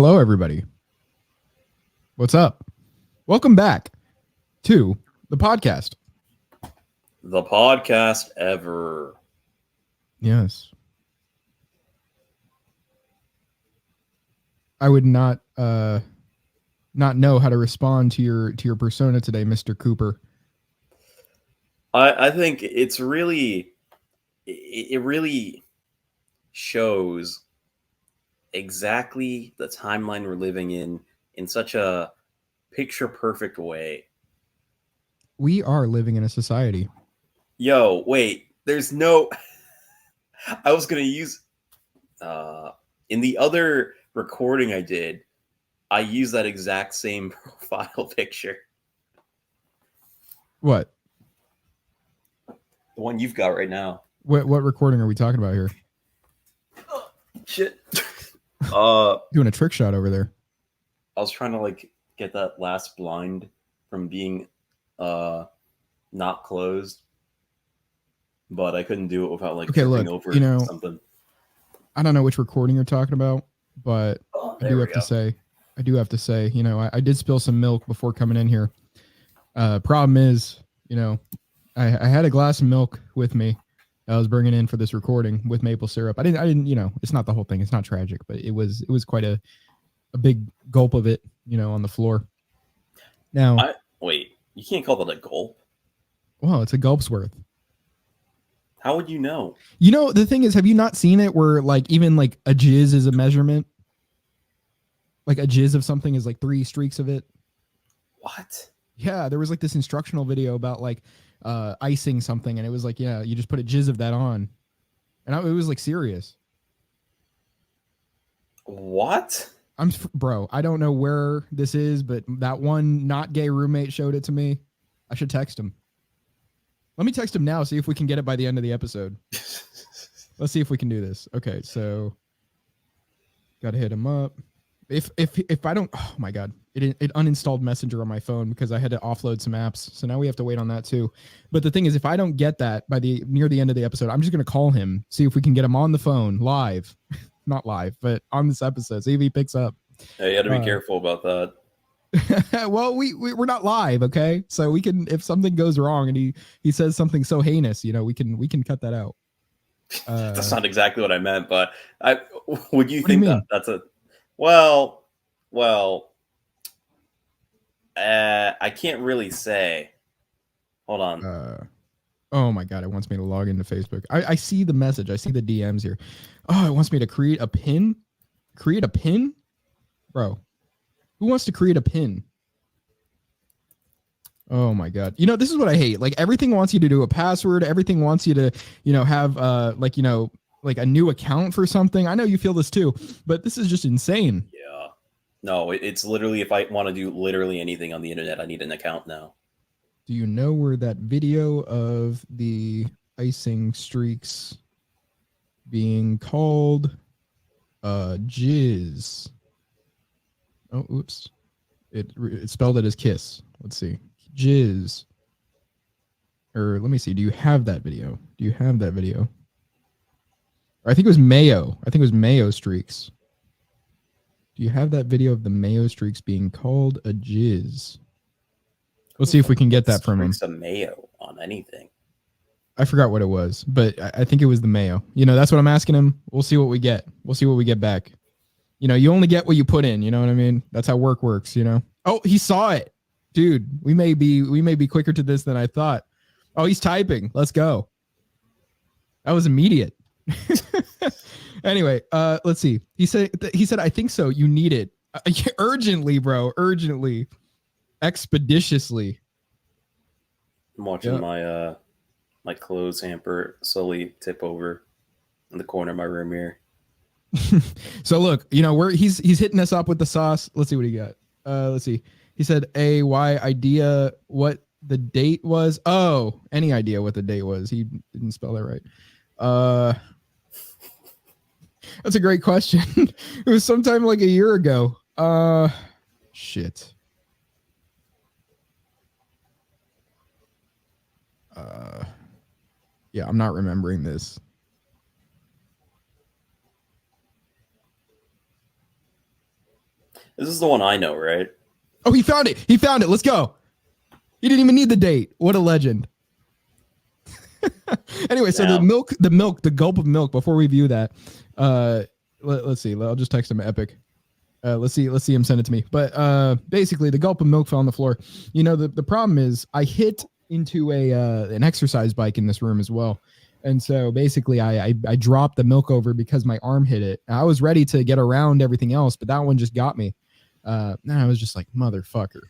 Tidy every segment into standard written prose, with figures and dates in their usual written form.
Hello, everybody. What's up? Welcome back to the podcast. The podcast ever. Yes. I would not know how to respond to your persona today, Mr. Cooper. I think it really shows exactly the timeline we're living in such a picture perfect way. We are living in a society. Yo, wait, there's no I was gonna use in the other recording I did, I used that exact same profile picture. What? The one you've got right now. What recording are we talking about here? Shit. Doing a trick shot over there. I was trying to get that last blind from being not closed, but I couldn't do it without tripping over something. I don't know which recording you're talking about, but I do have to say, I did spill some milk before coming in here. Problem is, I had a glass of milk with me. I was bringing in for this recording with maple syrup. I didn't, it's not the whole thing. It's not tragic, but it was quite a big gulp of it, on the floor. Now, wait, you can't call that a gulp. Well, it's a gulp's worth. How would you know? The thing is, have you not seen it where even a jizz is a measurement? Like a jizz of something is 3 streaks of it. What? Yeah, there was this instructional video about icing something, and it was you just put a jizz of that on, and it was serious. What? Bro, I don't know where this is, but that one not gay roommate showed it to me. I should text him. Let me text him now, see if we can get it by the end of the episode. Let's see if we can do this. Okay, so gotta hit him up. If I don't, oh my god, it uninstalled Messenger on my phone because I had to offload some apps. So now we have to wait on that too. But the thing is, if I don't get that by near the end of the episode, I'm just gonna call him, see if we can get him on the phone live, not live, but on this episode. See if he picks up. Hey, you got to be careful about that. Well, we're not live, okay? So we can, if something goes wrong and he says something so heinous, we can cut that out. That's not exactly what I meant, but would you think that that's a well, I can't really say. Hold on. Oh my god, it wants me to log into Facebook. I see the message. I see the DMs here. Oh, it wants me to create a pin? Create a pin? Bro, who wants to create a pin? Oh my god. This is what I hate. Everything wants you to do a password. Everything wants you to, have a new account for something. I know you feel this too, but this is just insane. Yeah. No, it's literally, if I want to do literally anything on the internet, I need an account now. Do you know where that video of the icing streaks being called jizz? Oh, oops. It spelled it as kiss. Let's see. Jizz. Or let me see. Do you have that video? I think it was mayo. Mayo streaks. Do you have that video of the mayo streaks being called a jizz? Let's see if we can get that from him. Some mayo on anything. I forgot what it was, but I think it was the mayo. That's what I'm asking him. We'll see what we get. We'll see what we get back. You only get what you put in. You know what I mean? That's how work works. Oh, he saw it, dude. We may be quicker to this than I thought. Oh, he's typing. Let's go. That was immediate. Anyway, let's see. He said, I think so. You need it urgently, bro. Urgently, expeditiously. I'm watching my clothes hamper slowly tip over in the corner of my room here. So look, he's hitting us up with the sauce. Let's see what he got. Let's see. He said AY idea what the date was. Oh, any idea what the date was? He didn't spell that right. That's a great question. It was sometime a year ago. Shit. Yeah, I'm not remembering this. is the one I know, right? Oh, he found it. He found it. Let's go. He didn't even need the date. What a legend. Anyway, so the gulp of milk, before we view that, let's see. I'll just text him Epic. Let's see him send it to me. But basically, the gulp of milk fell on the floor. You know, the problem is I hit into an exercise bike in this room as well. And so basically I dropped the milk over because my arm hit it. I was ready to get around everything else, but that one just got me. And I was just like, motherfucker.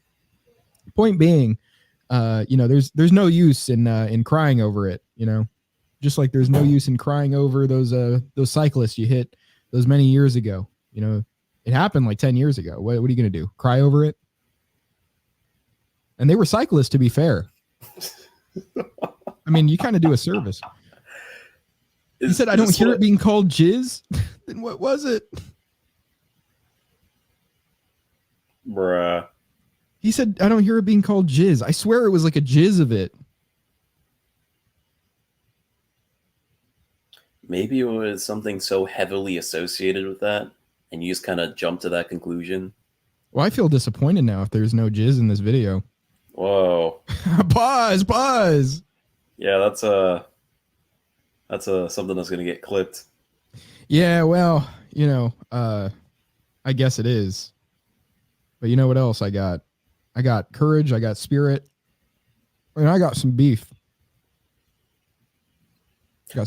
Point being, you know, there's no use in crying over it, you know, just like there's no use in crying over those cyclists you hit those many years ago. You know, it happened like 10 years ago. What are you going to do? Cry over it? And they were cyclists, to be fair. I mean, you kind of do a service. He said, I don't hear it being called jizz. Then what was it? Bruh. He said, I don't hear it being called jizz. I swear it was like a jizz of it. Maybe it was something so heavily associated with that, and you just kind of jumped to that conclusion. Well, I feel disappointed now if there's no jizz in this video. Whoa. Pause. Yeah, that's something that's gonna get clipped. Yeah, well, you know, I guess it is. But you know what else I got? I got courage, I got spirit, and I got some beef.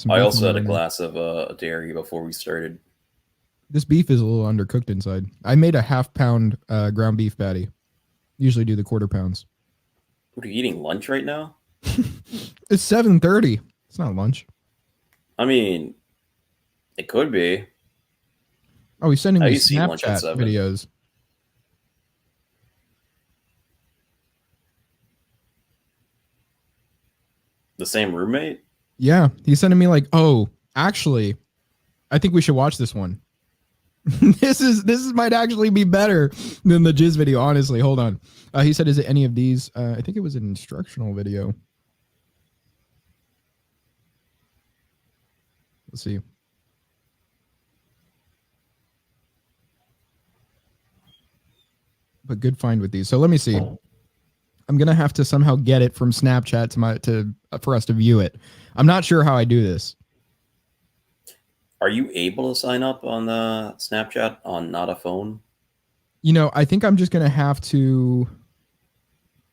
I also had a glass of dairy before we started. This beef is a little undercooked inside. I made a half-pound ground beef patty. Usually do the quarter pounds. What, are you eating lunch right now? It's 7:30. It's not lunch. I mean, it could be. Oh, he's sending me Snapchat videos. The same roommate? Yeah, he's sending me like, oh, actually, I think we should watch this one. This might actually be better than the jizz video, honestly. Hold on. He said, is it any of these? I think it was an instructional video. Let's see. But good find with these. So let me see. I'm gonna have to somehow get it from Snapchat for us to view it. I'm not sure how I do this. Are you able to sign up on the Snapchat on not a phone? You know, I think I'm just gonna have to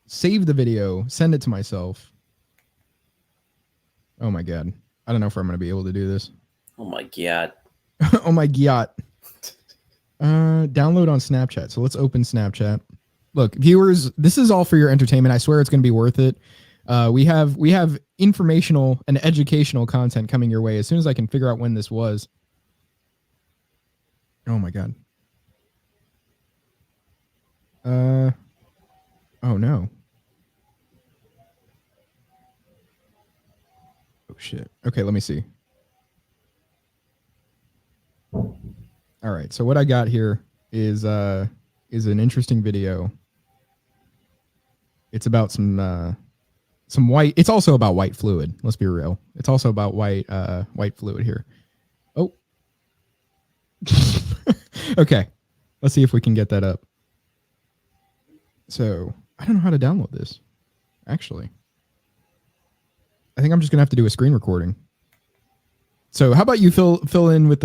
save the video, send it to myself. Oh my god. I don't know if I'm gonna be able to do this. Oh my god. Oh my god. Download on Snapchat. So let's open Snapchat. Look, viewers, this is all for your entertainment. I swear it's going to be worth it. We have informational and educational content coming your way as soon as I can figure out when this was. Oh my god. Oh no. Oh shit. Okay, let me see. All right, so what I got here is an interesting video. It's about some white. It's also about white fluid. Let's be real. It's also about white fluid here. Oh, okay. Let's see if we can get that up. So I don't know how to download this. Actually, I think I'm just gonna have to do a screen recording. So how about you fill in with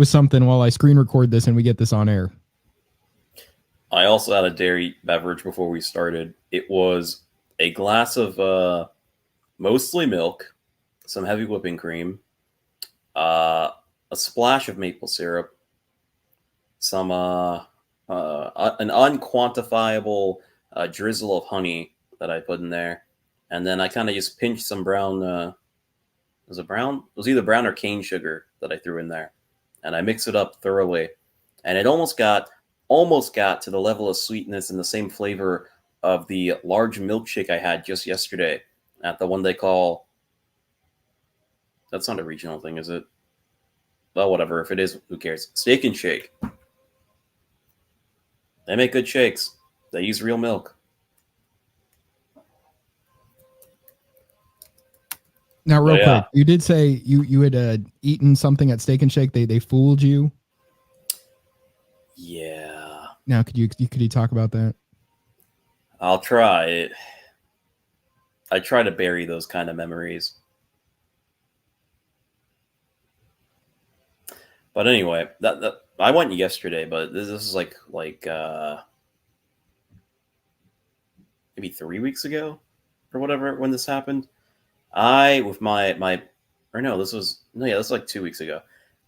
something while I screen record this and we get this on air. I also had a dairy beverage before we started. It was a glass of mostly milk, some heavy whipping cream, a splash of maple syrup, some an unquantifiable drizzle of honey that I put in there, and then I kind of just pinched some brown. It was either brown or cane sugar that I threw in there, and I mixed it up thoroughly, and it almost got to the level of sweetness and the same flavor of the large milkshake I had just yesterday at the one they call. That's not a regional thing, is it? Well, whatever. If it is, who cares? Steak and Shake. They make good shakes. They use real milk. Now, real quick, you did say you had eaten something at Steak and Shake. They fooled you. Yeah. Now, could you talk about that? I'll try. I try to bury those kind of memories. But anyway, that I went yesterday, but this is like maybe 3 weeks ago or whatever when this happened. I with my or no, this was no, yeah, this was like 2 weeks ago.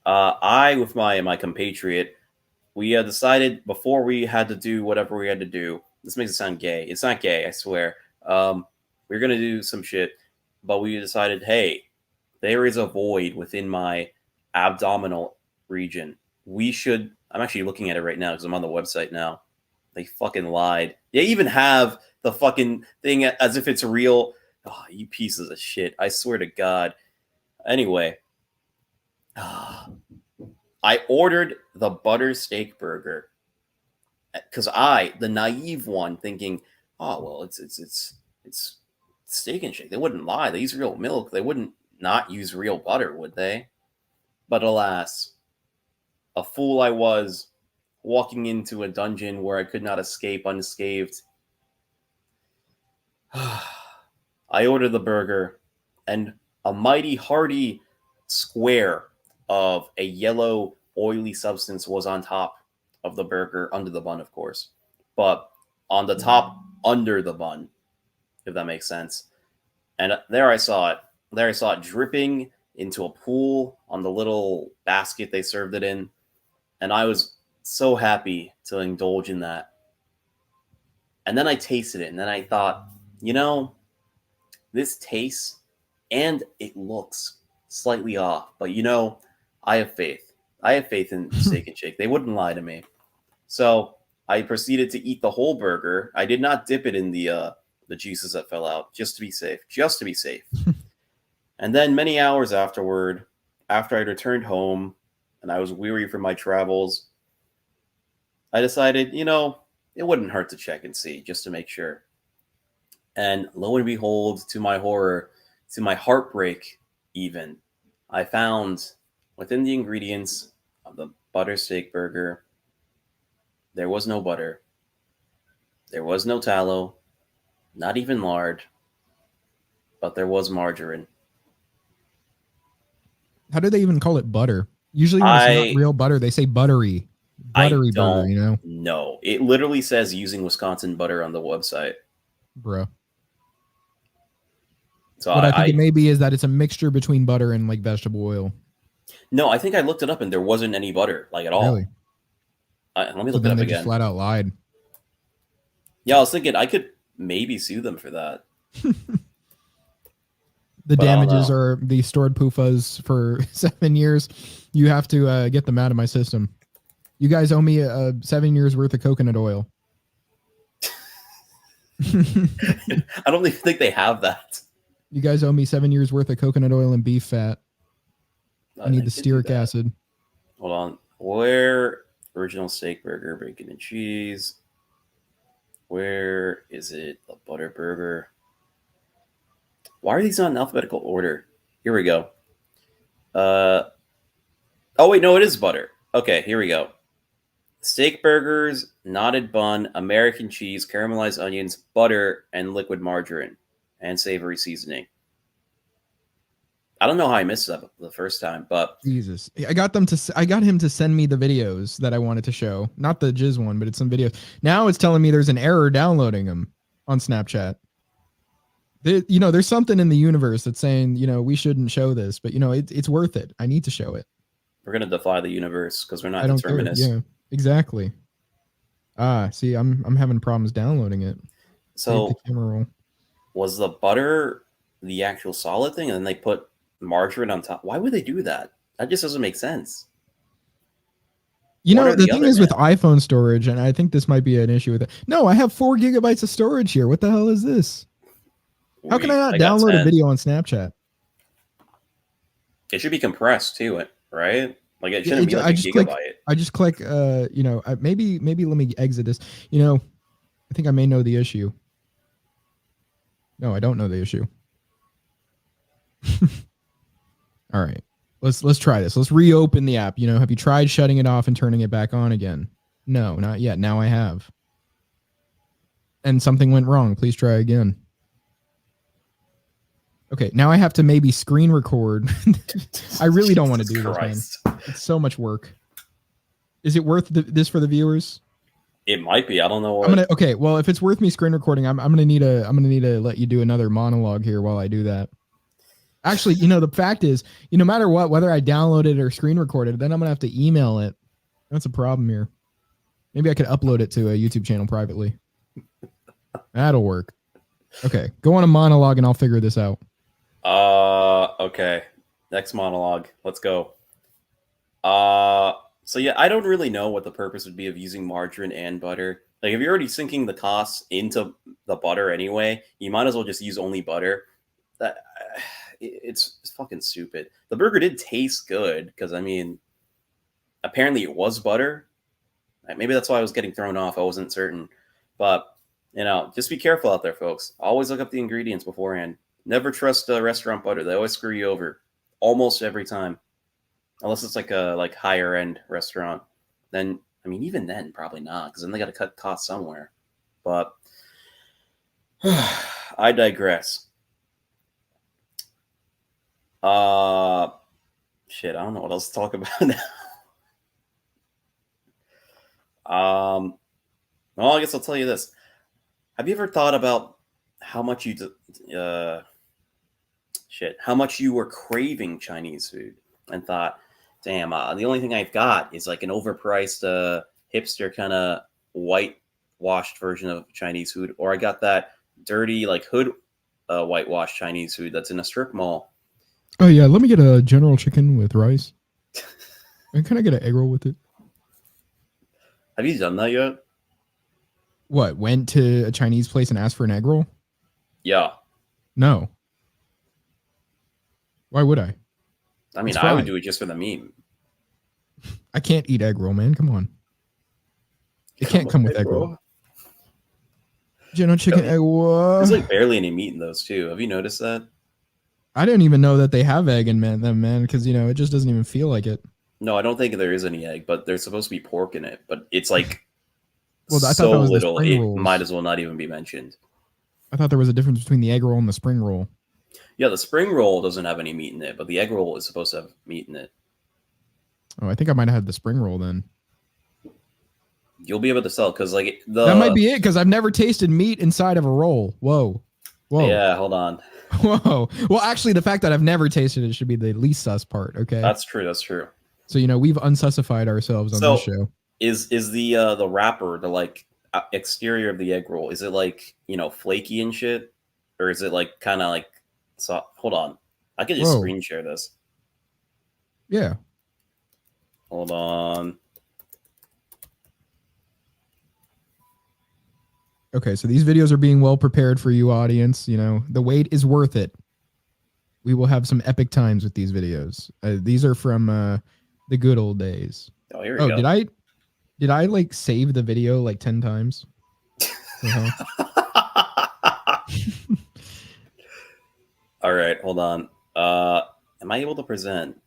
I with my compatriot, we decided before we had to do whatever we had to do. This makes it sound gay. It's not gay, I swear. We are gonna do some shit, but we decided, hey, there is a void within my abdominal region. We should. I'm actually looking at it right now because I'm on the website now. They fucking lied. They even have the fucking thing as if it's real. Oh, you pieces of shit. I swear to God. Anyway, I ordered the butter steak burger because the naive one, thinking, oh well, it's steak and shake. They wouldn't lie. They use real milk. They wouldn't not use real butter, would they? But alas, a fool I was, walking into a dungeon where I could not escape unscathed. I ordered the burger, and a mighty hearty square of a yellow, oily substance was on top of the burger, under the bun, of course, but on the top, under the bun, if that makes sense. And there I saw it. There I saw it dripping into a pool on the little basket they served it in. And I was so happy to indulge in that. And then I tasted it, and then I thought, this tastes and it looks slightly off. But I have faith. I have faith in Steak and Shake. They wouldn't lie to me. So I proceeded to eat the whole burger. I did not dip it in the juices that fell out, just to be safe. Just to be safe. And then many hours afterward, after I returned home and I was weary from my travels, I decided, it wouldn't hurt to check and see, just to make sure. And lo and behold, to my horror, to my heartbreak even, I found within the ingredients of the butter steak burger, there was no butter. There was no tallow, not even lard, but there was margarine. How do they even call it butter? Usually when it's not real butter, they say buttery. Buttery butter, No, it literally says using Wisconsin butter on the website. Bro. So what I think it may be is that it's a mixture between butter and like vegetable oil. No, I think I looked it up and there wasn't any butter, like at all. Really? Let me look it up again. Just flat out lied. Yeah, I was thinking I could maybe sue them for that. The damages are the stored PUFAs for 7 years. You have to get them out of my system. You guys owe me 7 years worth of coconut oil. I don't even think they have that. You guys owe me 7 years worth of coconut oil and beef fat. I need the stearic acid. Hold on. Where original steak burger, bacon and cheese? Where is it? The butter burger. Why are these not in alphabetical order? Here we go. Oh wait, no, it is butter. Okay, here we go. Steak burgers, knotted bun, American cheese, caramelized onions, butter, and liquid margarine, and savory seasoning. I don't know how I missed that the first time, but Jesus, I got him to send me the videos that I wanted to show, not the jizz one, but it's some videos. Now it's telling me there's an error downloading them on Snapchat. There's something in the universe that's saying, we shouldn't show this, but it's worth it. I need to show it. We're gonna defy the universe because we're not determinists. Yeah, exactly. See, I'm having problems downloading it. So was the butter the actual solid thing, and then they put margarine on top? Why would they do that? That just doesn't make sense. The thing is with iPhone storage, and I think this might be an issue with it. No, I have 4 gigabytes of storage here. What the hell is this? How can I not download a video on Snapchat? It should be compressed too, right? Like it shouldn't be like a gigabyte. I just click, maybe let me exit this. I think I may know the issue. No, I don't know the issue. All right, let's try this. Let's reopen the app. Have you tried shutting it off and turning it back on again? No, not yet. Now I have. And something went wrong. Please try again. Okay, now I have to maybe screen record. I really don't want to do Christ. this, man. It's so much work. Is it worth this for the viewers? It might be. I don't know what. Okay, well, if it's worth me screen recording, I'm gonna need to let you do another monologue here while I do that. Actually, the fact is, no matter what, whether I download it or screen record it, then I'm gonna have to email it. That's a problem here. Maybe I could upload it to a YouTube channel privately. That'll work. Okay, go on a monologue and I'll figure this out. Okay. Next monologue. Let's go. So yeah, I don't really know what the purpose would be of using margarine and butter. Like, if you're already sinking the costs into the butter anyway, you might as well just use only butter. It's fucking stupid. The burger did taste good because, I mean, apparently it was butter. Maybe that's why I was getting thrown off. I wasn't certain. But, just be careful out there, folks. Always look up the ingredients beforehand. Never trust restaurant butter. They always screw you over. Almost every time. Unless it's like a higher end restaurant. Then, I mean, even then, probably not. Because then they got to cut costs somewhere. But, I digress. Shit, I don't know what else to talk about now. Well, I guess I'll tell you this. Have you ever thought about how much how much you were craving Chinese food and thought, damn, the only thing I've got is like an overpriced, hipster kind of whitewashed version of Chinese food, or I got that dirty, like hood whitewashed Chinese food that's in a strip mall. Oh yeah, let me get a General Chicken with rice. And can I get an egg roll with it? Have you done that yet? What, went to a Chinese place and asked for an egg roll? Yeah. No. Why would I? I mean, I would do it just for the meme. I can't eat egg roll, man. Come on. It can't come with egg roll. General Chicken egg roll. There's like barely any meat in those too. Have you noticed that? I didn't even know that they have egg in them, man, because, it just doesn't even feel like it. No, I don't think there is any egg, but there's supposed to be pork in it. But it's like well, I thought so that was little, the spring it rolls. might as well not even be mentioned. I thought there was a difference between the egg roll and the spring roll. Yeah, the spring roll doesn't have any meat in it, but the egg roll is supposed to have meat in it. Oh, I think I might have had the spring roll then. You'll be able to tell because that might be it because I've never tasted meat inside of a roll. Whoa. Yeah, hold on. Whoa. Well, actually, the fact that I've never tasted it should be the least sus part. Okay, that's true. So we've unsussified ourselves on this show. Is the wrapper, the exterior of the egg roll, is it flaky and shit, or is it kind of so? Hold on, I could just screen share this. Yeah. Hold on. Okay, so these videos are being well prepared for you, audience. The wait is worth it. We will have some epic times with these videos. These are from the good old days. Oh, here we go. Did I save the video 10 times? All right, hold on. Am I able to present?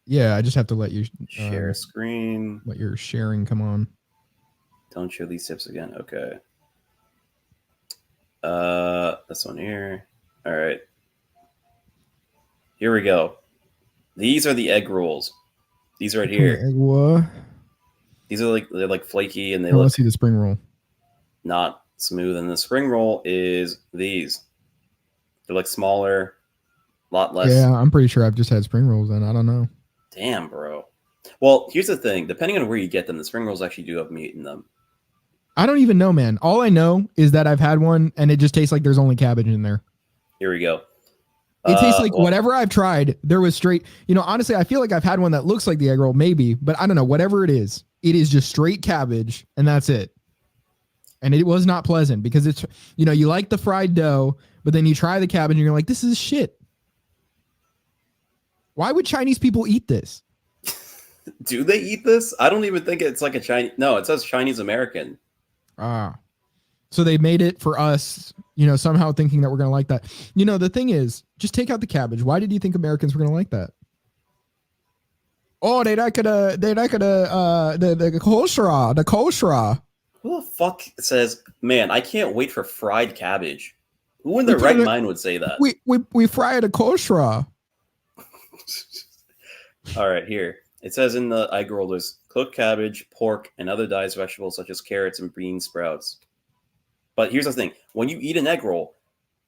Yeah, I just have to let you share screen. Let your sharing come on. Don't show these tips again. Okay. This one here. All right. Here we go. These are the egg rolls. These right here. Egg what? These are they're flaky and they let's see the spring roll. Not smooth. And the spring roll is these. They're smaller, a lot less. Yeah, I'm pretty sure I've just had spring rolls then. I don't know. Damn, bro. Well, here's the thing. Depending on where you get them, the spring rolls actually do have meat in them. I don't even know, man. All I know is that I've had one and it just tastes like there's only cabbage in there. Here we go. It tastes like whatever I've tried, there was straight, honestly, I feel like I've had one that looks like the egg roll, maybe, but I don't know, whatever it is just straight cabbage and that's it. And it was not pleasant because it's, you like the fried dough, but then you try the cabbage and you're like, this is shit. Why would Chinese people eat this? Do they eat this? I don't even think it's a Chinese. No, it says Chinese American. So they made it for us, somehow thinking that we're going to like that. The thing is, just take out the cabbage. Why did you think Americans were going to like that? Oh, they like the coleslaw. Who the fuck says, man, I can't wait for fried cabbage? Who in their right mind would say that? We fry the coleslaw. All right, here. It says in the egg roll there's cooked cabbage, pork, and other diced vegetables such as carrots and bean sprouts. But here's the thing. When you eat an egg roll,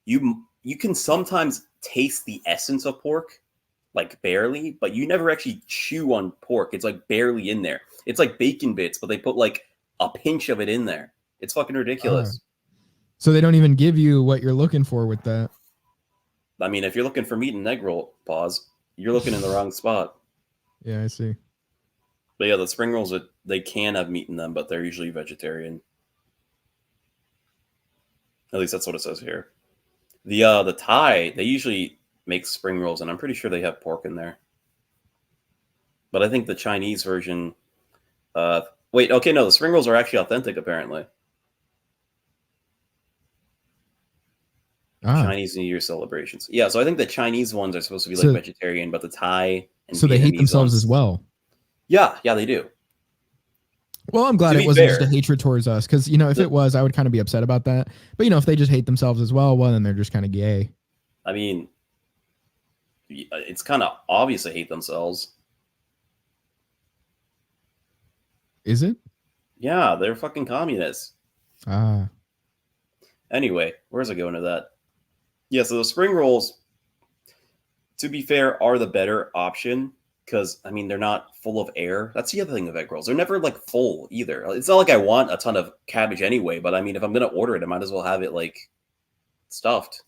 you can sometimes taste the essence of pork, like barely, but you never actually chew on pork. It's like barely in there. It's like bacon bits, but they put like a pinch of it in there. It's fucking ridiculous. So they don't even give you what you're looking for with that. I mean, if you're looking for meat in an egg roll, you're looking in the wrong spot. Yeah, I see. But yeah, the spring rolls, they can have meat in them, but they're usually vegetarian. At least that's what it says here. The Thai, they usually make spring rolls, and I'm pretty sure they have pork in there. But I think the Chinese version... the spring rolls are actually authentic, apparently. Chinese New Year celebrations. Yeah, so I think the Chinese ones are supposed to be like vegetarian, but the Thai and so they hate themselves as well. Yeah, they do. Well, I'm glad it wasn't just a hatred towards us, because if it was, I would kind of be upset about that. But if they just hate themselves as well, then they're just kind of gay. I mean, it's kind of obvious they hate themselves. Is it? Yeah, they're fucking communists. Anyway, where's I going to that? Yeah, so the spring rolls, to be fair, are the better option because, I mean, they're not full of air. That's the other thing of egg rolls. They're never, like, full either. It's not like I want a ton of cabbage anyway, but, I mean, if I'm going to order it, I might as well have it, like, stuffed.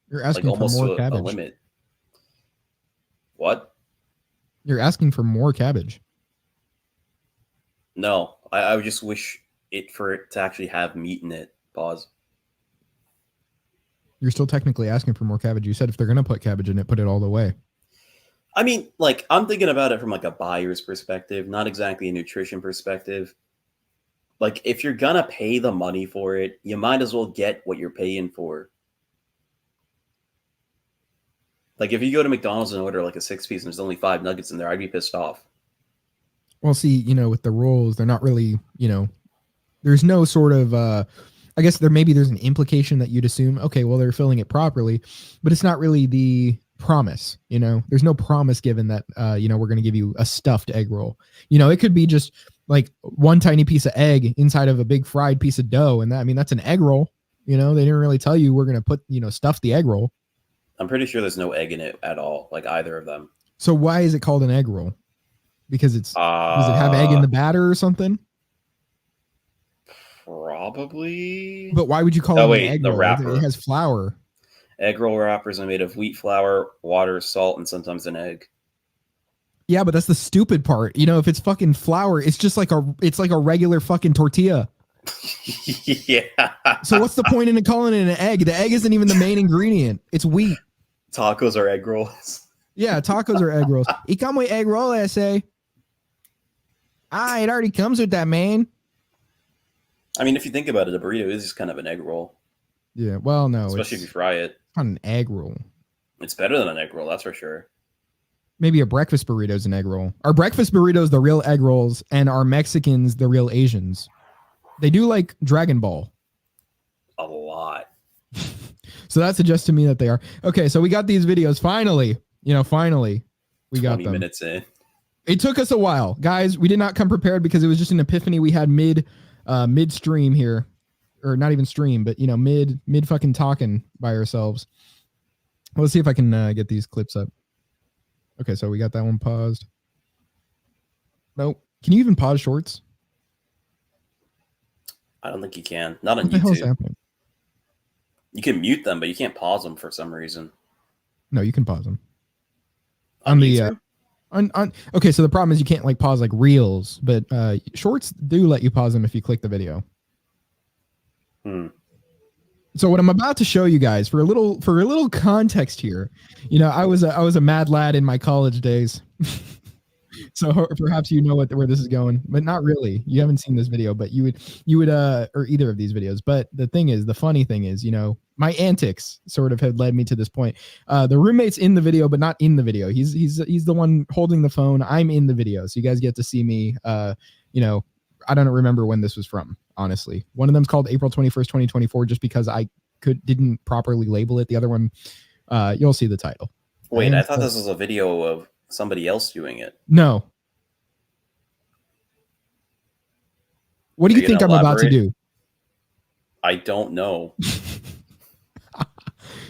You're asking for more cabbage. A limit. What? You're asking for more cabbage. No, I would just wish for it to actually have meat in it. Pause. You're still technically asking for more cabbage. You said if they're going to put cabbage in it, put it all the way. I mean, like, I'm thinking about it from like a buyer's perspective, not exactly a nutrition perspective. Like, if you're going to pay the money for it, you might as well get what you're paying for. Like, if you go to McDonald's and order like a 6-piece and there's only 5 nuggets in there, I'd be pissed off. Well, see, with the rolls, they're not really, there's no sort of, I guess there's an implication that you'd assume, okay, well, they're filling it properly, but it's not really the promise, there's no promise given that, we're going to give you a stuffed egg roll. It could be just like one tiny piece of egg inside of a big fried piece of dough. And that's an egg roll. They didn't really tell you we're going to put, stuff the egg roll. I'm pretty sure there's no egg in it at all, like either of them. So why is it called an egg roll? Because does it have egg in the batter or something? Probably. But why would you call it an egg roll? Wrapper. It has flour. Egg roll wrappers are made of wheat flour, water, salt, and sometimes an egg. Yeah, but that's the stupid part. If it's fucking flour, it's just like a regular fucking tortilla. Yeah. So what's the point in calling it an egg? The egg isn't even the main ingredient. It's wheat. Tacos are egg rolls. Yeah, tacos are egg rolls. You come with egg roll, I say. It already comes with that, man. I mean, if you think about it, a burrito is just kind of an egg roll. Yeah, well, no. Especially if you fry it. It's not an egg roll. It's better than an egg roll, that's for sure. Maybe a breakfast burrito is an egg roll. Our breakfast burritos, the real egg rolls, and our Mexicans, the real Asians. They do like Dragon Ball. A lot. So that suggests to me that they are. Okay, so we got these videos. Finally, finally, we got them. 20 minutes in. It took us a while. Guys, we did not come prepared because it was just an epiphany we had mid-stream here. Or not even stream, but, mid fucking talking by ourselves. Let's see if I can get these clips up. Okay, so we got that one paused. Nope. Can you even pause shorts? I don't think you can. Not on YouTube. What the hell's happening? You can mute them, but you can't pause them for some reason. No, you can pause them. On the okay, so the problem is you can't like pause like reels, but shorts do let you pause them if you click the video. So what I'm about to show you guys for a little context here, I was a mad lad in my college days. So perhaps where this is going, but not really. You haven't seen this video, but you would or either of these videos. But the funny thing is, my antics sort of had led me to this point. The roommate's in the video, but not in the video. He's the one holding the phone. I'm in the video, so you guys get to see me. You know, I don't remember when this was from, honestly. One of them's called April 21st, 2024, just because I didn't properly label it. The other one, you'll see the title. Wait, I thought this was a video of somebody else doing it. No. What do you think I'm about to do? I don't know.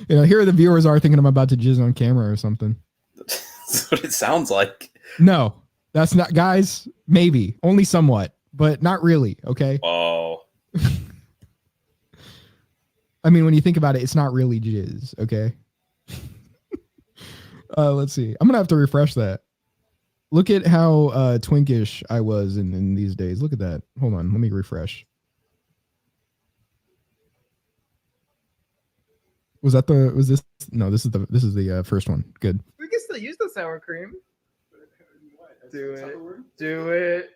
You know, here the viewers are thinking I'm about to jizz on camera or something. That's what it sounds like. No, that's not, guys. Maybe only somewhat, but not really. Okay. Oh. I mean, when you think about it, it's not really jizz. Okay. Let's see. I'm gonna have to refresh that. Look at how twinkish I was in these days. Look at that. Hold on. Let me refresh. Was this? No, this is the first one. Good. We can still use the sour cream. Do it.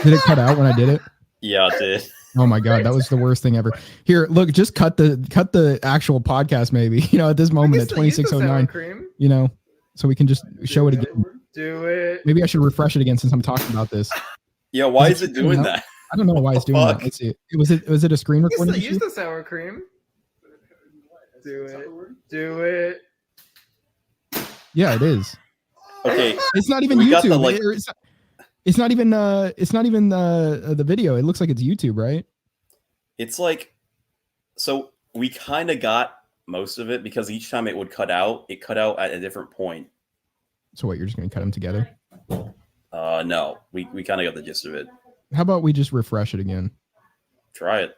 Did it cut out when I did it? Yeah, it did. Oh my God, that was the worst thing ever. Here, look, just cut the actual podcast maybe. You know, at this moment at 26:09. You know, so we can just show it again. Do it. Maybe I should refresh it again since I'm talking about this. Yeah, why is it doing that? I don't know why it's doing that. Let's see. Was it a screen recording? We can still use the sour cream. Do it. Yeah, it is. Okay. It's not even YouTube. It's not even the video. It looks like it's YouTube, right? It's like, so we kind of got most of it because each time it cut out at a different point. So what, you're just going to cut them together? No, we kind of got the gist of it. How about we just refresh it again? Try it.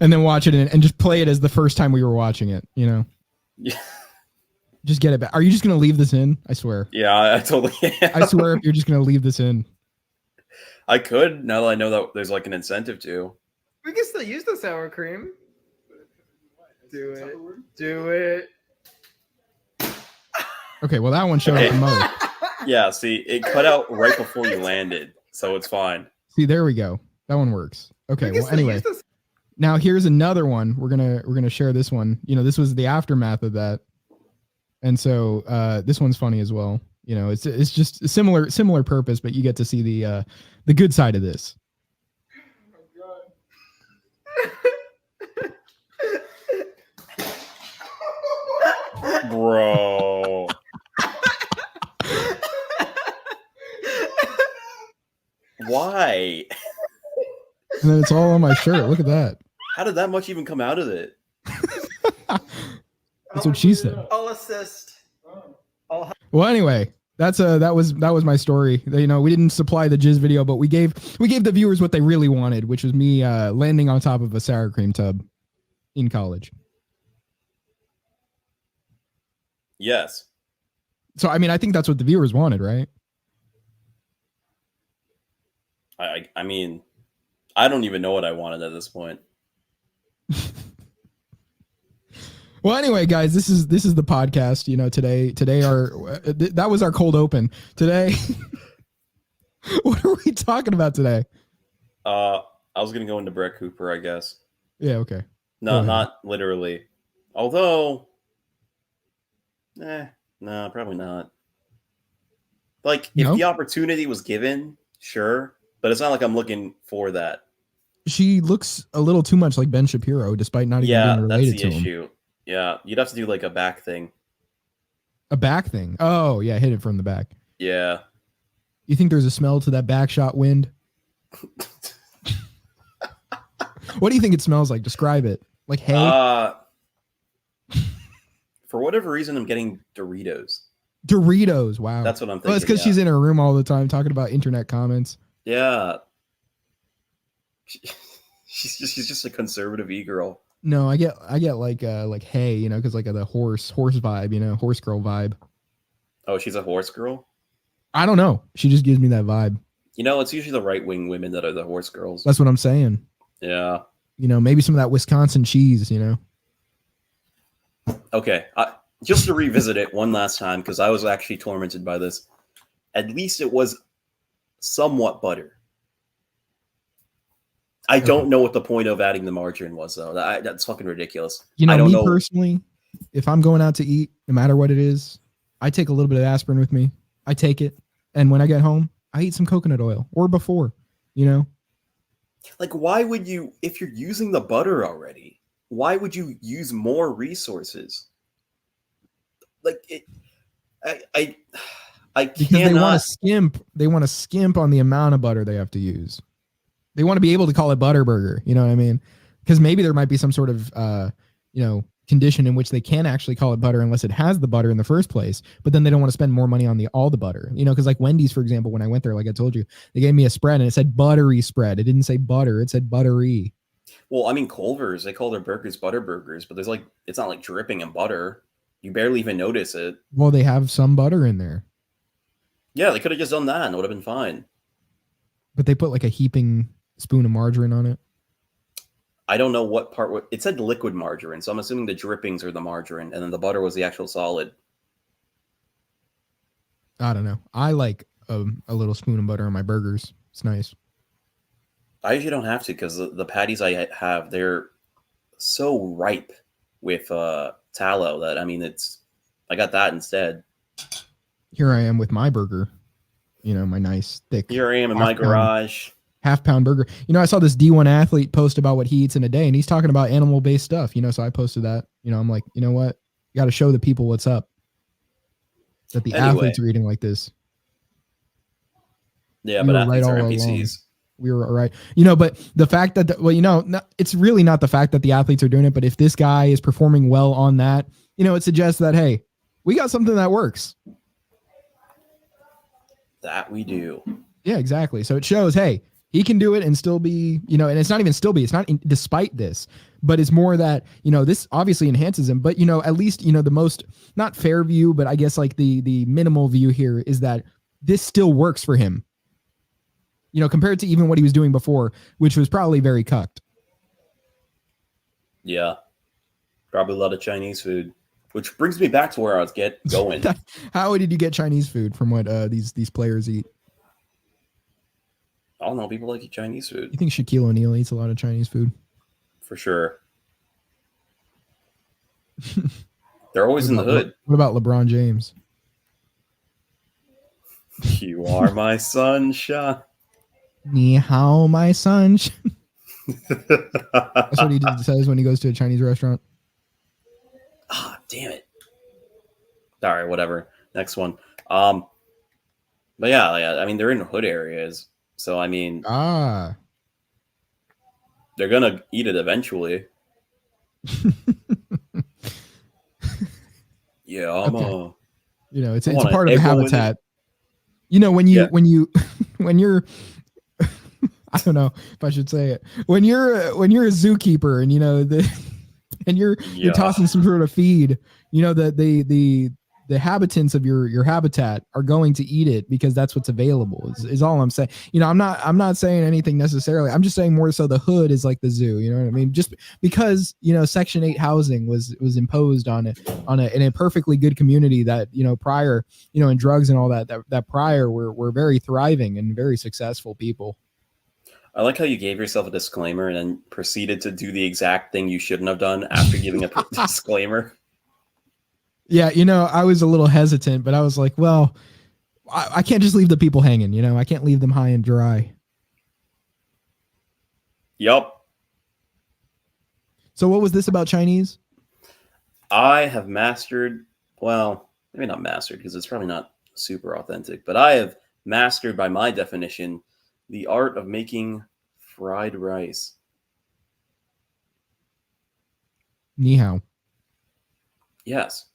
And then watch it and just play it as the first time we were watching it, you know? Yeah. Just get it back. Are you just going to leave this in? I swear. Yeah, I totally am. I swear if you're just going to leave this in. I could, now that I know that there's like an incentive to. We can still use the sour cream. Do it. Okay, well, that one showed up the most. Yeah, see, it cut out right before you landed, so it's fine. See, there we go. That one works. Okay, well, anyway. Now here's another one. We're gonna share this one. You know, this was the aftermath of that. And so this one's funny as well. You know, it's just a similar purpose, but you get to see the good side of this. Bro. Why? And then it's all on my shirt. Look at that. How did that much even come out of it? That's what she said. I'll assist. Well, anyway, that was my story. You know, we didn't supply the jizz video, but we gave the viewers what they really wanted, which was me landing on top of a sour cream tub in college. Yes. So, I mean, I think that's what the viewers wanted, right? I mean, I don't even know what I wanted at this point. Well, anyway, guys, this is the podcast. You know, today that was our cold open. Today, what are we talking about today? I was gonna go into Brett Cooper, I guess. Yeah. Okay. No, not literally. Although, no, probably not. Like, if the opportunity was given, sure, but it's not like I'm looking for that. She looks a little too much like Ben Shapiro, despite not even being related to him. That's the issue. Yeah, you'd have to do like a back thing. A back thing? Oh, yeah, hit it from the back. Yeah. You think there's a smell to that back shot wind? What do you think it smells like? Describe it. Like hay? For whatever reason, I'm getting Doritos. Doritos, wow. That's what I'm thinking. Well, it's because she's in her room all the time talking about internet comments. Yeah. She's just a conservative e-girl. No, I get like hay, you know, because like the horse vibe, you know, horse girl vibe. Oh, she's a horse girl? I don't know. She just gives me that vibe. You know, it's usually the right-wing women that are the horse girls. That's what I'm saying. Yeah. You know, maybe some of that Wisconsin cheese, you know. Okay, just to revisit it one last time, because I was actually tormented by this. At least it was somewhat butter. I don't know what the point of adding the margarine was, though. That's fucking ridiculous. You know, I don't me know. personally, if I'm going out to eat, no matter what it is, I take a little bit of aspirin with me. I take it. And when I get home, I eat some coconut oil or before, you know? Like, why would you, if you're using the butter already, why would you use more resources? Like, I Because they want cannot. to skimp. They want to skimp on the amount of butter they have to use. They want to be able to call it butter burger. You know what I mean? Because maybe there might be some sort of, condition in which they can't actually call it butter unless it has the butter in the first place. But then they don't want to spend more money on all the butter. You know, because like Wendy's, for example, when I went there, like I told you, they gave me a spread and it said buttery spread. It didn't say butter. It said buttery. Well, I mean, Culver's, they call their burgers butter burgers, but it's not like dripping in butter. You barely even notice it. Well, they have some butter in there. Yeah, they could have just done that and it would have been fine. But they put like a heaping spoon of margarine on it. I don't know what part. It said liquid margarine, so I'm assuming the drippings are the margarine, and then the butter was the actual solid. I don't know. I like a little spoon of butter on my burgers. It's nice. I usually don't have to because the patties I have, they're so ripe with tallow that I got that instead. Here I am with my burger. You know, my nice thick. Here I am in my garage. Half-pound burger. You know, I saw this D1 athlete post about what he eats in a day, and he's talking about animal-based stuff. You know, so I posted that. You know, I'm like, you know what? You got to show the people what's up. That the athletes are eating like this. Yeah, but athletes are NPCs. Along. We were right. You know, but the fact that, it's really not the fact that the athletes are doing it, but if this guy is performing well on that, you know, it suggests that, hey, we got something that works. That we do. Yeah, exactly. So it shows, hey, he can do it and still be, you know, and it's not even still be, it's not despite this, but it's more that, you know, this obviously enhances him, but, you know, at least, you know, the most, not fair view, but I guess like the minimal view here is that this still works for him, you know, compared to even what he was doing before, which was probably very cucked. Yeah. Probably a lot of Chinese food, which brings me back to where I was going. How did you get Chinese food from what these players eat? I don't know. People like Chinese food. You think Shaquille O'Neal eats a lot of Chinese food? For sure. They're always in the hood. What about LeBron James? You are my sunshine. Ni hao, my sunshine. That's what he says when he goes to a Chinese restaurant. Ah, damn it. All right, whatever. Next one. But yeah, I mean, they're in hood areas. So, I mean, they're going to eat it eventually. Yeah, okay. You know, it's a part of the habitat. You know, when you're, I don't know if I should say it. When you're a zookeeper and, you know, and you're tossing some sort of feed, you know, the habitants of your habitat are going to eat it because that's what's available is all I'm saying. You know, I'm not saying anything necessarily. I'm just saying more so the hood is like the zoo. You know what I mean? Just because, you know, Section 8 housing was imposed on in a perfectly good community that, you know, prior, you know, and drugs and all that prior were very thriving and very successful people. I like how you gave yourself a disclaimer and then proceeded to do the exact thing you shouldn't have done after giving a disclaimer. Yeah, you know, I was a little hesitant, but I was like, well, I can't just leave the people hanging, you know? I can't leave them high and dry. Yup. So what was this about Chinese? I have mastered, well, maybe not mastered because it's probably not super authentic, but I have mastered, by my definition, the art of making fried rice. Ni hao. Yes.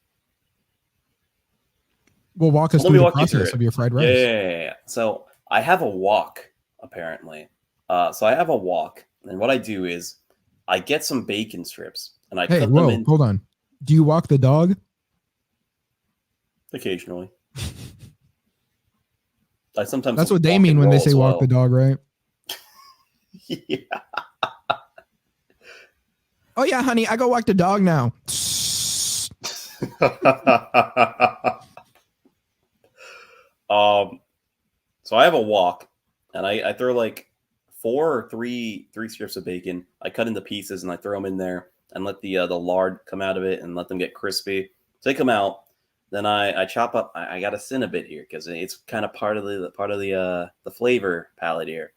Well, walk us through the process of your fried rice. Yeah. So I have a wok, apparently. So I have a wok, and what I do is I get some bacon strips, and I cut them in. Hold on. Do you walk the dog? Occasionally. I sometimes. That's what they mean when they say walk the dog, right? Yeah. Oh yeah, honey, I go walk the dog now. So I have a wok, and I throw like three strips of bacon. I cut into pieces and I throw them in there and let the lard come out of it and let them get crispy. Take them out. Then I chop up. I got to sin a bit here because it's kind of part of the flavor palette here.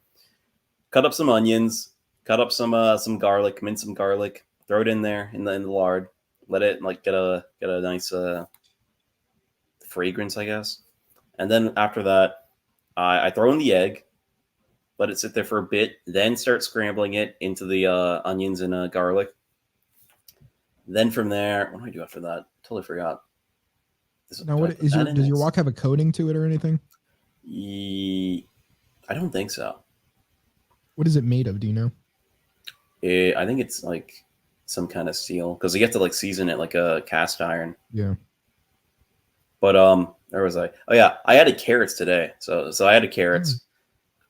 Cut up some onions. Cut up some garlic. Mince some garlic. Throw it in there in the lard. Let it like get a nice fragrance, I guess. And then after that, I throw in the egg. Let it sit there for a bit. Then start scrambling it into the onions and garlic. Then from there, what do I do after that? Totally forgot. Now, does your wok have a coating to it or anything? I don't think so. What is it made of? Do you know? I think it's like some kind of steel because you have to like season it like a cast iron. Yeah. But where was I? Oh yeah, I added carrots today. So I added carrots.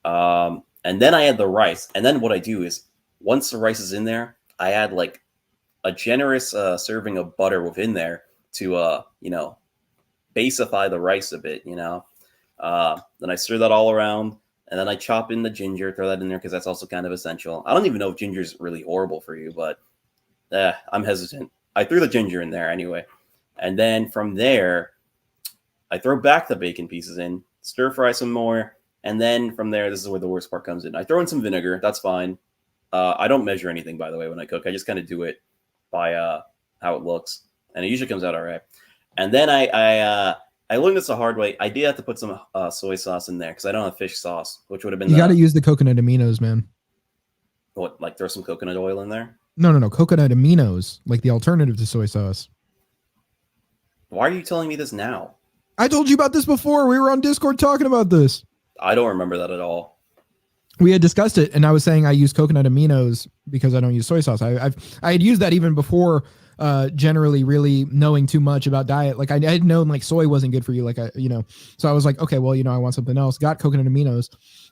And then I add the rice. And then what I do is once the rice is in there, I add like a generous serving of butter within there to basify the rice a bit, Then I stir that all around, and then I chop in the ginger, throw that in there because that's also kind of essential. I don't even know if ginger is really horrible for you, but I'm hesitant. I threw the ginger in there anyway. And then from there, I throw back the bacon pieces in, stir fry some more, and then from there, this is where the worst part comes in. I throw in some vinegar. That's fine. I don't measure anything, by the way, when I cook. I just kind of do it by how it looks, and it usually comes out all right. And then I learned this the hard way. I did have to put some soy sauce in there because I don't have fish sauce, which would have been. You got to use the coconut aminos, man. What, like throw some coconut oil in there? No. Coconut aminos, like the alternative to soy sauce. Why are you telling me this now? I told you about this before. We were on Discord talking about this. I don't remember that at all. We had discussed it, and I was saying I use coconut aminos because I don't use soy sauce. I had used that even before generally really knowing too much about diet. Like I had known like soy wasn't good for you. So I was like, okay, well, I want something else. Got coconut aminos.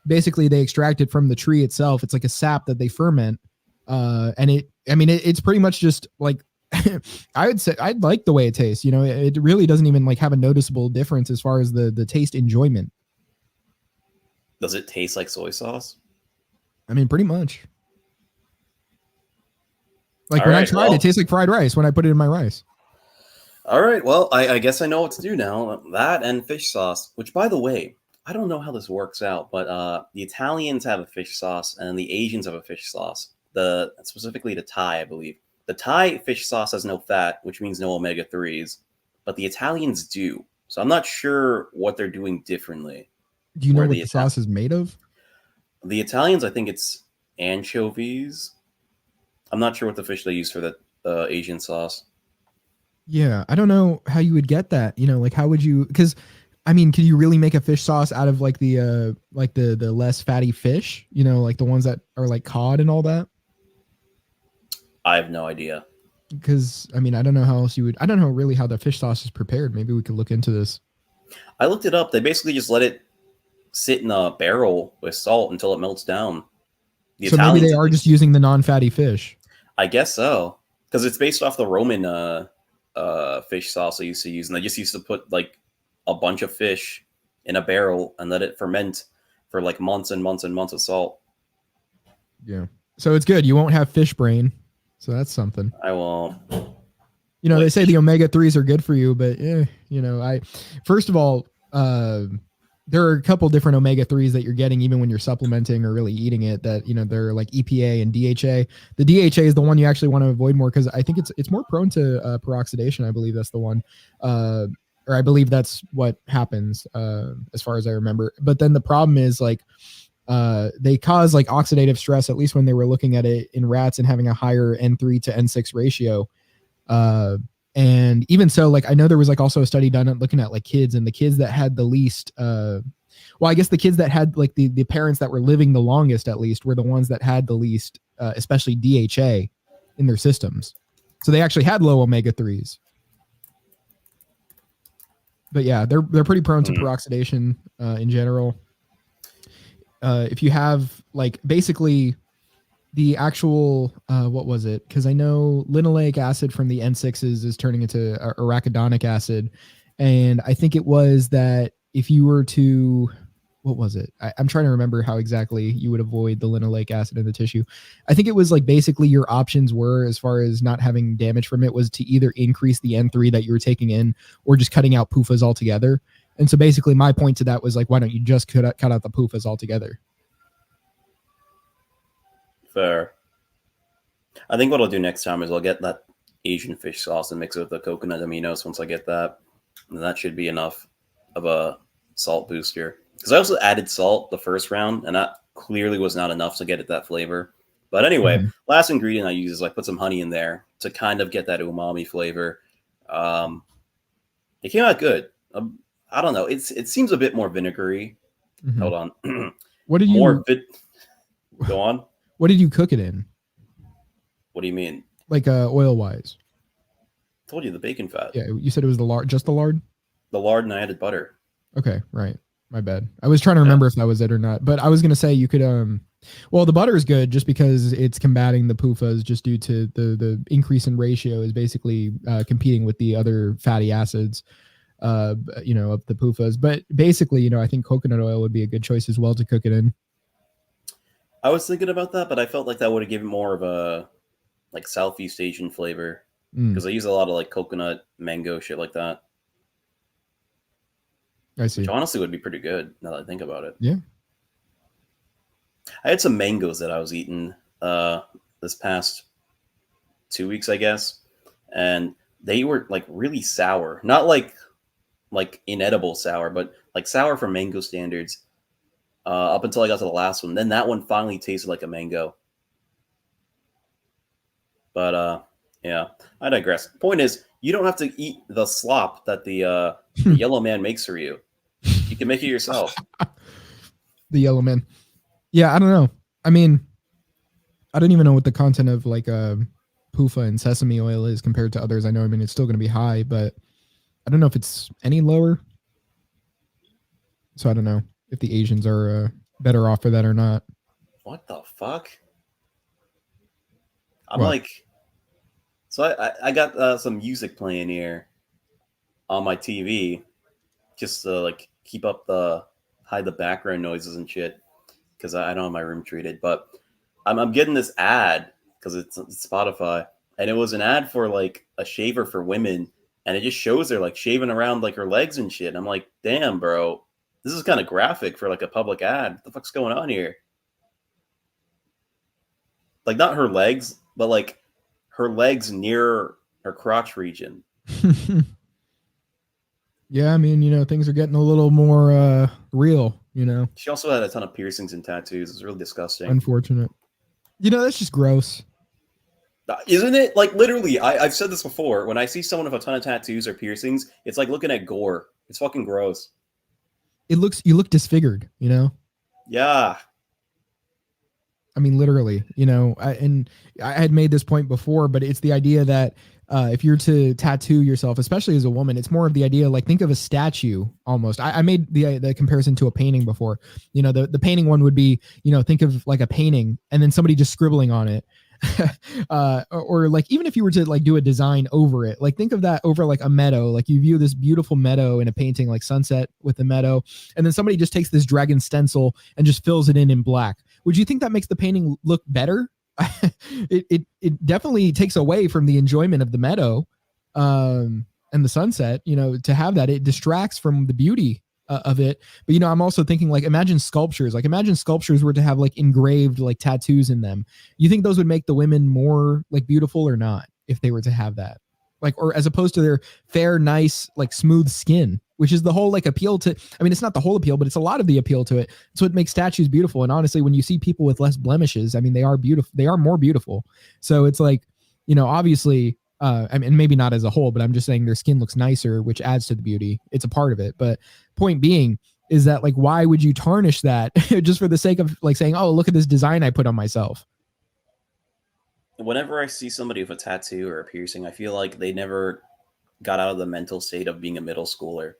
Basically they extract it from the tree itself. It's like a sap that they ferment. And it's pretty much just like, I would say I'd like the way it tastes. It really doesn't even like have a noticeable difference as far as the taste enjoyment. Does it taste like soy sauce? Pretty much. Like when I tried, it tastes like fried rice when I put it in my rice. All right. Well, I guess I know what to do now. That and fish sauce, which, by the way, I don't know how this works out, but the Italians have a fish sauce and the Asians have a fish sauce. Specifically the Thai, I believe. The Thai fish sauce has no fat, which means no omega-3s, but the Italians do. So I'm not sure what they're doing differently. Do you know what the sauce is made of? The Italians, I think it's anchovies. I'm not sure what the fish they use for the Asian sauce. Yeah, I don't know how you would get that. Like how would you? Because can you really make a fish sauce out of like the less fatty fish? Like the ones that are like cod and all that. I have no idea. Because I don't know how else you would. I don't know really how the fish sauce is prepared. Maybe we could look into this. I looked it up. They basically just let it sit in a barrel with salt until it melts down. So maybe they are just using the non-fatty fish. I guess so, because it's based off the Roman fish sauce they used to use, and they just used to put like a bunch of fish in a barrel and let it ferment for like months and months and months of salt. Yeah, so it's good. You won't have fish brain, so that's something. I won't. They say the omega-3s are good for you, but first of all, there are a couple different omega-3s that you're getting even when you're supplementing or really eating it that, they're like EPA and DHA. The DHA is the one you actually want to avoid more because I think it's more prone to peroxidation. I believe that's the one. Or I believe that's what happens as far as I remember. But then the problem is like they cause like oxidative stress, at least when they were looking at it in rats and having a higher N3 to N6 ratio. And even so, like, I know there was like also a study done looking at like kids, and the kids that had the least, I guess the kids that had like the parents that were living the longest, at least, were the ones that had the least, especially DHA in their systems. So they actually had low omega-3s. But yeah, they're pretty prone to peroxidation in general. If you have like basically the actual, what was it? Because I know linoleic acid from the N6s is turning into arachidonic acid. And I think it was that if you were to, what was it? I'm trying to remember how exactly you would avoid the linoleic acid in the tissue. I think it was like basically your options were, as far as not having damage from it, was to either increase the N3 that you were taking in or just cutting out PUFAs altogether. And so basically my point to that was like, why don't you just cut out the PUFAs altogether? Fair. I think what I'll do next time is I'll get that Asian fish sauce and mix it with the coconut aminos once I get that. And that should be enough of a salt booster. Because I also added salt the first round, and that clearly was not enough to get it that flavor. But anyway, last ingredient I use is like put some honey in there to kind of get that umami flavor. It came out good. I don't know. It seems a bit more vinegary. Hold on. What did you go on? What did you cook it in? What do you mean? Like oil wise? Told you the bacon fat. Yeah, you said it was the lard, just the lard? The lard, and I added butter. Okay, right. My bad. I was trying to remember if that was it or not. But I was gonna say you could well, the butter is good just because it's combating the PUFAs just due to the increase in ratio is basically competing with the other fatty acids of the PUFAs. But basically, I think coconut oil would be a good choice as well to cook it in. I was thinking about that, but I felt like that would have given more of a like Southeast Asian flavor because I use a lot of like coconut, mango, shit like that. I see. Which honestly would be pretty good now that I think about it. Yeah. I had some mangoes that I was eating this past 2 weeks, I guess, and they were like really sour. Not like inedible sour, but like sour for mango standards. Up until I got to the last one. Then that one finally tasted like a mango. But yeah, I digress. Point is, you don't have to eat the slop that the yellow man makes for you. You can make it yourself. The yellow man. Yeah, I don't know. I mean, I don't even know what the content of like PUFA and sesame oil is compared to others. I know, it's still going to be high, but I don't know if it's any lower. So I don't know if the Asians are better off for that or not. What the fuck? I'm like, so I got some music playing here on my TV, just to like keep up hide the background noises and shit, because I don't have my room treated. But I'm getting this ad because it's Spotify, and it was an ad for like a shaver for women, and it just shows her like shaving around like her legs and shit. And I'm like, damn, bro. This is kind of graphic for like a public ad. What the fuck's going on here? Like not her legs, but like her legs near her crotch region. Yeah, things are getting a little more real, She also had a ton of piercings and tattoos. It's really disgusting. Unfortunate. That's just gross. Isn't it? Like literally, I've said this before. When I see someone with a ton of tattoos or piercings, it's like looking at gore. It's fucking gross. You look disfigured, Yeah. Literally, I had made this point before, but it's the idea that if you're to tattoo yourself, especially as a woman, it's more of the idea, like think of a statue almost. I made the comparison to a painting before. The painting one would be, think of like a painting and then somebody just scribbling on it. Or like even if you were to like do a design over it, like think of that over like a meadow, like you view this beautiful meadow in a painting, like sunset with the meadow, and then somebody just takes this dragon stencil and just fills it in black. Would you think that makes the painting look better? It definitely takes away from the enjoyment of the meadow and the sunset, to have that. It distracts from the beauty of it. But I'm also thinking like imagine sculptures were to have like engraved like tattoos in them. You think those would make the women more like beautiful or not if they were to have that, like, or as opposed to their fair, nice, like smooth skin, which is the whole like appeal to, it's not the whole appeal, but it's a lot of the appeal to it. So it makes statues beautiful. And honestly, when you see people with less blemishes, they are beautiful. They are more beautiful. So it's like, obviously, maybe not as a whole, but I'm just saying their skin looks nicer, which adds to the beauty. It's a part of it. But point being is that like, why would you tarnish that just for the sake of like saying, oh, look at this design I put on myself? Whenever I see somebody with a tattoo or a piercing, I feel like they never got out of the mental state of being a middle schooler.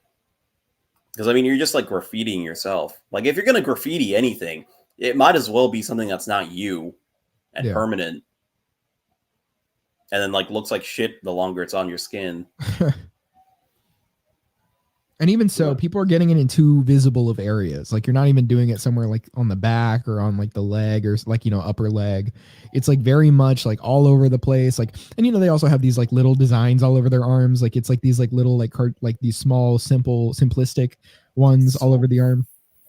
Because you're just like graffitiing yourself. Like if you're going to graffiti anything, it might as well be something that's not you and permanent. And then like looks like shit the longer it's on your skin. And even so, Yeah. people are getting it in too visible of areas. Like you're not even doing it somewhere like on the back or on like the leg or like, upper leg. It's like very much like all over the place. Like, and they also have these like little designs all over their arms. Like it's like these like little like like these small, simplistic ones all So over the arm.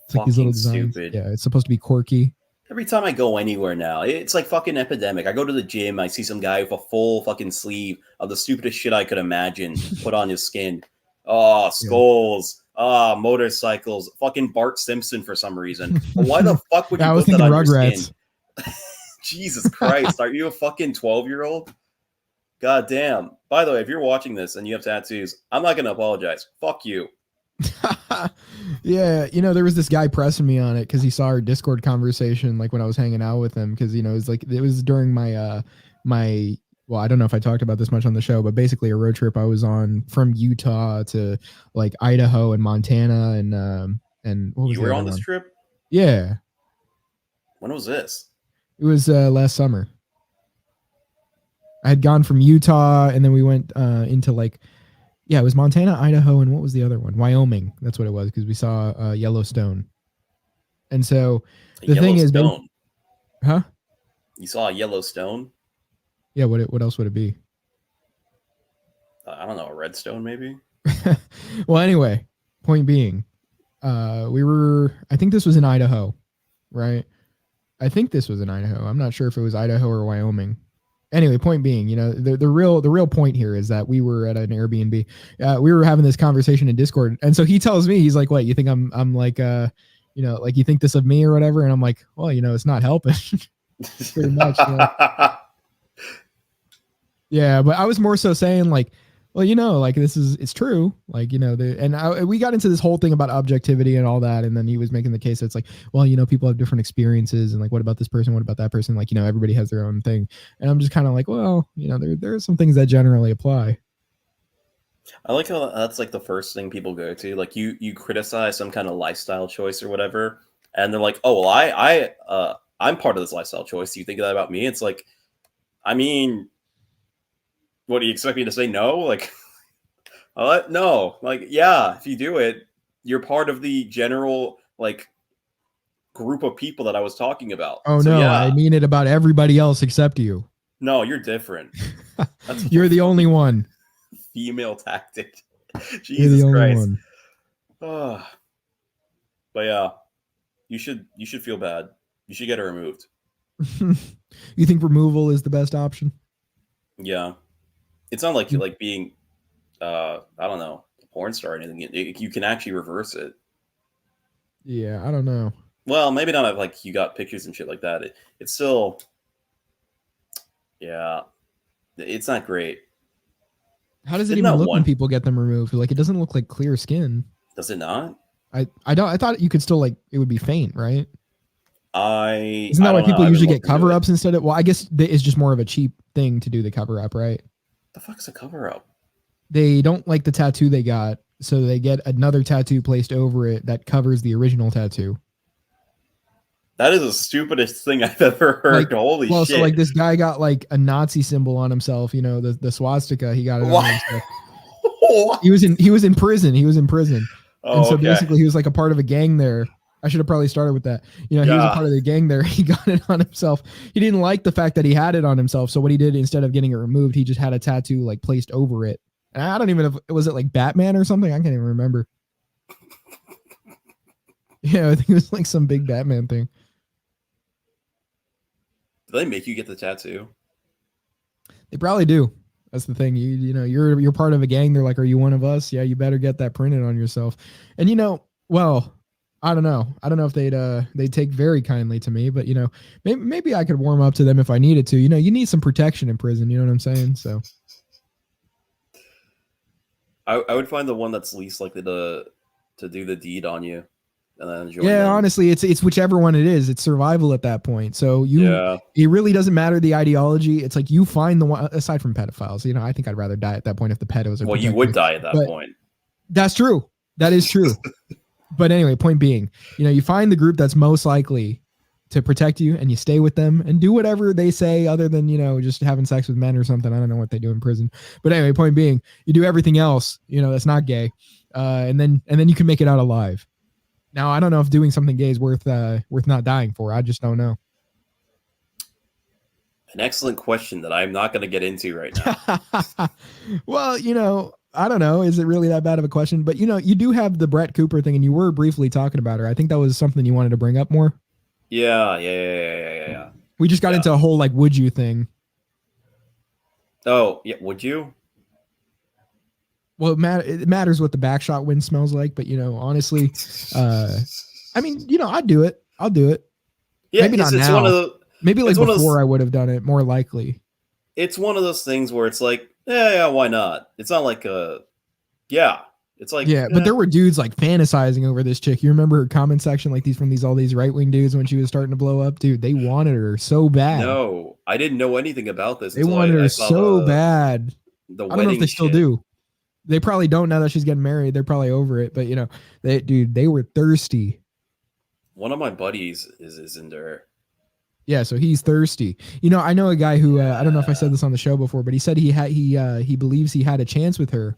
It's like these little fucking designs. stupid. Yeah, it's supposed to be quirky. Every time I go anywhere now, it's like fucking epidemic. I go to the gym, I see some guy with a full fucking sleeve of the stupidest shit I could imagine put on his skin. Oh, skulls. Motorcycles. Fucking Bart Simpson for some reason. But why the fuck would you I was put that thinking on your Rugrats. skin? Jesus Christ. Are you a fucking 12-year-old? God damn. By the way, if you're watching this and you have tattoos, I'm not going to apologize. Fuck you. Yeah, there was this guy pressing me on it because he saw our Discord conversation like when I was hanging out with him because it was during my well, I don't know if I talked about this much on the show, but basically a road trip I was on from Utah to like Idaho and Montana and what was You the were other on this one? trip? Yeah, When was this? it was last summer. I had gone from Utah and then we went into like it was Montana, Idaho, and what was the other one? Wyoming. That's what it was because we saw Yellowstone. And so the thing is, Yellowstone. huh? You saw a Yellowstone? Yeah. What else would it be? I don't know, a redstone maybe? Well, anyway, point being, I think this was in Idaho, right? I think this was in Idaho. I'm not sure if it was Idaho or Wyoming. Anyway, point being, the real point here is that we were at an Airbnb. We were having this conversation in Discord, and so he tells me, he's like, "What, you think I'm like, like you think this of me or whatever?" And I'm like, "Well, it's not helping." Pretty much. Yeah, but I was more so saying like, well, like it's true. Like, we got into this whole thing about objectivity and all that. And then he was making the case that it's like, well, people have different experiences and like, what about this person? What about that person? Like, everybody has their own thing. And I'm just kind of like, well, there are some things that generally apply. I like how that's like the first thing people go to. Like you criticize some kind of lifestyle choice or whatever, and they're like, "Oh, well, I'm part of this lifestyle choice. Do you think that about me?" It's like, I mean, what do you expect me to say? No, like, no, like, yeah. If you do it, you're part of the general like group of people that I was talking about. Oh so, no, yeah. I mean it about everybody else except you. No, you're different. You're the only one. Female tactic. Jesus You're the only Christ. one. But yeah, you should feel bad. You should get it removed. You think removal is the best option? Yeah, it's not like you like being, I don't know, a porn star or anything. You can actually reverse it. Yeah, I don't know. Well, maybe not if like you got pictures and shit like that. It's still, yeah, it's not great. How does it Isn't even that look when one- people get them removed? Like, it doesn't look like clear skin. Does it not? I thought you could still like it would be faint, right? Isn't that I why don't know. people I haven't usually get looked into cover it. ups instead of? Well, I guess it's just more of a cheap thing to do the cover up, right? The fuck's a cover up? They don't like the tattoo they got, so they get another tattoo placed over it that covers the original tattoo. That is the stupidest thing I've ever heard. Like, Holy well, shit! so like this guy got like a Nazi symbol on himself, the swastika. He got it on What? himself. What? He was in prison. He was in prison. Oh, And so okay. basically he was like a part of a gang there. I should have probably started with that. He was a Yeah. part of the gang there. He got it on himself. He didn't like the fact that he had it on himself. So what he did, instead of getting it removed, he just had a tattoo like placed over it. And I don't even know if was it like Batman or something? I can't even remember. Yeah, I think it was like some big Batman thing. Do they make you get the tattoo? They probably do. That's the thing. You're part of a gang. They're like, are you one of us? Yeah, you better get that printed on yourself. And well, I don't know. I don't know if they'd take very kindly to me, but maybe I could warm up to them if I needed to. You need some protection in prison. You know what I'm saying? So I would find the one that's least likely to do the deed on you, and then join yeah, them. honestly, it's whichever one it is. It's survival at that point. So it really doesn't matter the ideology. It's like you find the one aside from pedophiles. I think I'd rather die at that point if the pedos are. Well, you would die at that point. That's true. That is true. But anyway, point being, you find the group that's most likely to protect you and you stay with them and do whatever they say other than, just having sex with men or something. I don't know what they do in prison. But anyway, point being, you do everything else, that's not gay. and then you can make it out alive. Now I don't know if doing something gay is worth not dying for. I just don't know. An excellent question that I'm not going to get into right now. Well, I don't know. Is it really that bad of a question? But you do have the Brett Cooper thing, and you were briefly talking about her. I think that was something you wanted to bring up more. Yeah. We just got into a whole like, would you thing. Oh, yeah. Would you? Well, it matters what the backshot wind smells like, but honestly, I mean, I'd do it. I'll do it. Yeah, maybe not now. Maybe like before I would have done it, more likely. It's one of those things where it's like, yeah, why not? It's not like it's like but there were dudes like fantasizing over this chick. You remember her comment section, like all these right wing dudes when she was starting to blow up, dude. They wanted her so bad. No, I didn't know anything about this. They wanted her so bad. I don't know if they still do. They probably don't now that she's getting married. They're probably over it. But they were thirsty. One of my buddies is into her. Yeah, so he's thirsty. I know a guy who I don't know if I said this on the show before, but he said he believes he had a chance with her,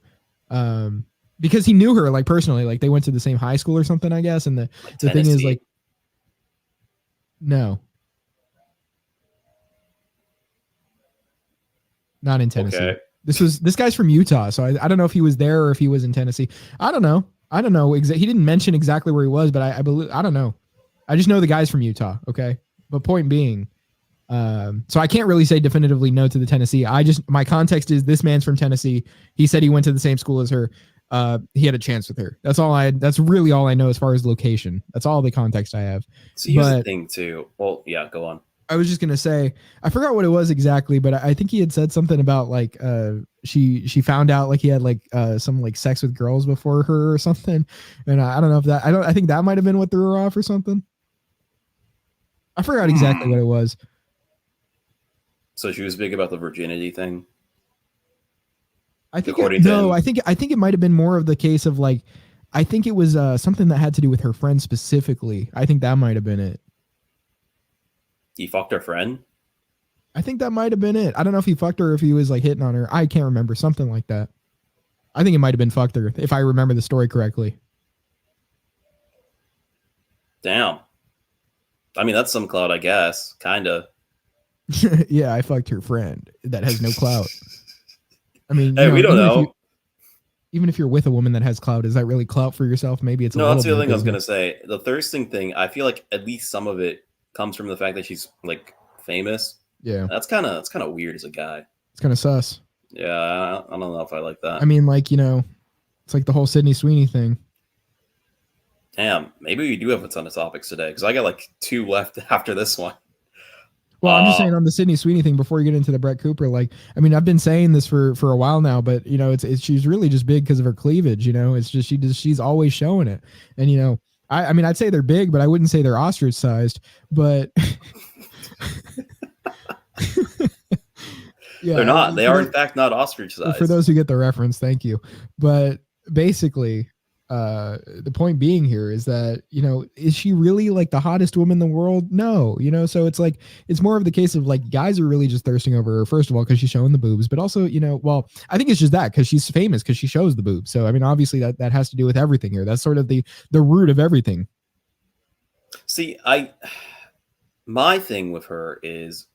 because he knew her like personally, like they went to the same high school or something, I guess. And the thing is like, no, not in Tennessee. Okay. This guy's from Utah, so I don't know if he was there or if he was in Tennessee. I don't know. He didn't mention exactly where he was, but I believe, I don't know. I just know the guy's from Utah. Okay. But point being, so I can't really say definitively no to the Tennessee. My context is this man's from Tennessee. He said he went to the same school as her. He had a chance with her. That's really all I know as far as location. That's all the context I have. So here's the thing too. Well, yeah, go on. I was just going to say, I forgot what it was exactly, but I think he had said something about like, she found out like he had like, some like sex with girls before her or something. And I don't know if I think that might've been what threw her off or something. I forgot exactly what it was. So she was big about the virginity thing. I think it might have been more of the case of like, I think it was something that had to do with her friend specifically. I think that might have been it. He fucked her friend? I think that might have been it. I don't know if he fucked her or if he was like hitting on her. I can't remember. Something like that. I think it might have been fucked her if I remember the story correctly. Damn. I mean, that's some clout, I guess. Kinda. Yeah, I fucked her friend. That has no clout. I mean, hey, we don't know. Even if you're with a woman that has clout, is that really clout for yourself? Maybe it's no. That's the other thing I was gonna say. The thirsting thing. I feel like at least some of it comes from the fact that she's like famous. Yeah, that's kind of weird as a guy. It's kind of sus. Yeah, I don't know if I like that. I mean, like it's like the whole Sydney Sweeney thing. Damn, maybe we do have a ton of topics today because I got like 2 left after this one. Well, I'm just saying on the Sydney Sweeney thing before you get into the Brett Cooper, like, I mean, I've been saying this for a while now, but she's really just big because of her cleavage. It's just she's always showing it, and I mean, I'd say they're big, but I wouldn't say they're ostrich sized. But yeah, they're not. They are in fact not ostrich sized. For those who get the reference, thank you. But basically, the point being here is that is she really like the hottest woman in the world? No. So it's like it's more of the case of like guys are really just thirsting over her, first of all because she's showing the boobs, but also well, I think it's just that because she's famous because she shows the boobs. So I mean, obviously that has to do with everything here. That's sort of the root of everything. See, my thing with her is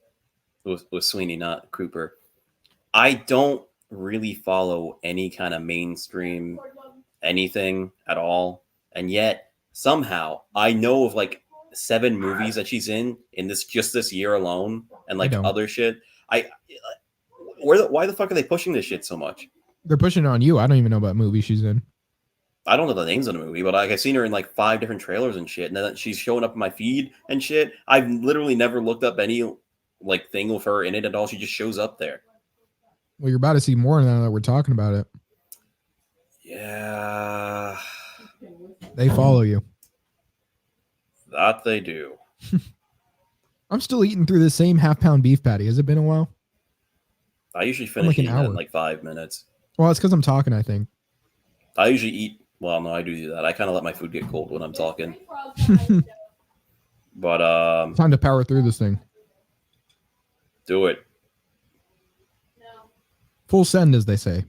with Sweeney, not Cooper. I don't really follow any kind of mainstream anything at all, and yet somehow I know of like 7 movies that she's in this year alone, and like other shit. Why the fuck are they pushing this shit so much? They're pushing it on you. I don't even know what movie she's in. I don't know the names of the movie, but like I've seen her in like 5 different trailers and shit, and then she's showing up in my feed and shit. I've literally never looked up any like thing with her in it at all. She just shows up there. Well, you're about to see more now that we're talking about it. Yeah. They follow you. That they do. I'm still eating through the same half-pound beef patty. Has it been a while? I usually finish eating in like 5 minutes. Well, it's because I'm talking, I think. I usually eat. Well, no, I do that. I kind of let my food get cold when I'm talking. But time to power through this thing. Do it. Full send, as they say.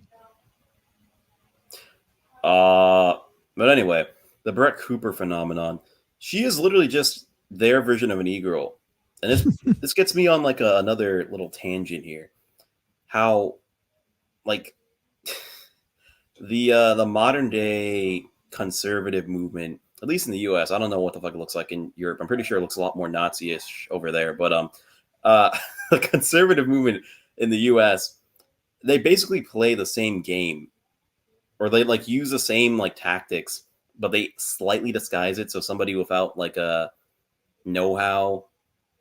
But anyway, the Brett Cooper phenomenon. She is literally just their version of an e-girl, and this gets me on like another little tangent here. How, like, the modern day conservative movement, at least in the U.S. I don't know what the fuck it looks like in Europe. I'm pretty sure it looks a lot more Nazi-ish over there. But the conservative movement in the U.S., they basically play the same game, or they like use the same like tactics, but they slightly disguise it so somebody without like a know-how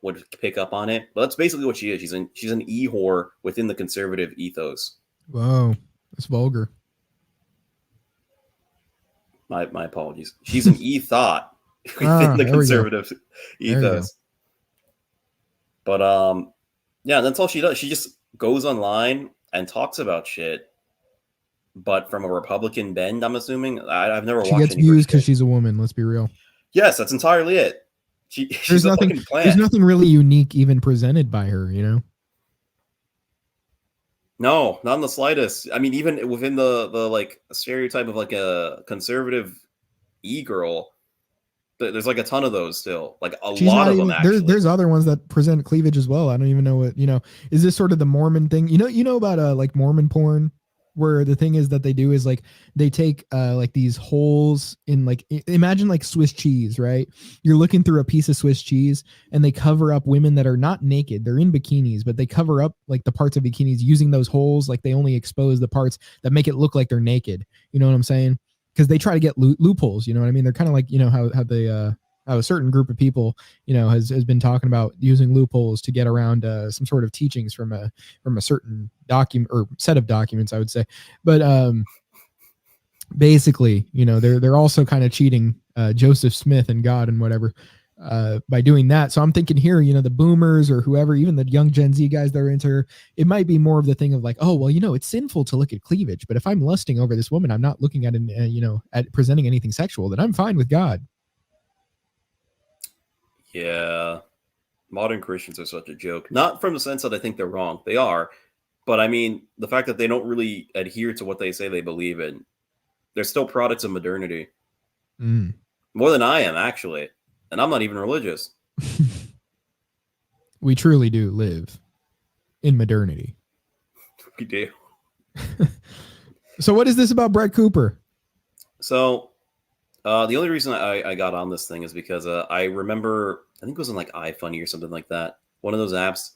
would pick up on it. But that's basically what she is. She's an e-whore within the conservative ethos. Whoa, that's vulgar. My apologies. She's an e-thought within the conservative ethos. But yeah, that's all she does. She just goes online and talks about shit, but from a Republican bend, I'm assuming. I've never watched. She gets views because she's a woman. Let's be real. Yes, that's entirely it. She's nothing. A fucking plant. There's nothing really unique even presented by her. You know. No, not in the slightest. I mean, even within the like stereotype of like a conservative e-girl, there's like a ton of those still. Like a lot of them. Actually, there's other ones that present cleavage as well. I don't even know what, you know. Is this sort of the Mormon thing? You know about like Mormon porn, where the thing is that they do is like they take like these holes in, like, imagine like Swiss cheese, right? You're looking through a piece of Swiss cheese and they cover up women that are not naked. They're in bikinis, but they cover up like the parts of bikinis using those holes. Like they only expose the parts that make it look like they're naked. You know what I'm saying? Because they try to get loopholes. You know what I mean? They're kind of like, you know, how a certain group of people, you know, has been talking about using loopholes to get around some sort of teachings from a certain document or set of documents, I would say. But basically, you know, they're also kind of cheating Joseph Smith and God and whatever by doing that. So I'm thinking here, you know, the boomers or whoever, even the young Gen Z guys that are into her, it might be more of the thing of like, oh, well, you know, it's sinful to look at cleavage, but if I'm lusting over this woman, I'm not looking at you know, at presenting anything sexual, then I'm fine with God. Yeah, modern Christians are such a joke. Not from the sense that I think they're wrong. They are. But I mean, the fact that they don't really adhere to what they say they believe in. They're still products of modernity. More than I am, actually. And I'm not even religious. We truly do live in modernity. We do. So what is this about Brett Cooper? So the only reason I got on this thing is because I remember, I think it was in like iFunny or something like that. One of those apps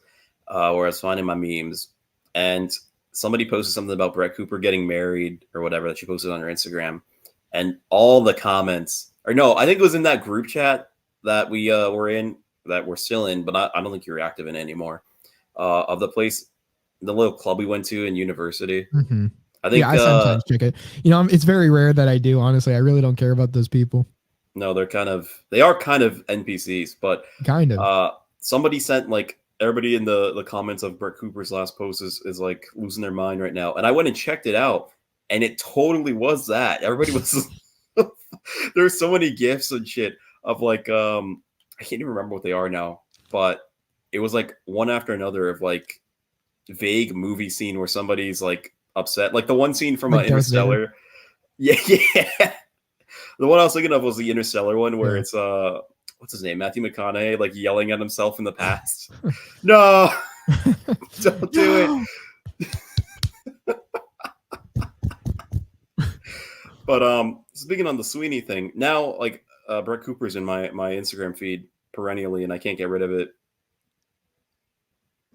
where I was finding my memes. And somebody posted something about Brett Cooper getting married or whatever that she posted on her Instagram. And all the comments, or no, I think it was in that group chat that we were in, that we're still in, but I don't think you're active in anymore, of the place, the little club we went to in university. Mm-hmm. I think, yeah, I sometimes check it. You know, it's very rare that I do, honestly. I really don't care about those people. No, they are kind of NPCs, but kind of. Somebody sent like, everybody in the comments of Brett Cooper's last post is like losing their mind right now. And I went and checked it out, and it totally was that. Everybody was there's so many gifs and shit of like I can't even remember what they are now, but it was like one after another of like vague movie scene where somebody's like upset. Like the one scene from like Interstellar. Yeah. The one I was thinking of was the Interstellar one where it's what's his name? Matthew McConaughey, like yelling at himself in the past. No, don't do it. But speaking on the Sweeney thing, now like Brett Cooper's in my Instagram feed perennially, and I can't get rid of it.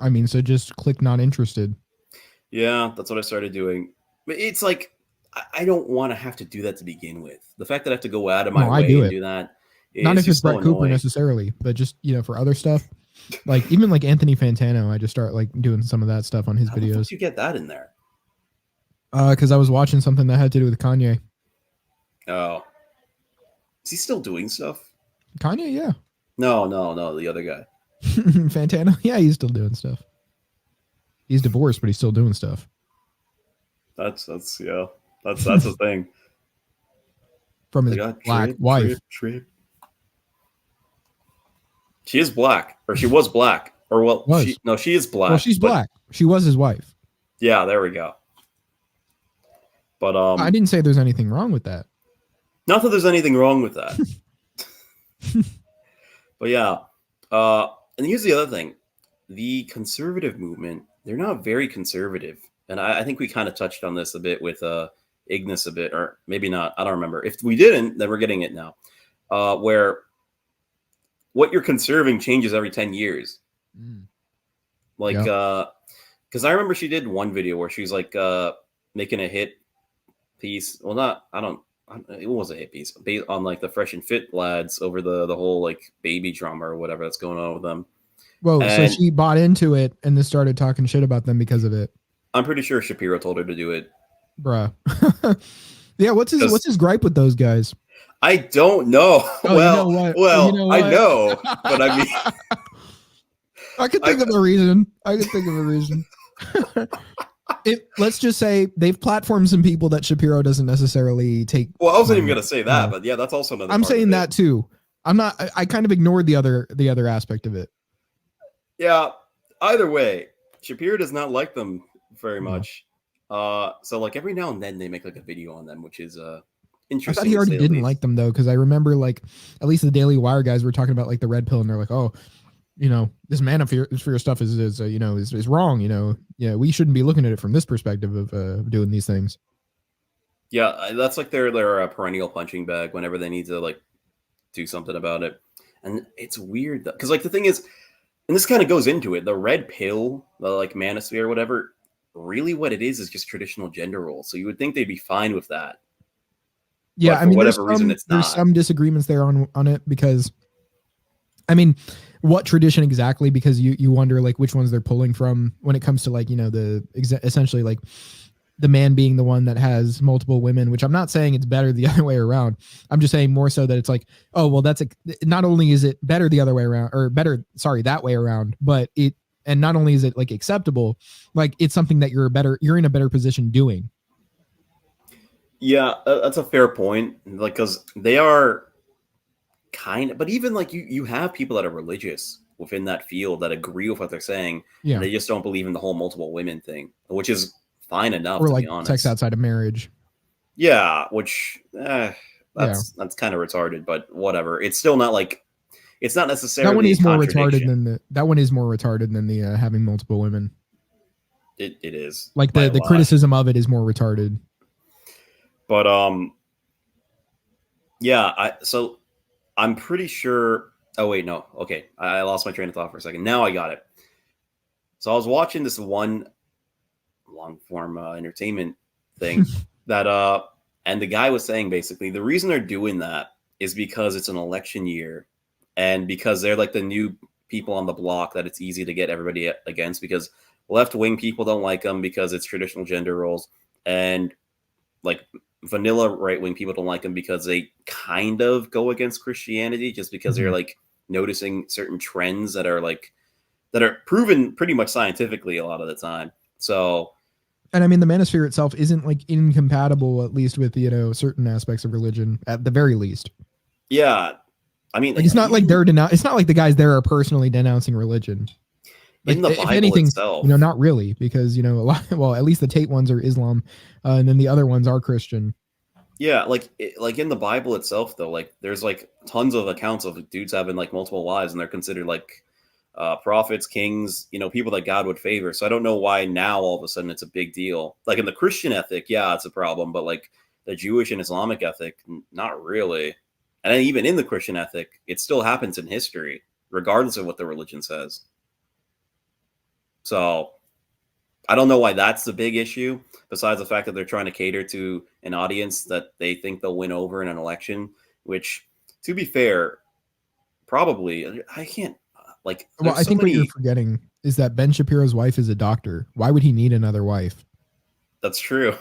I mean, so just click not interested. Yeah, that's what I started doing. But it's like I don't want to have to do that to begin with. The fact that I have to go out of my way and do that. Not if it's Brett Cooper necessarily, but just, you know, for other stuff, like even like Anthony Fantano, I just start like doing some of that stuff on his videos. How did you get that in there? Because I was watching something that had to do with Kanye. Oh, is he still doing stuff? Kanye, yeah. No, the other guy. Fantano, yeah, he's still doing stuff. He's divorced, but he's still doing stuff. That's the thing. From his black wife. Trip. She is black, or she was black, or well, she is black. Well, she's black. She was his wife. Yeah, there we go. But I didn't say there's anything wrong with that. not that there's anything wrong with that. But yeah, and here's the other thing: the conservative movement, they're not very conservative, and I think we kind of touched on this a bit with Ignis a bit, or maybe not. I don't remember. If we didn't, then we're getting it now. Where what you're conserving changes every 10 years. Like, because I remember she did one video where she's like making a hit piece. Well, not, I don't, it was a hit piece based on like the Fresh and Fit lads over the whole like baby drama or whatever that's going on with them. Whoa, And so she bought into it and then started talking shit about them because of it. I'm pretty sure Shapiro told her to do it. Bruh. Yeah, what's his gripe with those guys? I don't know. Oh, well, you know what? well, You know I what? know, but I mean, I could think of a reason. Let's just say they've platformed some people that Shapiro doesn't necessarily take. well, I wasn't even gonna say that, but yeah, that's also another. I'm part of saying it. that too. I'm not. I kind of ignored the other aspect of it. Yeah. Either way, Shapiro does not like them very No. much. So like every now and then they make like a video on them, which is I interesting. thought he to already say the didn't least. like them though, because I remember like at least the Daily Wire guys were talking about like the red pill, and they're like, oh, you know, this manosphere stuff is wrong. You know, yeah, we shouldn't be looking at it from this perspective of doing these things. Yeah, that's like their perennial punching bag whenever they need to like do something about it, and it's weird because like the thing is, and this kind of goes into it, the red pill, the like manosphere or whatever. Really, what it is just traditional gender roles. So you would think they'd be fine with that. Yeah, But I for mean, whatever reason, it's there's not. some disagreements there on it because, I mean, what tradition exactly? Because you wonder like which ones they're pulling from when it comes to like, you know, essentially like the man being the one that has multiple women, which I'm not saying it's better the other way around. I'm just saying more so that it's like, oh, well, not only is it better the other way around, or better, sorry, that way around, but and not only is it like acceptable, like it's something that you're in a better position doing. Yeah, that's a fair point. Like, because they are kind of, but even like you have people that are religious within that field that agree with what they're saying, Yeah. and they just don't believe in the whole multiple women thing, which is fine enough Or to like be honest. sex outside of marriage. Yeah, which that's kind of retarded, but whatever. It's still not like it's not necessarily That one is more retarded contradiction. than the having multiple women. It is Like by a the lot. criticism of it is more retarded. But yeah, so I'm pretty sure. Oh wait, no. Okay, I lost my train of thought for a second. Now I got it. So I was watching this one long form entertainment thing that and the guy was saying basically the reason they're doing that is because it's an election year and because they're like the new people on the block that it's easy to get everybody against because left-wing people don't like them because it's traditional gender roles and like vanilla right-wing people don't like them because they kind of go against Christianity just because they're like noticing certain trends that are proven pretty much scientifically a lot of the time. So And I mean, the manosphere itself isn't like incompatible, at least with, you know, certain aspects of religion at the very least. yeah, I mean, Like, it's not like it's not like the guys there are personally denouncing religion. Like, in the if Bible anything, itself, you know, not really, because, you know, well, at least the Tate ones are Islam, and then the other ones are Christian. yeah, like in the Bible itself, though, like there's like tons of accounts of dudes having like multiple wives, and they're considered like prophets, kings, you know, people that God would favor. So I don't know why now all of a sudden it's a big deal. Like in the Christian ethic, yeah, it's a problem, but like the Jewish and Islamic ethic, not really. And then even in the Christian ethic, it still happens in history, regardless of what the religion says. So I don't know why that's the big issue, besides the fact that they're trying to cater to an audience that they think they'll win over in an election, which, to be fair, probably, I can't, like, Well, I think what you're forgetting is that Ben Shapiro's wife is a doctor. Why would he need another wife? That's true.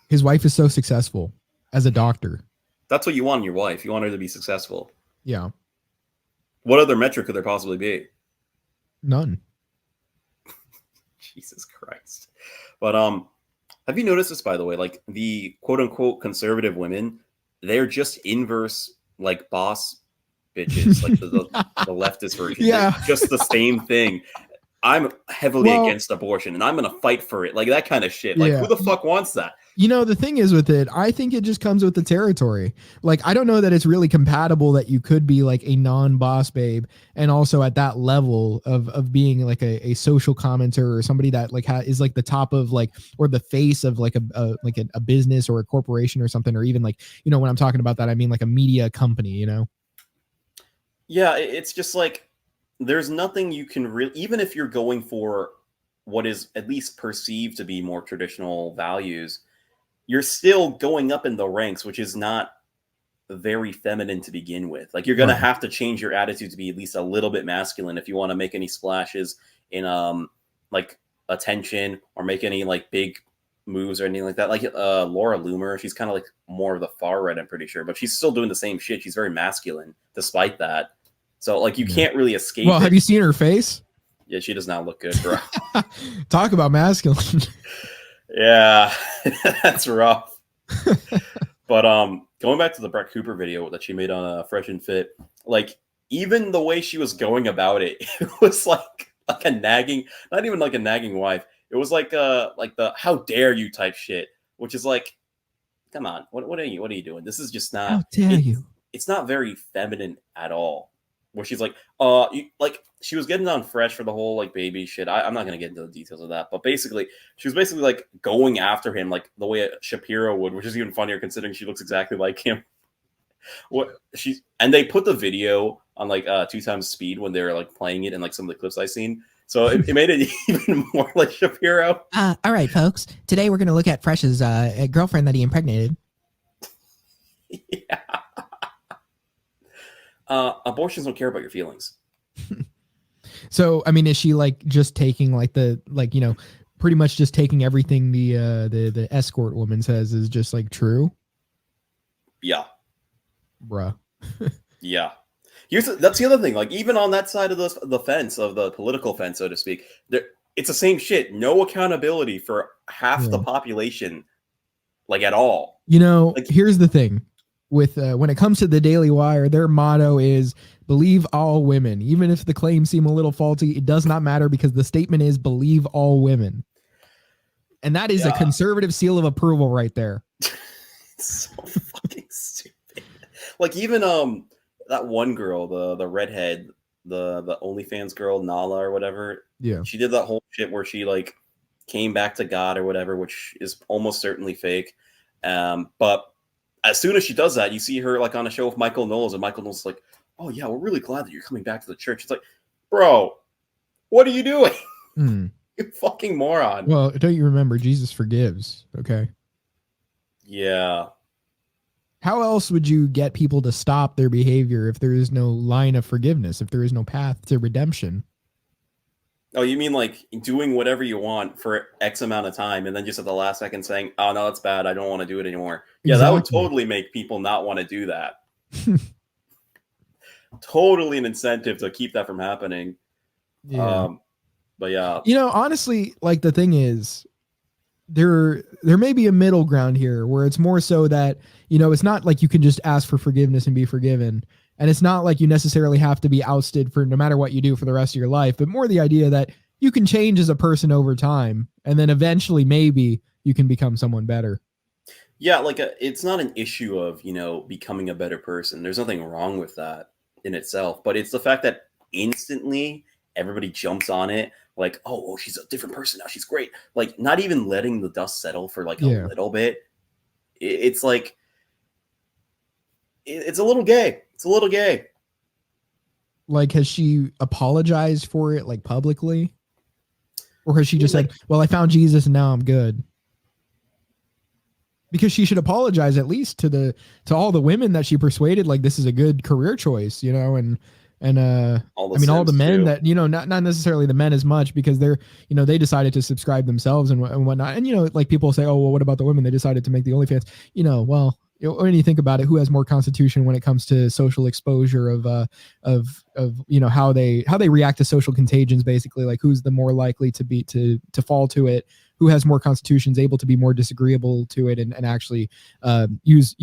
His wife is so successful as a doctor. That's what you want in your wife. You want her to be successful. Yeah. What other metric could there possibly be? None. Jesus Christ. But have you noticed this, by the way? Like the quote unquote conservative women, they're just inverse like boss bitches, like the leftist version. Yeah. They're just the same thing. I'm heavily Well- against abortion and I'm going to fight for it. Like that kind of shit. Like Yeah. who the fuck wants that? You know, the thing is with it, I think it just comes with the territory. Like, I don't know that it's really compatible that you could be like a non-boss babe and also at that level of being like a social commenter or somebody that like is like the top of like, or the face of like a business or a corporation or something, or even like, you know, when I'm talking about that, I mean like a media company, you know? Yeah, it's just like there's nothing you can really, even if you're going for what is at least perceived to be more traditional values, you're still going up in the ranks, which is not very feminine to begin with. Like you're gonna Right. have to change your attitude to be at least a little bit masculine if you want to make any splashes in like attention or make any like big moves or anything like that. Like Laura Loomer, she's kind of like more of the far right, I'm pretty sure, but she's still doing the same shit. She's very masculine despite that. So like you Yeah. can't really escape. Well, it. have you seen her face? Yeah, she does not look good, bro. Talk about masculine. Yeah, that's rough. But going back to the Brett Cooper video that she made on Fresh and Fit, like even the way she was going about it, it was like a nagging, not even like a nagging wife. It was like the how dare you type shit, which is like, come on, what are you doing? This is just not. How dare you? It's not very feminine at all. Where she's like, like she was getting on Fresh for the whole like baby shit. I'm not gonna get into the details of that, but basically, she was basically like going after him like the way Shapiro would, which is even funnier considering she looks exactly like him. And they put the video on like 2x speed when they were like playing it, and like some of the clips I seen. So it made it even more like Shapiro. All right, folks. Today we're going to look at Fresh's girlfriend that he impregnated. Yeah. Abortions don't care about your feelings. So, I mean, is she like just taking like you know, pretty much just taking everything the escort woman says is just like true? Yeah. Bruh. Yeah. That's the other thing. Like even on that side of the fence, of the political fence, so to speak, it's the same shit. No accountability for half the population, like at all. You know, Like, here's the thing. With when it comes to the Daily Wire, their motto is believe all women. Even if the claims seem a little faulty, it does not matter because the statement is believe all women. And that is a conservative seal of approval right there. It's so fucking stupid. Like even that one girl, the redhead, the OnlyFans girl, Nala or whatever. Yeah. She did that whole shit where she like came back to God or whatever, which is almost certainly fake. But as soon as she does that, you see her like on a show with Michael Knowles, and Michael Knowles is like, "Oh yeah, we're really glad that you're coming back to the church." It's like, bro, what are you doing? You fucking moron. Well, don't you remember Jesus forgives? Okay. Yeah. How else would you get people to stop their behavior if there is no line of forgiveness, if there is no path to redemption? Oh, you mean like doing whatever you want for X amount of time and then just at the last second saying, "Oh no, it's bad. I don't want to do it anymore." Yeah, that would totally make people not want to do that. Totally an incentive to keep that from happening. Yeah. But yeah. You know, honestly, like the thing is, there may be a middle ground here where it's more so that, you know, it's not like you can just ask for forgiveness and be forgiven. And it's not like you necessarily have to be ousted for no matter what you do for the rest of your life, but more the idea that you can change as a person over time. And then eventually maybe you can become someone better. Yeah, like it's not an issue of, you know, becoming a better person. There's nothing wrong with that in itself. But it's the fact that instantly everybody jumps on it. Like, oh, she's a different person now. She's great. Like not even letting the dust settle for like a little bit. It's like, it's a little gay. It's a little gay. Like, has she apologized for it like publicly? Or has she just said, well, I found Jesus and now I'm good? Because she should apologize at least to all the women that she persuaded, like this is a good career choice, you know, and all the men too. That, you know, not necessarily the men as much because they're, you know, they decided to subscribe themselves and whatnot. And, you know, like people say, oh, well, what about the women? They decided to make the OnlyFans, you know, well, when you think about it, who has more constitution when it comes to social exposure of you know, how they react to social contagions, basically, like who's the more likely to fall to it, who has more constitutions, able to be more disagreeable to it and actually use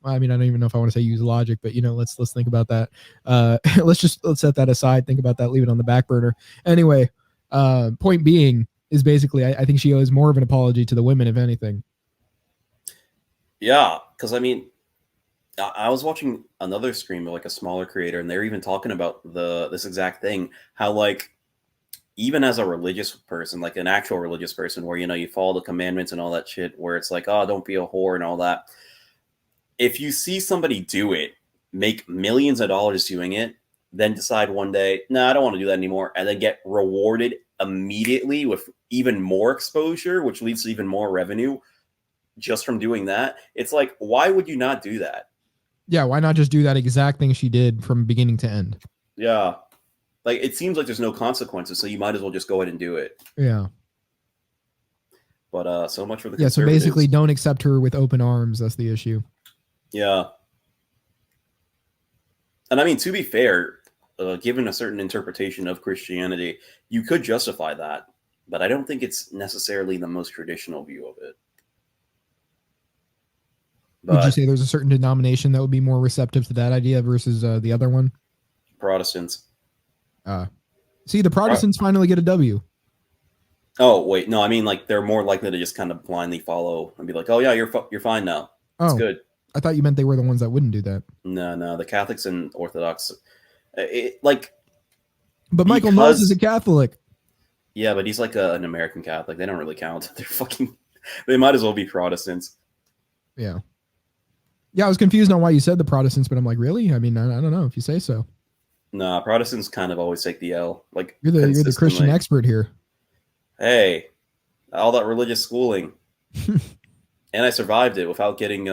I mean, I don't even know if I want to say use logic, but let's think about that. Let's set that aside. Think about that. Leave it on the back burner. Anyway, point being is basically, I think she owes more of an apology to the women, if anything. Yeah, because I mean, I was watching another stream of like a smaller creator, and they're even talking about this exact thing. How like even as a religious person, like an actual religious person, where you follow the commandments and all that shit, where it's like, oh, don't be a whore and all that. If you see somebody do it, make millions of dollars doing it, then decide one day, no, I don't want to do that anymore, and then get rewarded immediately with even more exposure, which leads to even more revenue just from doing that. It's like, why would you not do that? Yeah, why not just do that exact thing she did from beginning to end? Yeah. Like, it seems like there's no consequences, so you might as well just go ahead and do it. Yeah. But so much for the so basically don't accept her with open arms. That's the issue. Yeah. And I mean, to be fair, given a certain interpretation of Christianity, you could justify that, but I don't think it's necessarily the most traditional view of it. Would you say there's a certain denomination that would be more receptive to that idea versus the other one? Protestants. See, the Protestants finally get a W. Oh, wait. No, I mean, like, they're more likely to just kind of blindly follow and be like, oh, yeah, you're fine now. It's good. I thought you meant they were the ones that wouldn't do that. No, the Catholics and Orthodox. But Michael Knowles is a Catholic. Yeah, but he's like an American Catholic. They don't really count. They might as well be Protestants. Yeah. Yeah, I was confused on why you said the Protestants, but I'm like, really? I mean, I don't know if you say so. Nah, Protestants kind of always take the L. Like, you're the Christian expert here. Hey, all that religious schooling. And I survived it without getting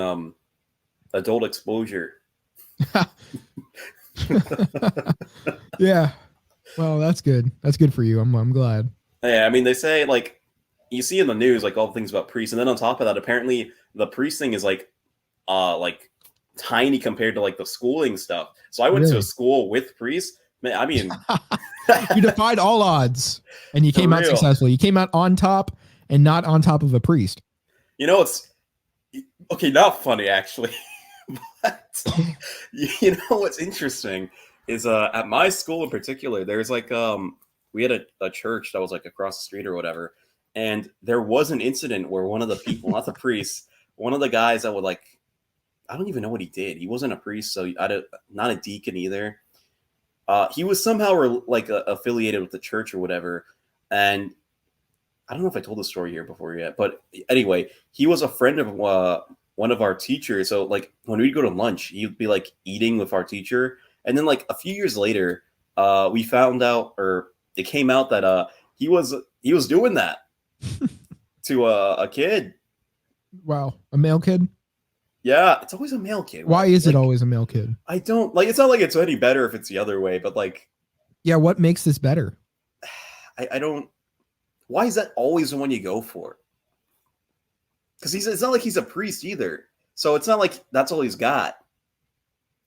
adult exposure. Yeah. Well, that's good. That's good for you. I'm glad. Yeah, I mean, they say, like, you see in the news, like, all the things about priests, and then on top of that, apparently the priest thing is like tiny compared to like the schooling stuff. So I went to a school with priests. Man, I mean, you defied all odds, and you came out successful. You came out on top, and not on top of a priest. It's okay. Not funny actually, but what's interesting is at my school in particular, there's like we had a church that was like across the street or whatever, and there was an incident where one of the people, not the priests, one of the guys that would like, I don't even know what he did. He wasn't a priest, so not a deacon either. He was somehow affiliated with the church or whatever. And I don't know if I told the story here before yet, but anyway, he was a friend of one of our teachers. So like when we'd go to lunch, he'd be like eating with our teacher. And then like a few years later, we found out, or it came out that he was doing that to a kid. Wow, a male kid? Yeah, it's always a male kid. Why is it always a male kid? I don't like. It's not like it's any better if it's the other way, but like, yeah, what makes this better? I don't. Why is that always the one you go for? Because it's not like he's a priest either, so it's not like that's all he's got.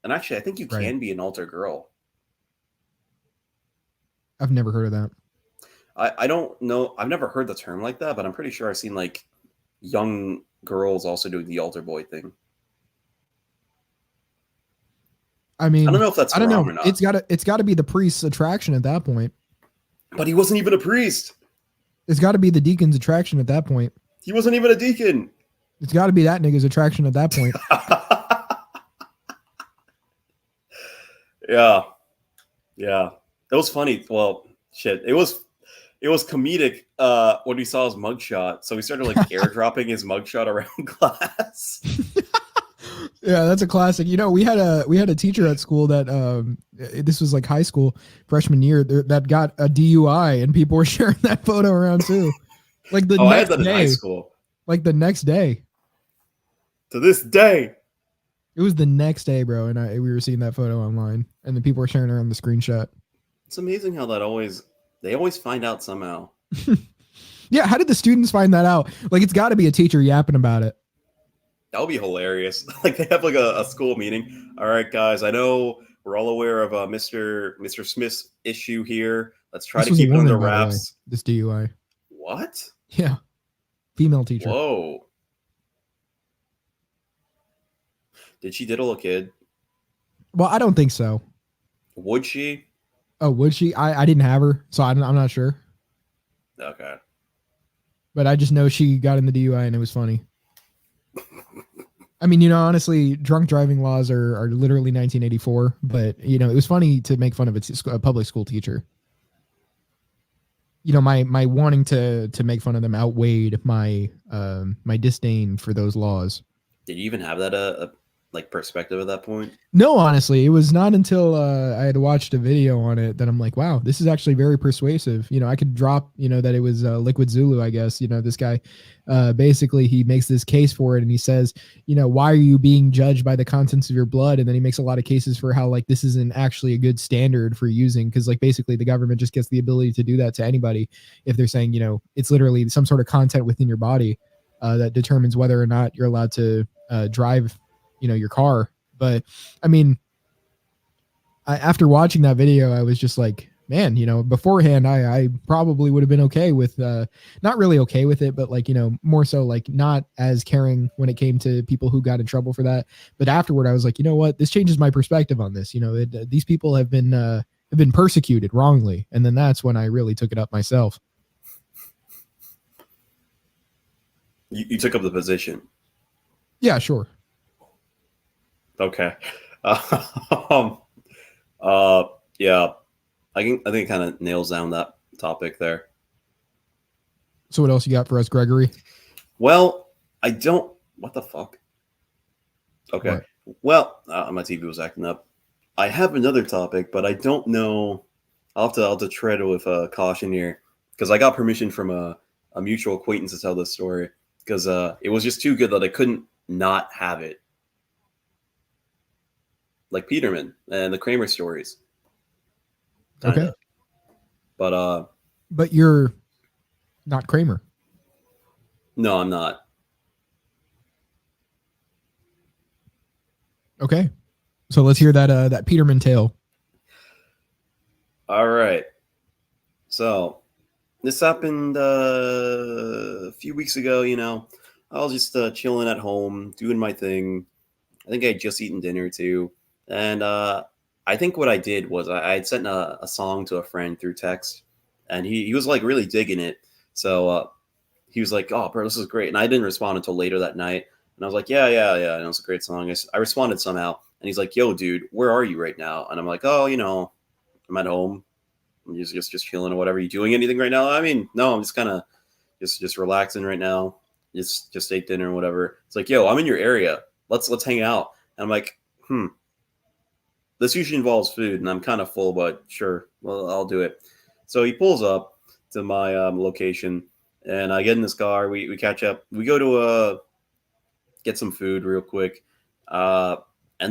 And actually, I think you can be an altar girl. I've never heard of that. I don't know. I've never heard the term like that, but I'm pretty sure I've seen like young girls also doing the altar boy thing. I mean, I don't know if that's wrong or not. It's got to be the priest's attraction at that point. But he wasn't even a priest. It's got to be the deacon's attraction at that point. He wasn't even a deacon. It's got to be that nigga's attraction at that point. Yeah. It was funny. Well, shit. It was comedic when we saw his mugshot. So we started like airdropping his mugshot around class. Yeah, that's a classic. We had a teacher at school that this was like high school freshman year that got a DUI, and people were sharing that photo around too. Like the next day, in high school. Like the next day. To this day. It was the next day, bro, and we were seeing that photo online, and the people were sharing around the screenshot. It's amazing how they always find out somehow. Yeah, how did the students find that out? Like, it's got to be a teacher yapping about it. That would be hilarious. Like, they have like a school meeting. All right, guys, I know we're all aware of Mr. Smith's issue here. Let's try to keep it under wraps. This DUI. What? Yeah. Female teacher. Whoa. Did she diddle a kid? Well, I don't think so. Would she? Oh, would she? I didn't have her, so I'm not sure. Okay. But I just know she got in the DUI and it was funny. I mean, honestly, drunk driving laws are literally 1984, but it was funny to make fun of a public school teacher. My wanting to make fun of them outweighed my my disdain for those laws. Did you even have that like perspective at that point? No, honestly, it was not until I had watched a video on it that I'm like, wow, this is actually very persuasive. I could drop, that it was Liquid Zulu, I guess. This guy, basically, he makes this case for it, and he says, why are you being judged by the contents of your blood? And then he makes a lot of cases for how like this isn't actually a good standard for using, because like basically the government just gets the ability to do that to anybody if they're saying, it's literally some sort of content within your body that determines whether or not you're allowed to drive, your car. But I mean, after watching that video, I was just like, man, beforehand, I probably would have been okay with, not really okay with it, but like, more so like not as caring when it came to people who got in trouble for that. But afterward, I was like, you know what, this changes my perspective on this. These people have been persecuted wrongly. And then that's when I really took it up myself. You took up the position. Yeah, sure. Okay. Yeah. I think it kind of nails down that topic there. So what else you got for us, Gregory? Well, I don't. What the fuck? Okay. What? Well, my TV was acting up. I have another topic, but I don't know. I'll have to tread with caution here because I got permission from a mutual acquaintance to tell this story because it was just too good that I couldn't not have it. Like Peterman and the Kramer stories. Kinda. Okay. But you're not Kramer. No, I'm not. Okay. So let's hear that Peterman tale. All right. So this happened a few weeks ago, I was just chilling at home, doing my thing. I think I had just eaten dinner too. And I think what I did was I had sent a song to a friend through text, and he was like really digging it. So he was like, "Oh, bro, this is great." And I didn't respond until later that night. And I was like, yeah, and it's a great song. I responded somehow. And he's like, "Yo, dude, where are you right now?" And I'm like, "Oh, I'm at home. I'm just chilling or whatever. You doing anything right now?" I mean, no, I'm just kind of just relaxing right now. Just ate dinner or whatever. It's like, "Yo, I'm in your area. Let's hang out." And I'm like, this usually involves food, and I'm kind of full, but sure, well, I'll do it. So he pulls up to my location, and I get in this car. We catch up. We go to get some food real quick, and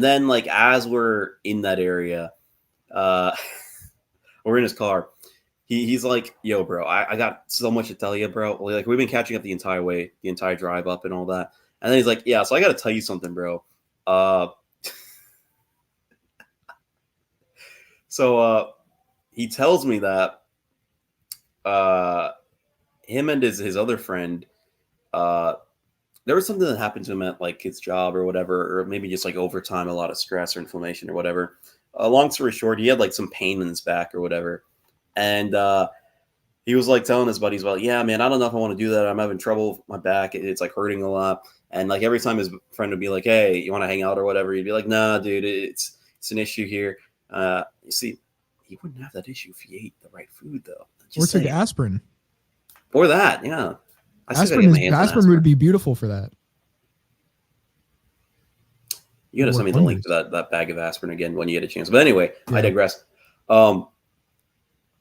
then like as we're in that area, we're in his car. He's like, "Yo, bro, I got so much to tell you, bro. Like we've been catching up the entire way, the entire drive up, and all that." And then he's like, "Yeah, so I got to tell you something, bro." So he tells me that him and his other friend, there was something that happened to him at like his job or whatever, or maybe just like overtime, a lot of stress or inflammation or whatever. Long story short, he had like some pain in his back or whatever, and he was like telling his buddies, "Well, yeah, man, I don't know if I want to do that. I'm having trouble with my back. It's like hurting a lot." And like every time his friend would be like, "Hey, you want to hang out or whatever?" He'd be like, "Nah, dude, it's an issue here." You see, he wouldn't have that issue if he ate the right food, though. Or took aspirin. Or that, yeah. Aspirin would be beautiful for that. You gotta send me the link to that bag of aspirin again when you get a chance. But anyway, yeah. I digress. So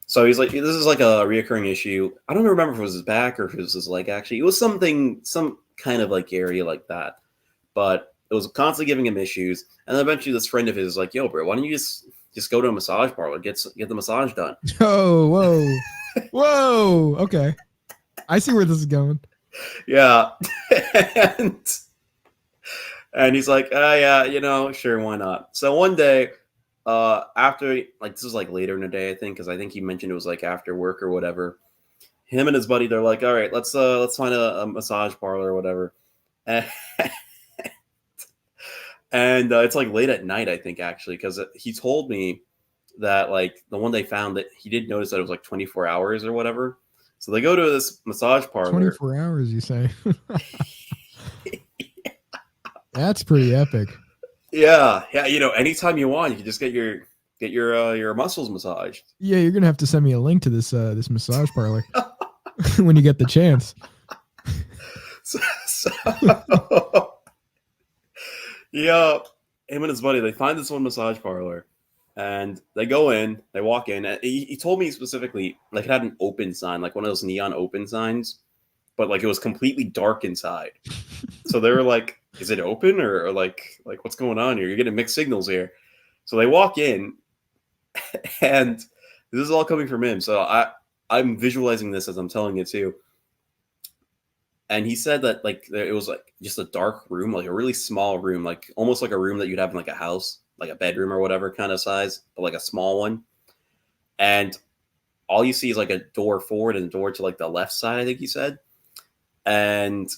he's like, this is like a reoccurring issue. I don't remember if it was his back or if it was his leg, actually. It was some kind of like area like that. But it was constantly giving him issues. And then eventually this friend of his is like, "Yo, bro, why don't you just go to a massage parlor, get the massage done?" Oh, whoa. Whoa. Okay. I see where this is going. Yeah. And he's like, yeah, sure, why not? So one day, after, like, this was like later in the day, I think, because I think he mentioned it was like after work or whatever. Him and his buddy, they're like, "All right, let's find a massage parlor or whatever." And And it's like late at night, I think, actually, because he told me that like the one they found that he did notice that it was like 24 hours or whatever. So they go to this massage parlor. 24 hours, you say? That's pretty epic. Yeah, you know, anytime you want, you can just get your muscles massaged. Yeah, you're gonna have to send me a link to this this massage parlor when you get the chance. So yeah, him and his buddy, they find this one massage parlor, and they go in, they walk in. And he told me specifically, like it had an open sign, like one of those neon open signs, but like it was completely dark inside. So they were like, "Is it open or like what's going on here? You're getting mixed signals here." So they walk in, and this is all coming from him. So I'm visualizing this as I'm telling it too. And he said that like it was like just a dark room, like a really small room, like almost like a room that you'd have in like a house, like a bedroom or whatever kind of size, but like a small one. And all you see is like a door forward and a door to like the left side, I think he said. And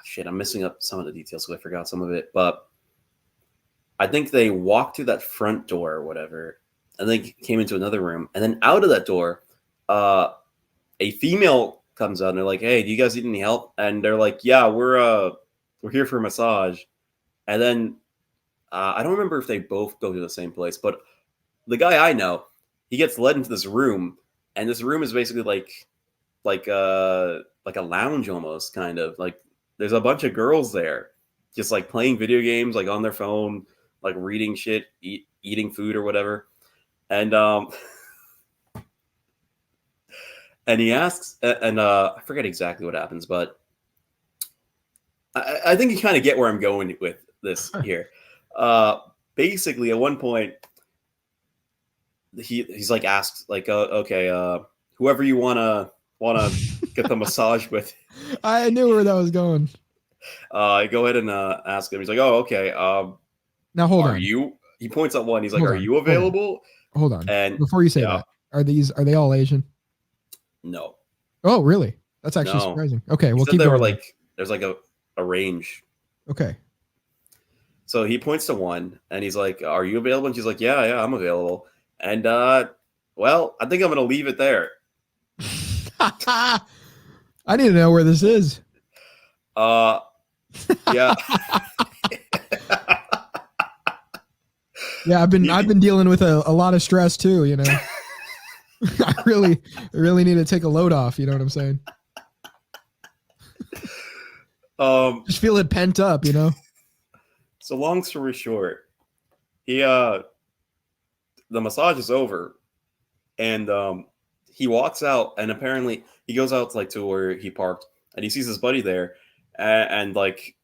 shit, I'm missing up some of the details because I forgot some of it. But I think they walked through that front door or whatever, and then came into another room. And then out of that door, a female comes out and they're like, "Hey, do you guys need any help?" And they're like, "Yeah, we're here for a massage." And then I don't remember if they both go to the same place, but the guy I know, he gets led into this room, and this room is basically like a lounge almost, kind of like there's a bunch of girls there, just like playing video games, like on their phone, like reading shit, eating food or whatever, and and he asks, and I forget exactly what happens, but I think you kind of get where I'm going with this here. Basically, at one point, he's like asked, like, okay, whoever you wanna get the massage with. I knew where that was going. I go ahead and ask him. He's like, "Oh, okay. Now hold are on. you?" He points at one. He's like, Hold "Are on, you available?" Hold on. And Before you say yeah. that, are they all Asian? No. Oh, really? That's actually No. surprising. Okay, He well said keep they going. were like there's like a range. Okay. So he points to one and he's like, "Are you available?" And she's like, "Yeah, I'm available." And well, I think I'm gonna leave it there. I need to know where this is. Yeah. Yeah, I've been dealing with a lot of stress too, you know. I really need to take a load off, you know what I'm saying? Just feel it pent up, you know. So long story short, the massage is over, and he walks out, and apparently he goes out like to where he parked, and he sees his buddy there, and like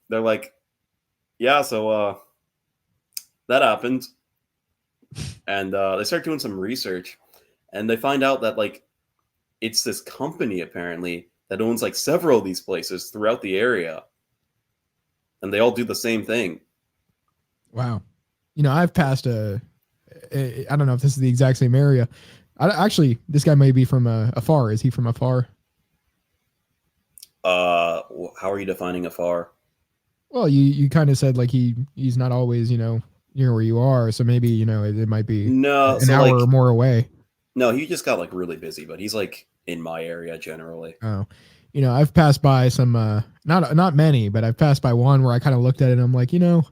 they're like, "Yeah, so that happened," and they start doing some research, and they find out that like it's this company apparently that owns like several of these places throughout the area, and they all do the same thing. Wow. You know, I've passed I don't know if this is the exact same area. Actually, this guy may be from afar. Is he from afar? How are you defining afar? Well, you kind of said like he's not always, you know, near where you are, so maybe, you know, it might be No, an so hour like or more away. no, he just got like really busy, but he's like in my area generally. Oh, you know, I've passed by some, not many, but I've passed by one where I kind of looked at it and I'm like, you know,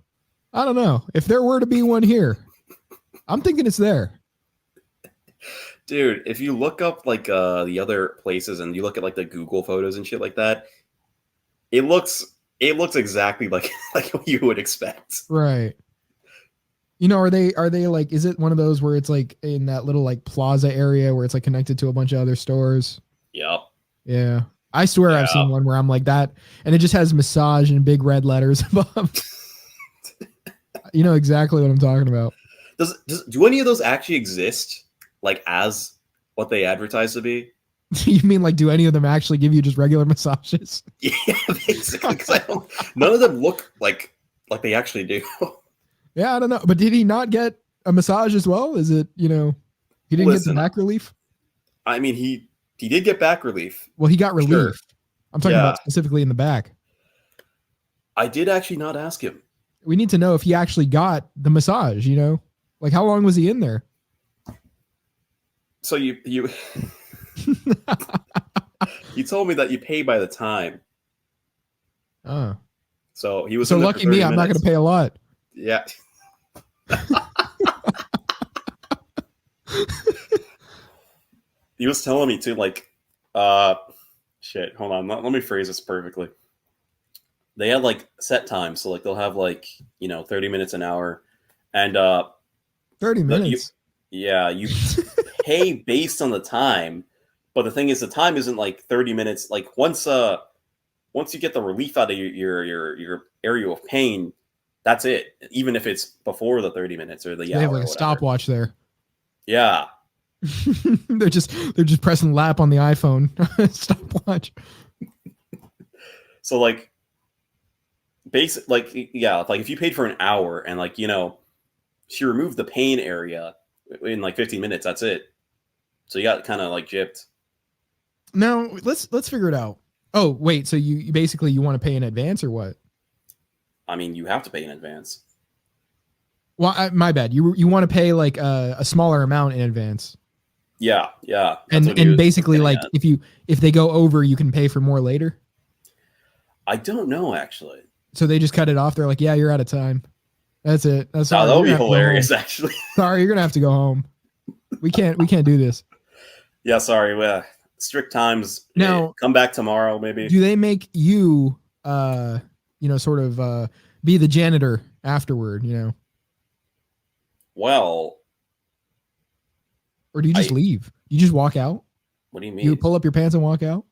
I don't know if there were to be one here. I'm thinking it's there. Dude, if you look up like the other places and you look at like the Google photos and shit like that, it looks exactly like like what you would expect. Right. You know, are they like, is it one of those where it's like in that little like plaza area where it's like connected to a bunch of other stores? Yep. Yeah. I swear I've seen one where I'm like that and it just has massage in big red letters above. You know exactly what I'm talking about. Do any of those actually exist like as what they advertise to be? You mean like, do any of them actually give you just regular massages? Yeah, basically. None of them look like they actually do. Yeah, I don't know. But did he not get a massage as well? Is it, you know, he didn't get the back relief? I mean, he did get back relief. Well, he got relief. Sure. I'm talking about specifically in the back. I did actually not ask him. We need to know if he actually got the massage, you know? Like, how long was he in there? So you you told me that you pay by the time. Oh. So he was So in there lucky for 30 me, I'm not going minutes. to pay a lot. Yeah. He was telling me too, like, shit, hold on. Let me phrase this perfectly. They had like set times. So like they'll have like, 30 minutes an hour. And 30 minutes. you pay based on the time. But the thing is, the time isn't like 30 minutes. Like once you get the relief out of your area of pain, that's it. Even if it's before the 30 minutes or the They hour. have like or a whatever. stopwatch there. Yeah. they're just pressing lap on the iPhone. Stopwatch. So like basic, like, yeah, like if you paid for an hour and like, she removed the pain area in like 15 minutes, that's it. So you got kind of like gypped. Now let's figure it out. Oh, wait. So you basically you want to pay in advance or what? I mean, you have to pay in advance. Well, my bad. You want to pay like a smaller amount in advance. Yeah. And basically like if they go over, you can pay for more later. I don't know actually. So they just cut it off. They're like, yeah, you're out of time. That's it. That's that would be hilarious actually. Sorry, you're gonna have to go home. We can't do this. Yeah, sorry. Well, strict times. Now, come back tomorrow maybe. Do they make you sort of be the janitor afterward, Well, or do you just leave? You just walk out? What do you mean? You pull up your pants and walk out?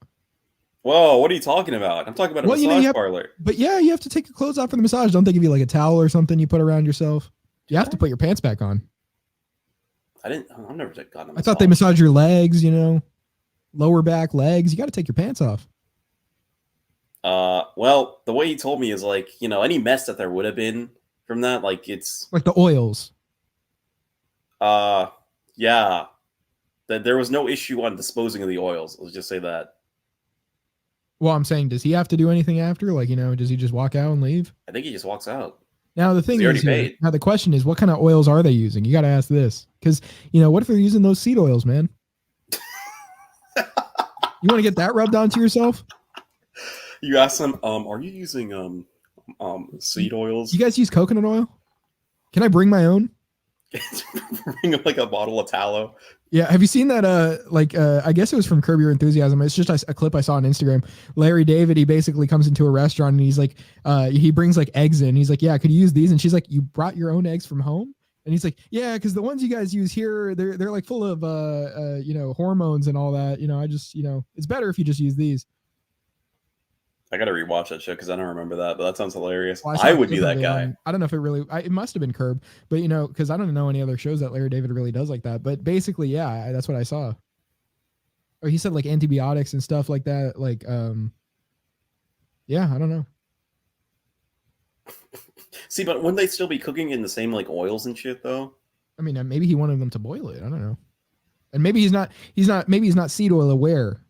Whoa, what are you talking about? I'm talking about a massage parlor. But yeah, you have to take your clothes off for the massage. Don't they give you like a towel or something you put around yourself? You have to put your pants back on. I've never gotten a massage. I thought they massage your legs, lower back, legs. You got to take your pants off. Well, the way he told me is like, any mess that there would have been from that, like it's like the oils. Yeah. That there was no issue on disposing of the oils. Let's just say that. Well, I'm saying, does he have to do anything after? Like, does he just walk out and leave? I think he just walks out. Now the thing is, now the question is, what kind of oils are they using? You got to ask this, because what if they're using those seed oils, man? You want to get that rubbed onto yourself? You ask them, are you using seed oils? You guys use coconut oil? Can I bring my own? Bring them like a bottle of tallow. Yeah, have you seen that? I guess it was from Curb Your Enthusiasm. It's just a clip I saw on Instagram. Larry David, he basically comes into a restaurant and he's like, he brings like eggs in. He's like, yeah, could you use these? And she's like, you brought your own eggs from home? And he's like, yeah, because the ones you guys use here, they're like full of hormones and all that. I just it's better if you just use these. I gotta rewatch that show because I don't remember that, but that sounds hilarious. Well, I would be that guy. I don't know if it must have been Curb, but because I don't know any other shows that Larry David really does like that. But basically, yeah, that's what I saw. Or he said like antibiotics and stuff like that. Like, yeah, I don't know. See, but wouldn't they still be cooking in the same like oils and shit though? I mean, maybe he wanted them to boil it. I don't know. And maybe he's not seed oil aware.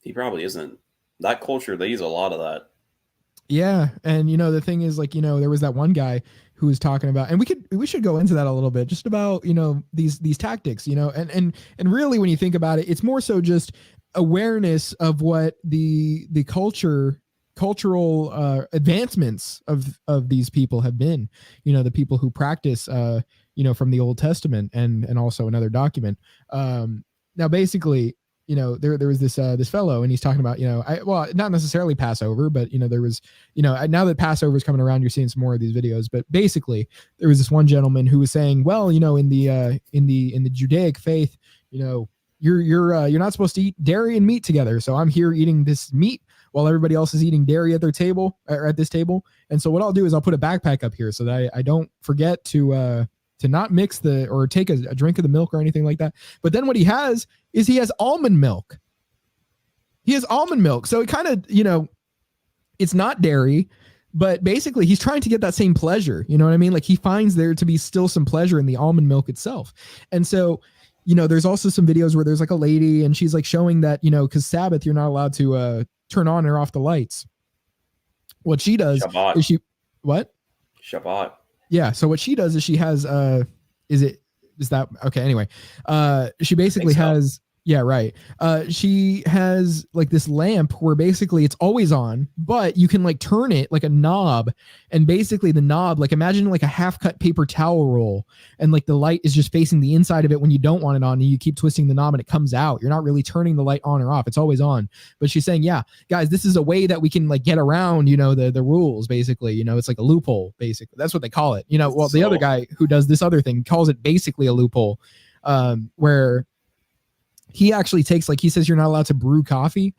He probably isn't. That culture, they use a lot of that. Yeah, and the thing is, like, there was that one guy who was talking about, and we should go into that a little bit, just about these tactics, and really when you think about it, it's more so just awareness of what the cultural advancements of these people have been, the people who practice from the Old Testament and also another document. Now basically, there was this fellow, and he's talking about, not necessarily Passover, but there was, now that Passover is coming around, you're seeing some more of these videos. But basically, there was this one gentleman who was saying, well, in the Judaic faith, you're not supposed to eat dairy and meat together. So I'm here eating this meat while everybody else is eating dairy at their table, or at this table. And so what I'll do is I'll put a backpack up here so that I don't forget to not mix or take a drink of the milk or anything like that. But then what he has almond milk. He has almond milk. So it kind of, it's not dairy, but basically he's trying to get that same pleasure. You know what I mean? Like he finds there to be still some pleasure in the almond milk itself. And so, there's also some videos where there's like a lady and she's like showing that, because Sabbath, you're not allowed to turn on or off the lights. What she does Shabbat. is what? Shabbat. Yeah. So what she does is she has is that okay? Anyway, she basically so. has yeah, right. She has like this lamp where basically it's always on, but you can like turn it like a knob, and basically the knob, like imagine like a half cut paper towel roll, and like the light is just facing the inside of it when you don't want it on, and you keep twisting the knob and it comes out. You're not really turning the light on or off. It's always on. But she's saying, yeah, guys, this is a way that we can like get around, you know, the rules basically, you know, it's like a loophole basically. That's what they call it. You know, well, the other guy who does this other thing calls it basically a loophole, where he actually takes, like, he says you're not allowed to brew coffee,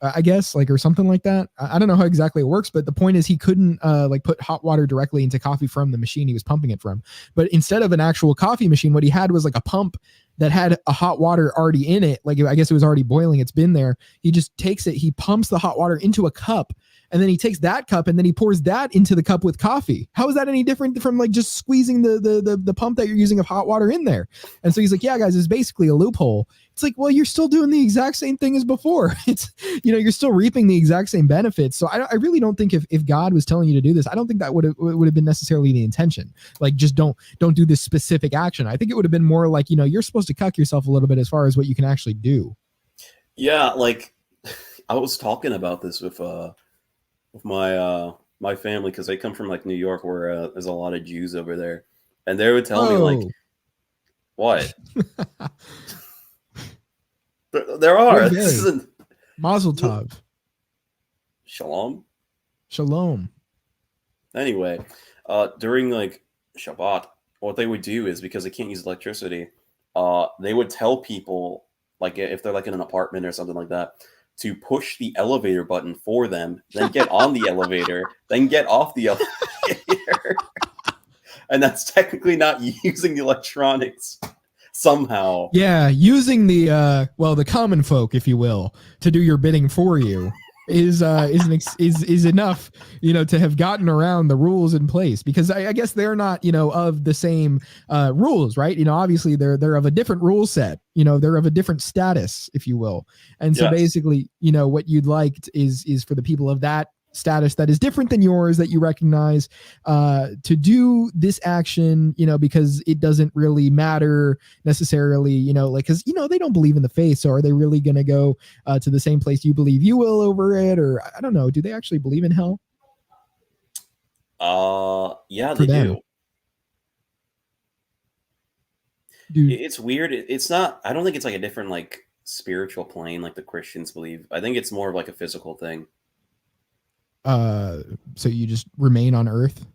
I guess, like, or something like that. I don't know how exactly it works, but the point is he couldn't like put hot water directly into coffee from the machine he was pumping it from. But instead of an actual coffee machine, what he had was like a pump that had a hot water already in it. Like, I guess it was already boiling. It's been there. He just takes it, he pumps the hot water into a cup, and then he takes that cup and then he pours that into the cup with coffee. How is that any different from like just squeezing the pump that you're using of hot water in there? And so he's like, yeah, guys, it's basically a loophole. It's like, well, you're still doing the exact same thing as before. It's, you know, you're still reaping the exact same benefits. So I really don't think if God was telling you to do this, I don't think that would have been necessarily the intention. Like, just don't do this specific action. I think it would have been more like, you know, you're supposed to cuck yourself a little bit as far as what you can actually do. Yeah, like I was talking about this with my my family, because they come from like New York, where there's a lot of Jews over there, and they would tell me like, what? There are. This isn't Mazel tov. Shalom. Shalom. Anyway, during like Shabbat, what they would do is, because they can't use electricity, they would tell people, like if they're like in an apartment or something like that, to push the elevator button for them, then get on the elevator, then get off the elevator. And that's technically not using the electronics somehow. Yeah, using the common folk, if you will, to do your bidding for you is enough, you know, to have gotten around the rules in place, because I guess they're not, you know, of the same rules, right? You know, obviously they're of a different rule set, you know, they're of a different status, if you will. And so basically, you know, what you'd like is for the people of that status that is different than yours, that you recognize, to do this action, you know, because it doesn't really matter necessarily, you know, like, because, you know, they don't believe in the faith, so are they really going to go to the same place you believe you will over it? Or I don't know, do they actually believe in hell? Yeah, they do. Dude. It's weird. It's not, I don't think it's like a different like spiritual plane like the Christians believe. I think it's more of like a physical thing. So you just remain on Earth?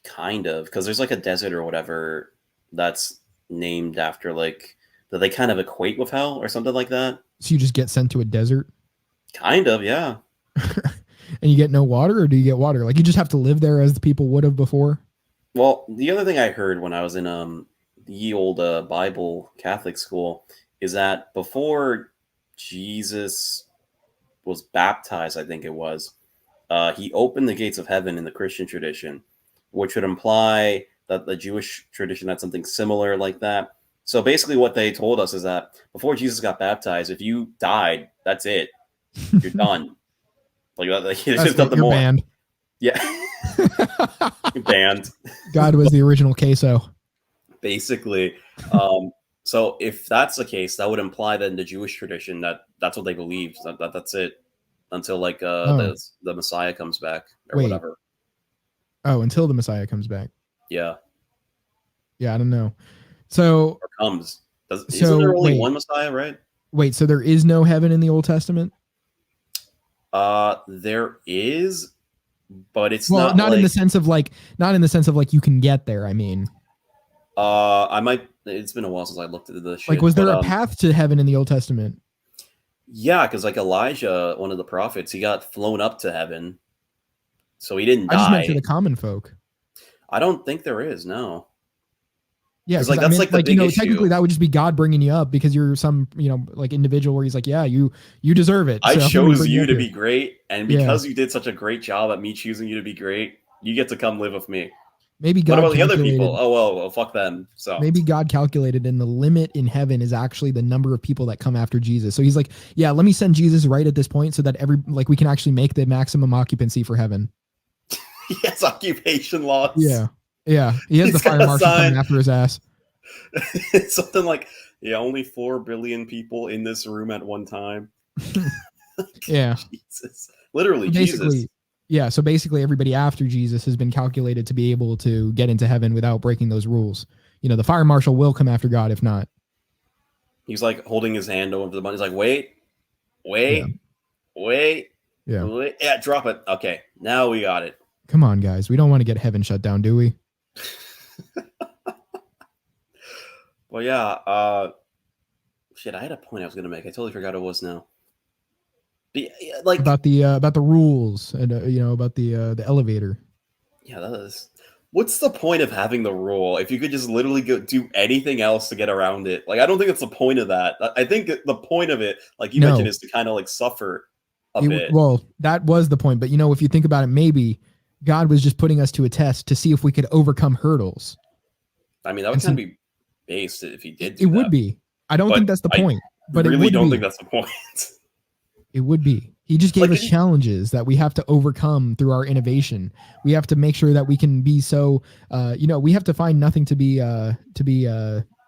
Kind of, because there's like a desert or whatever that's named after, like, that they kind of equate with hell or something like that. So you just get sent to a desert? Kind of, yeah. And you get no water, or do you get water? Like, you just have to live there as the people would have before? Well, the other thing I heard when I was in the old Bible Catholic school is that before Jesus was baptized, I think it was, he opened the gates of heaven in the Christian tradition, which would imply that the Jewish tradition had something similar like that. So basically what they told us is that before Jesus got baptized, if you died, that's it. You're done. Like there's just nothing more. Banned. Yeah. You're banned. God was the original queso. Basically. So if that's the case, that would imply that in the Jewish tradition that's what they believe. That's it. Until like the Messiah comes back or whatever. Oh, until the Messiah comes back. Yeah. Yeah, I don't know. So or comes. Isn't there only one Messiah, right? Wait, so there is no heaven in the Old Testament? There is, but it's not like, in the sense of like you can get there. I mean, it's been a while since I looked at the shit. Like, was there a path to heaven in the Old Testament? Yeah, because like Elijah, one of the prophets, he got flown up to heaven, so he didn't die. I just meant for the common folk. I don't think there is, no. Yeah, because like that's like the big issue. Technically, that would just be God bringing you up because you're some, you know, like individual where he's like, yeah, you deserve it. I chose you to be great, and because you did such a great job at me choosing you to be great, you get to come live with me. Maybe God. What about the other people? Oh well, fuck them. So maybe God calculated, and the limit in heaven is actually the number of people that come after Jesus. So he's like, yeah, let me send Jesus right at this point, so that we can actually make the maximum occupancy for heaven. He has occupation logs. Yeah. Yeah. He has the He's got fire a marshal sign. coming after his ass. It's something like, yeah, only 4 billion people in this room at one time. Yeah. Jesus. Literally, Basically, Jesus. yeah. So basically, everybody after Jesus has been calculated to be able to get into heaven without breaking those rules. You know, the fire marshal will come after God if not. He's like holding his hand over the button. He's like, wait. Yeah. Wait. Yeah, drop it. Okay, now we got it. Come on, guys. We don't want to get heaven shut down, do we? Well, yeah. Shit, I had a point I was gonna make. I totally forgot what it was now. But, like About the rules and about the elevator. Yeah, that is. What's the point of having the rule if you could just literally go do anything else to get around it? Like, I don't think that's the point of that. I think the point of it, like you mentioned, is to kind of like suffer a bit. Well, that was the point. But if you think about it, maybe God was just putting us to a test to see if we could overcome hurdles. I mean, that would kind of be based if he did do it that. Would be. I don't think that's the point. But I really don't be. think that's the point. It would be. He just gave us challenges that we have to overcome through our innovation. We have to make sure that we can be so, we have to find nothing to be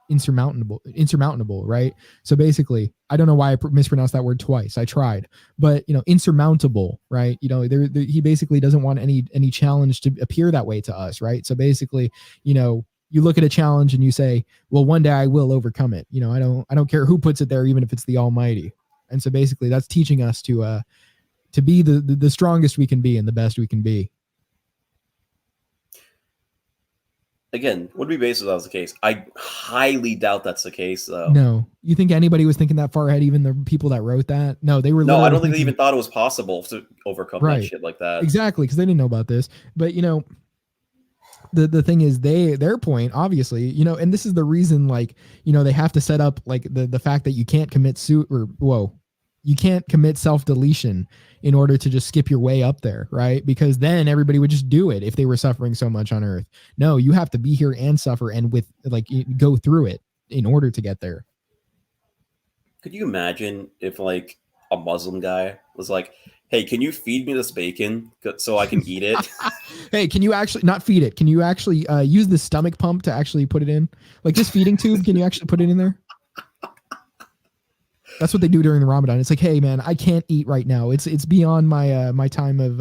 insurmountable, right? So basically, I don't know why I mispronounced that word twice. I tried, but insurmountable, right? He basically doesn't want any challenge to appear that way to us, right? So basically, you look at a challenge and you say, well, one day I will overcome it. I don't care who puts it there, even if it's the Almighty. And so basically that's teaching us to be the strongest we can be and the best we can be. Again, would be based if that was the case. I highly doubt that's the case, though. No. You think anybody was thinking that far ahead, even the people that wrote that? No, they were. No, I don't think they even thought it was possible to overcome right. that shit like that. Exactly, because they didn't know about this. But, the thing is their point, obviously, and this is the reason, like, they have to set up like the fact that you can't commit you can't commit self-deletion in order to just skip your way up there, right? Because then everybody would just do it if they were suffering so much on earth. No, you have to be here and suffer and go through it in order to get there. Could you imagine if like a Muslim guy was like, hey, can you feed me this bacon so I can eat it? Hey, can you actually not feed it? Can you actually use the stomach pump to actually put it in? Like this feeding tube, can you actually put it in there? That's what they do during the Ramadan. It's like, hey man, I can't eat right now. It's beyond my my time of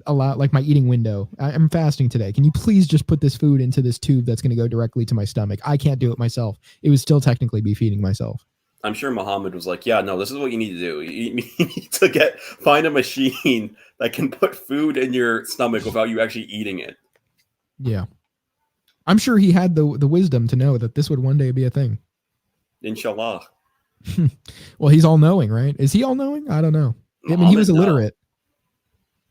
like my eating window. I'm fasting today. Can you please just put this food into this tube that's going to go directly to my stomach? I can't do it myself. It would still technically be feeding myself. I'm sure Muhammad was like, yeah, no, this is what you need to do. You need to find a machine that can put food in your stomach without you actually eating it. Yeah. I'm sure he had the wisdom to know that this would one day be a thing. Inshallah. Well, he's all knowing, right? Is he all knowing? I don't know. I mean, he was illiterate,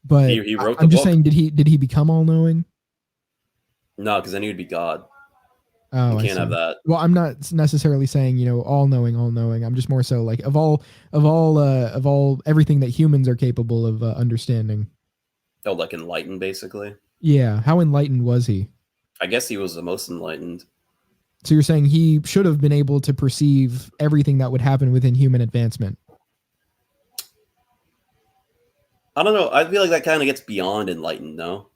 but he wrote I'm the just book. saying, did he become all knowing? No, because then he would be God. Oh, you can't have that. Well, I'm not necessarily saying, all knowing. I'm just more so like of all everything that humans are capable of understanding. Oh, like enlightened, basically. Yeah. How enlightened was he? I guess he was the most enlightened. So you're saying he should have been able to perceive everything that would happen within human advancement? I don't know. I feel like that kind of gets beyond enlightened, no?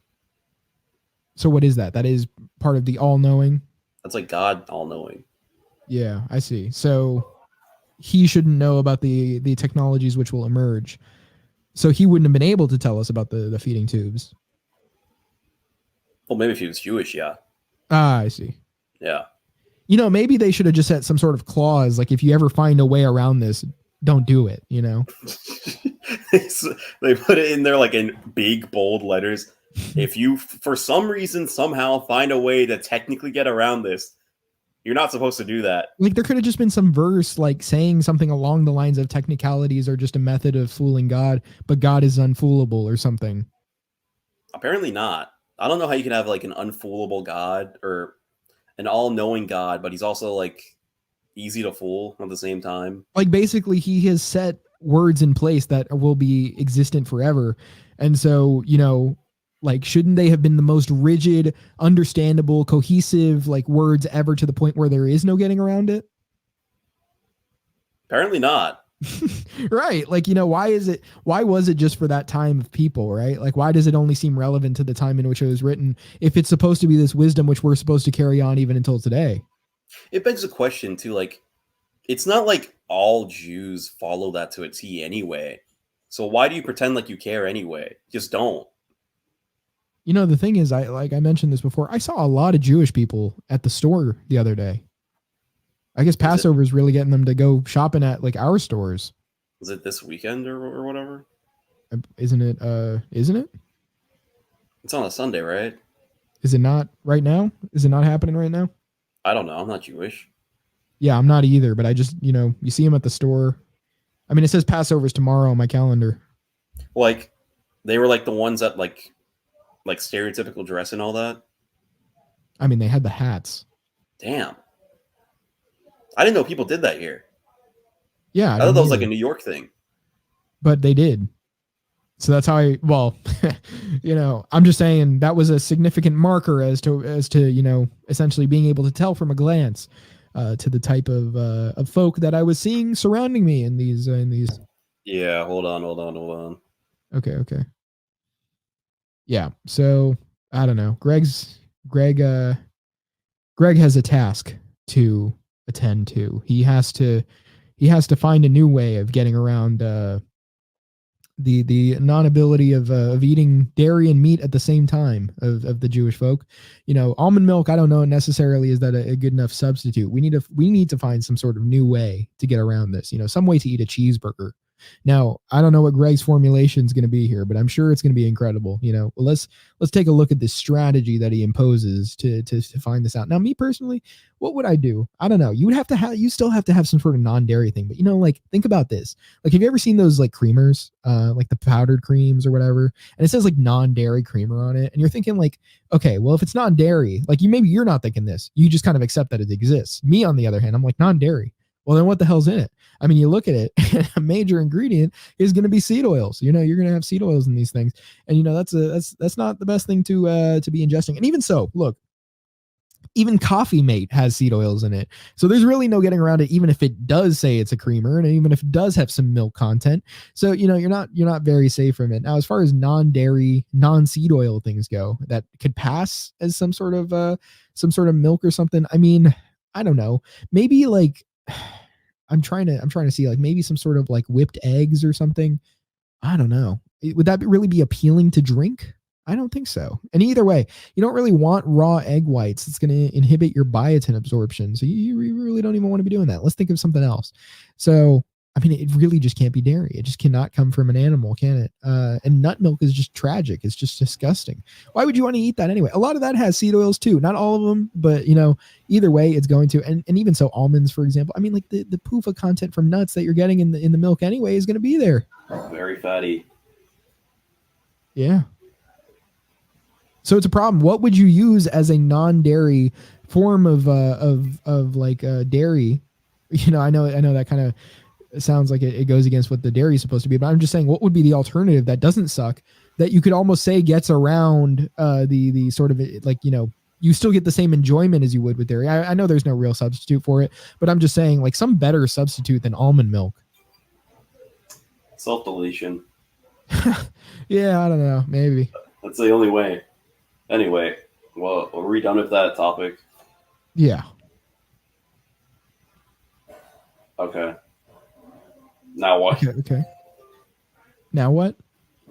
So what is that? That is part of the all-knowing? That's like God all-knowing. Yeah, I see. So he shouldn't know about the technologies which will emerge. So he wouldn't have been able to tell us about the feeding tubes. Well, maybe if he was Jewish, yeah. Ah, I see. Yeah. Maybe they should have just set some sort of clause, like if you ever find a way around this, don't do it, They put it in there like in big, bold letters. If you, for some reason, somehow find a way to technically get around this, you're not supposed to do that. Like there could have just been some verse like saying something along the lines of technicalities are just a method of fooling God, but God is unfoolable or something. Apparently not. I don't know how you can have like an unfoolable God or an all-knowing God, but he's also like easy to fool at the same time. Like basically he has set words in place that will be existent forever. And so, like, shouldn't they have been the most rigid, understandable, cohesive, like words ever to the point where there is no getting around it? Apparently not. Right. Like, why was it just for that time of people, right? Like, why does it only seem relevant to the time in which it was written if it's supposed to be this wisdom which we're supposed to carry on even until today? It begs the question too, like, it's not like all Jews follow that to a T anyway. So why do you pretend like you care anyway? Just don't. The thing is, I mentioned this before, I saw a lot of Jewish people at the store the other day. I guess Passover is really getting them to go shopping at like our stores. Was it this weekend or whatever? Isn't it? Isn't it? It's on a Sunday, right? Is it not right now? Is it not happening right now? I don't know. I'm not Jewish. Yeah, I'm not either, but I just, you see them at the store. I mean, it says Passover's tomorrow on my calendar. Like, they were like the ones that like stereotypical dress and all that. I mean, they had the hats. Damn. I didn't know people did that here. Yeah. I thought that was like a New York thing. But they did. So that's how I'm just saying that was a significant marker as to, essentially being able to tell from a glance to the type of folk that I was seeing surrounding me in these. Yeah. Hold on. Okay. Yeah. So I don't know. Greg has a task to attend to. He has to find a new way of getting around the non-ability of eating dairy and meat at the same time of the Jewish folk. Almond milk, I don't know necessarily is that a good enough substitute. We need to find some sort of new way to get around this. Some way to eat a cheeseburger. Now, I don't know what Greg's formulation is going to be here, but I'm sure it's going to be incredible. Well, let's take a look at this strategy that he imposes to find this out. Now, me personally, what would I do? I don't know. You still have to have some sort of non-dairy thing, but like, think about this. Like, have you ever seen those like creamers, like the powdered creams or whatever? And it says like non-dairy creamer on it. And you're thinking like, okay, well, if it's non-dairy, like maybe you're not thinking this. You just kind of accept that it exists. Me, on the other hand, I'm like, non-dairy. Well, then what the hell's in it? I mean, you look at it, and a major ingredient is going to be seed oils. You're going to have seed oils in these things. And, that's not the best thing to be ingesting. And even so, look, even Coffee Mate has seed oils in it. So there's really no getting around it, even if it does say it's a creamer and even if it does have some milk content. So, you're not very safe from it. Now, as far as non-dairy, non-seed oil things go, that could pass as some sort of milk or something. I mean, I don't know. Maybe like, I'm trying to see like maybe some sort of like whipped eggs or something. I don't know. Would that really be appealing to drink? I don't think so. And either way, you don't really want raw egg whites. It's going to inhibit your biotin absorption. So you really don't even want to be doing that. Let's think of something else. So, I mean, it really just can't be dairy. It just cannot come from an animal, can it? And nut milk is just tragic. It's just disgusting. Why would you want to eat that anyway? A lot of that has seed oils too. Not all of them, but either way, it's going to. And even so, almonds, for example. I mean, like the PUFA content from nuts that you're getting in the milk anyway is going to be there. Very fatty. Yeah. So it's a problem. What would you use as a non-dairy form of dairy? I know that kind of. It sounds like it goes against what the dairy is supposed to be, but I'm just saying, what would be the alternative that doesn't suck, that you could almost say gets around the sort of like, you still get the same enjoyment as you would with dairy. I know there's no real substitute for it, but I'm just saying like some better substitute than almond milk. Self-deletion. Yeah, I don't know. Maybe. That's the only way. Anyway, well, are we done with that topic? Yeah. Okay. Now what? Okay. Now what?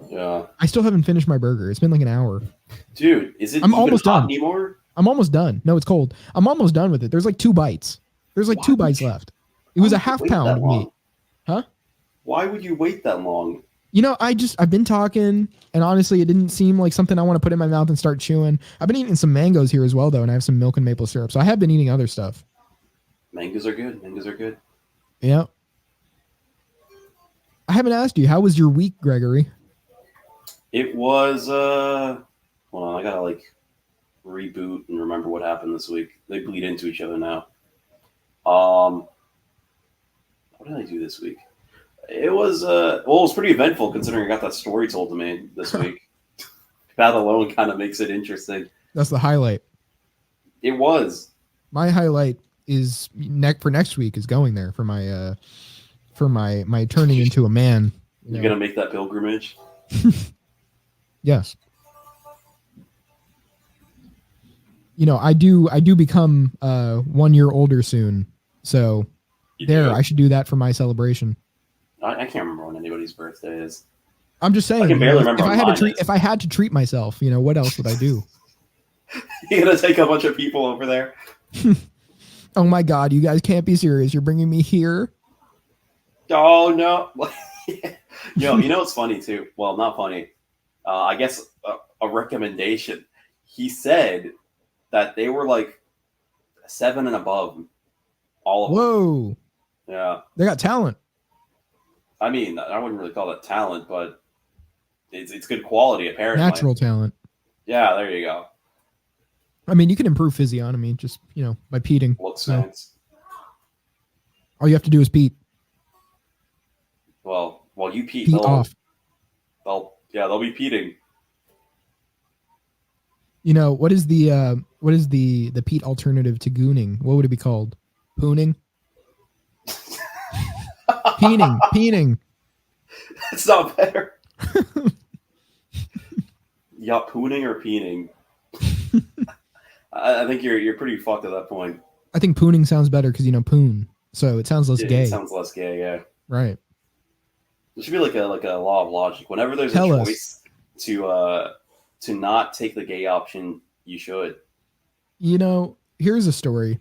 Yeah. I still haven't finished my burger. It's been like an hour. Dude, is it I'm even almost hot done anymore? I'm almost done. No, it's cold. I'm almost done with it. There's like 2 bites. There's like 2 bites left. It was a half pound of meat. Huh? Why would you wait that long? I've been talking, and honestly, it didn't seem like something I want to put in my mouth and start chewing. I've been eating some mangoes here as well, though, and I have some milk and maple syrup. So I have been eating other stuff. Mangoes are good. Yeah. I haven't asked you, how was your week, Gregory? It was, hold on, I gotta like reboot and remember what happened this week. They bleed into each other now. What did I do this week? It was, it was pretty eventful considering I got that story told to me this week. That alone kind of makes it interesting. That's the highlight. It was. My highlight is for next week is going there for my for my turning into a man. You're gonna make that pilgrimage? Yes. I do become 1 year older soon. So I should do that for my celebration. I can't remember when anybody's birthday is. I'm just saying. I can barely remember. If I had to treat myself, what else would I do? You're gonna take a bunch of people over there? Oh my God, you guys can't be serious. You're bringing me here? Oh no. You know what's funny too? Well, not funny. I guess a recommendation. He said that they were like 7 and above. All of them. Whoa. Yeah. They got talent. I mean, I wouldn't really call that talent, but it's good quality apparently. Natural talent. Yeah, there you go. I mean, you can improve physiognomy just, by peating. Looks nice. All you have to do is peat. Well, you peat. Peat off. They'll be peating. What is the peat alternative to gooning? What would it be called? Pooning? Peening. It's not better. Yeah, pooning or peening. I think you're pretty fucked at that point. I think pooning sounds better because poon, so it sounds less gay. It sounds less gay, yeah. Right. There should be like a law of logic. Whenever there's a choice to not take the gay option, you should. Here's a story.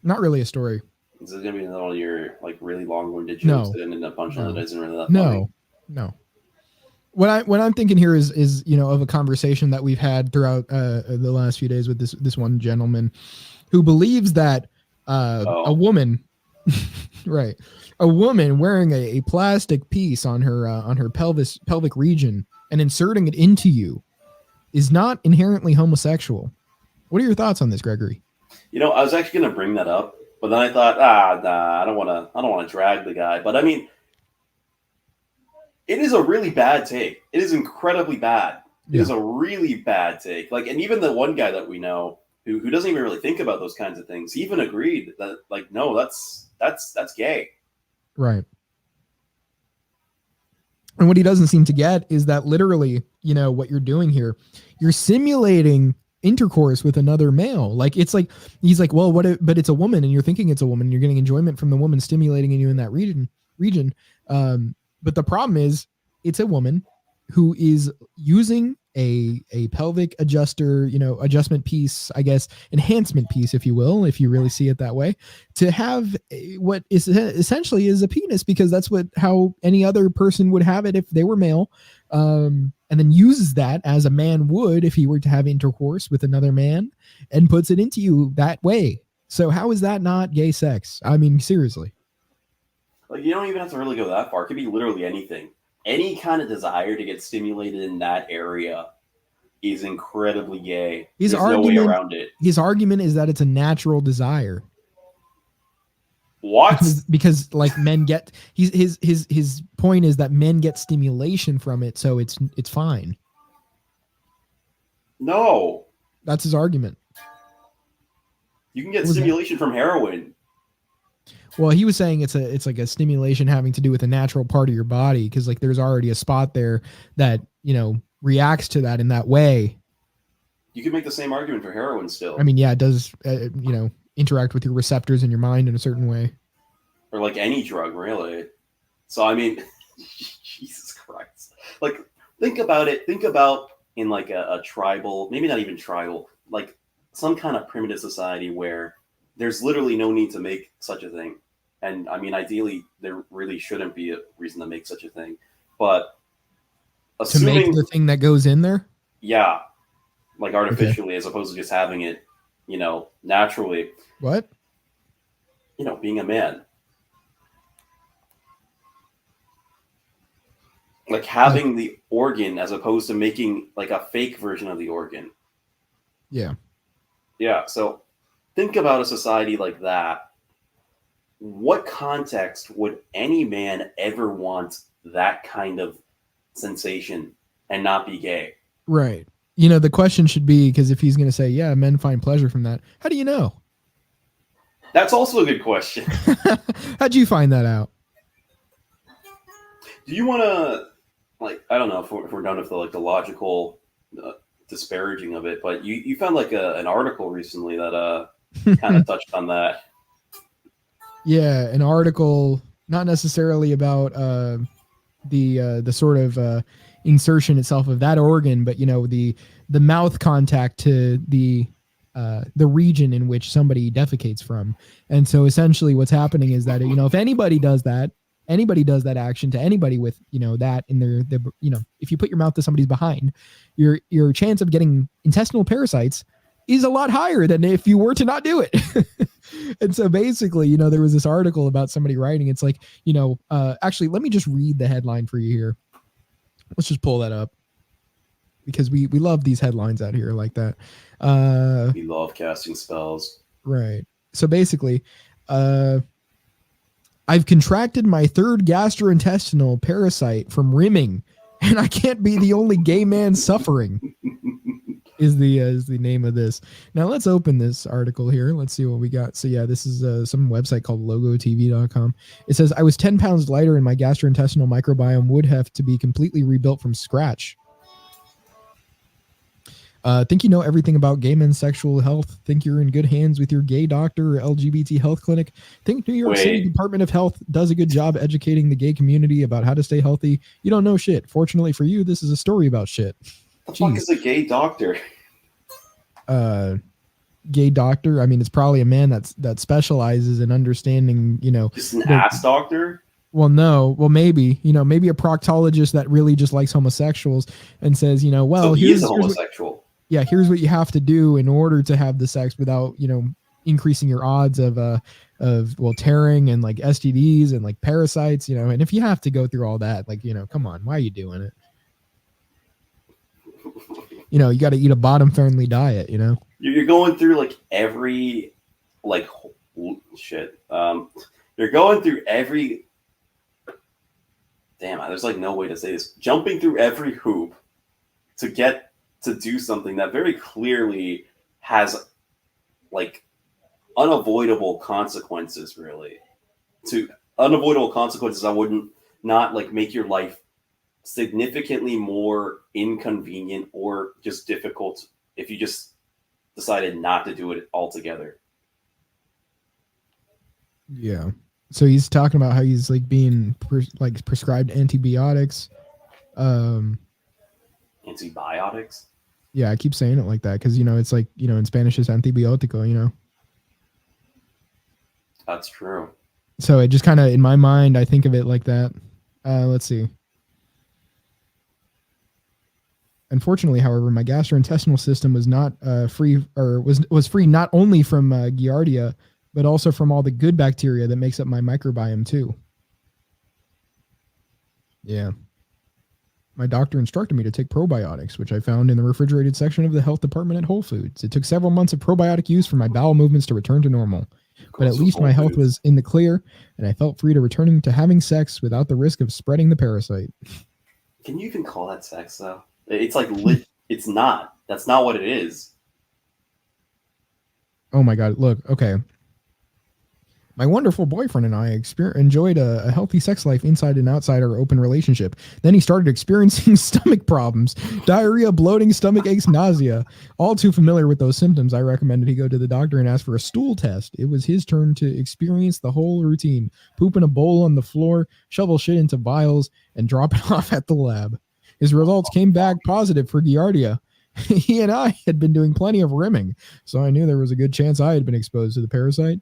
Not really a story. This is gonna be another one of your like really long-winded jokes that ended up punchline that isn't really that funny. No. What I'm thinking here is of a conversation that we've had throughout the last few days with this one gentleman who believes that a woman, right, a woman wearing a plastic piece on her pelvic region and inserting it into you is not inherently homosexual. What are your thoughts on this, Gregory? I was actually gonna bring that up, but then I thought, nah, I don't want to drag the guy. But I mean, it is a really bad take. It is incredibly bad. It is a really bad take. Like, and even the one guy that we know who doesn't even really think about those kinds of things, he even agreed that, like, no, that's gay. Right. And what he doesn't seem to get is that literally, what you're doing here, you're simulating intercourse with another male. Like, it's like, he's like, well, but it's a woman, and you're thinking it's a woman, and you're getting enjoyment from the woman stimulating you in that region. But the problem is it's a woman who is using a pelvic adjuster, adjustment piece, I guess, enhancement piece, if you will, if you really see it that way, to have what is essentially is a penis, because that's how any other person would have it if they were male. And then uses that as a man would if he were to have intercourse with another man, and puts it into you that way. So how is that not gay sex? I mean, seriously. Like, you don't even have to really go that far. It could be literally anything. Any kind of desire to get stimulated in that area is incredibly gay. There's no way around it. His argument is that it's a natural desire. What? Because like men get his point is that men get stimulation from it, so it's fine. No. That's his argument. You can get stimulation from heroin. Well, he was saying it's like a stimulation having to do with a natural part of your body, because like there's already a spot there that reacts to that in that way. You can make the same argument for heroin still. I mean, yeah, it does. Interact with your receptors in your mind in a certain way. Or like any drug, really. So I mean, Jesus Christ. Like, think about it. Think about in like a tribal, maybe not even tribal, like some kind of primitive society where there's literally no need to make such a thing. And I mean, ideally, there really shouldn't be a reason to make such a thing. But assuming, to make the thing that goes in there? Yeah. Like artificially, as opposed to just having it, naturally. What? Being a man. Like having the organ as opposed to making like a fake version of the organ. Yeah. Yeah. So think about a society like that. What context would any man ever want that kind of sensation and not be gay? Right. The question should be, because if he's going to say, yeah, men find pleasure from that, how do you know? That's also a good question. How'd you find that out? Do you want to, like, I don't know if we're done with the logical disparaging of it, but you found like an article recently that kind of touched on that. Yeah, an article, not necessarily about the sort of insertion itself of that organ, but the mouth contact to the region in which somebody defecates from. And so essentially what's happening is that if anybody does that action to anybody with that in their if you put your mouth to somebody's behind, your chance of getting intestinal parasites is a lot higher than if you were to not do it. And so basically, there was this article about somebody writing, it's like, actually, let me just read the headline for you here. Let's just pull that up because we love these headlines out here like that. We love casting spells. Right. So basically, I've contracted my third gastrointestinal parasite from rimming, and I can't be the only gay man suffering. Is the name of this. Now let's open this article here. Let's see what we got. So yeah, this is some website called logotv.com. It says, I was 10 pounds lighter and my gastrointestinal microbiome would have to be completely rebuilt from scratch. Think you know everything about gay men's sexual health? Think you're in good hands with your gay doctor or LGBT health clinic? Think New York City Department of Health does a good job educating the gay community about how to stay healthy? You don't know shit. Fortunately for you, this is a story about shit. The fuck is a gay doctor? Gay doctor. I mean, it's probably a man that specializes in understanding, just an ass doctor. Well, no. Well, maybe, maybe a proctologist that really just likes homosexuals and says, well, so he is a homosexual. Here's what you have to do in order to have the sex without, increasing your odds of tearing and like STDs and like parasites, and if you have to go through all that, like, come on, why are you doing it? You got to eat a bottom-friendly diet, You're going through like every, like, shit. You're going through every, damn, there's like no way to say this. Jumping through every hoop to get to do something that very clearly has like unavoidable consequences, really. To unavoidable consequences that wouldn't not like make your life significantly more inconvenient or just difficult if you just decided not to do it altogether. Yeah. So he's talking about how he's like being prescribed antibiotics. Antibiotics? Yeah, I keep saying it like that because, it's like, in Spanish it's antibiotico, That's true. So it just kind of, in my mind, I think of it like that. Let's see. Unfortunately, however, my gastrointestinal system was not free, or was free not only from Giardia, but also from all the good bacteria that makes up my microbiome too. Yeah. My doctor instructed me to take probiotics, which I found in the refrigerated section of the health department at Whole Foods. It took several months of probiotic use for my bowel movements to return to normal. But at least my health was in the clear, and I felt free to returning to having sex without the risk of spreading the parasite. Can you even call that sex, though? It's like it's not. That's not what it is. Oh my God! Look, okay. My wonderful boyfriend and I enjoyed a healthy sex life inside and outside our open relationship. Then he started experiencing stomach problems, diarrhea, bloating, stomach aches, nausea. All too familiar with those symptoms, I recommended he go to the doctor and ask for a stool test. It was his turn to experience the whole routine. Poop in a bowl on the floor, shovel shit into vials, and drop it off at the lab. His results came back positive for Giardia. He and I had been doing plenty of rimming, so I knew there was a good chance I had been exposed to the parasite.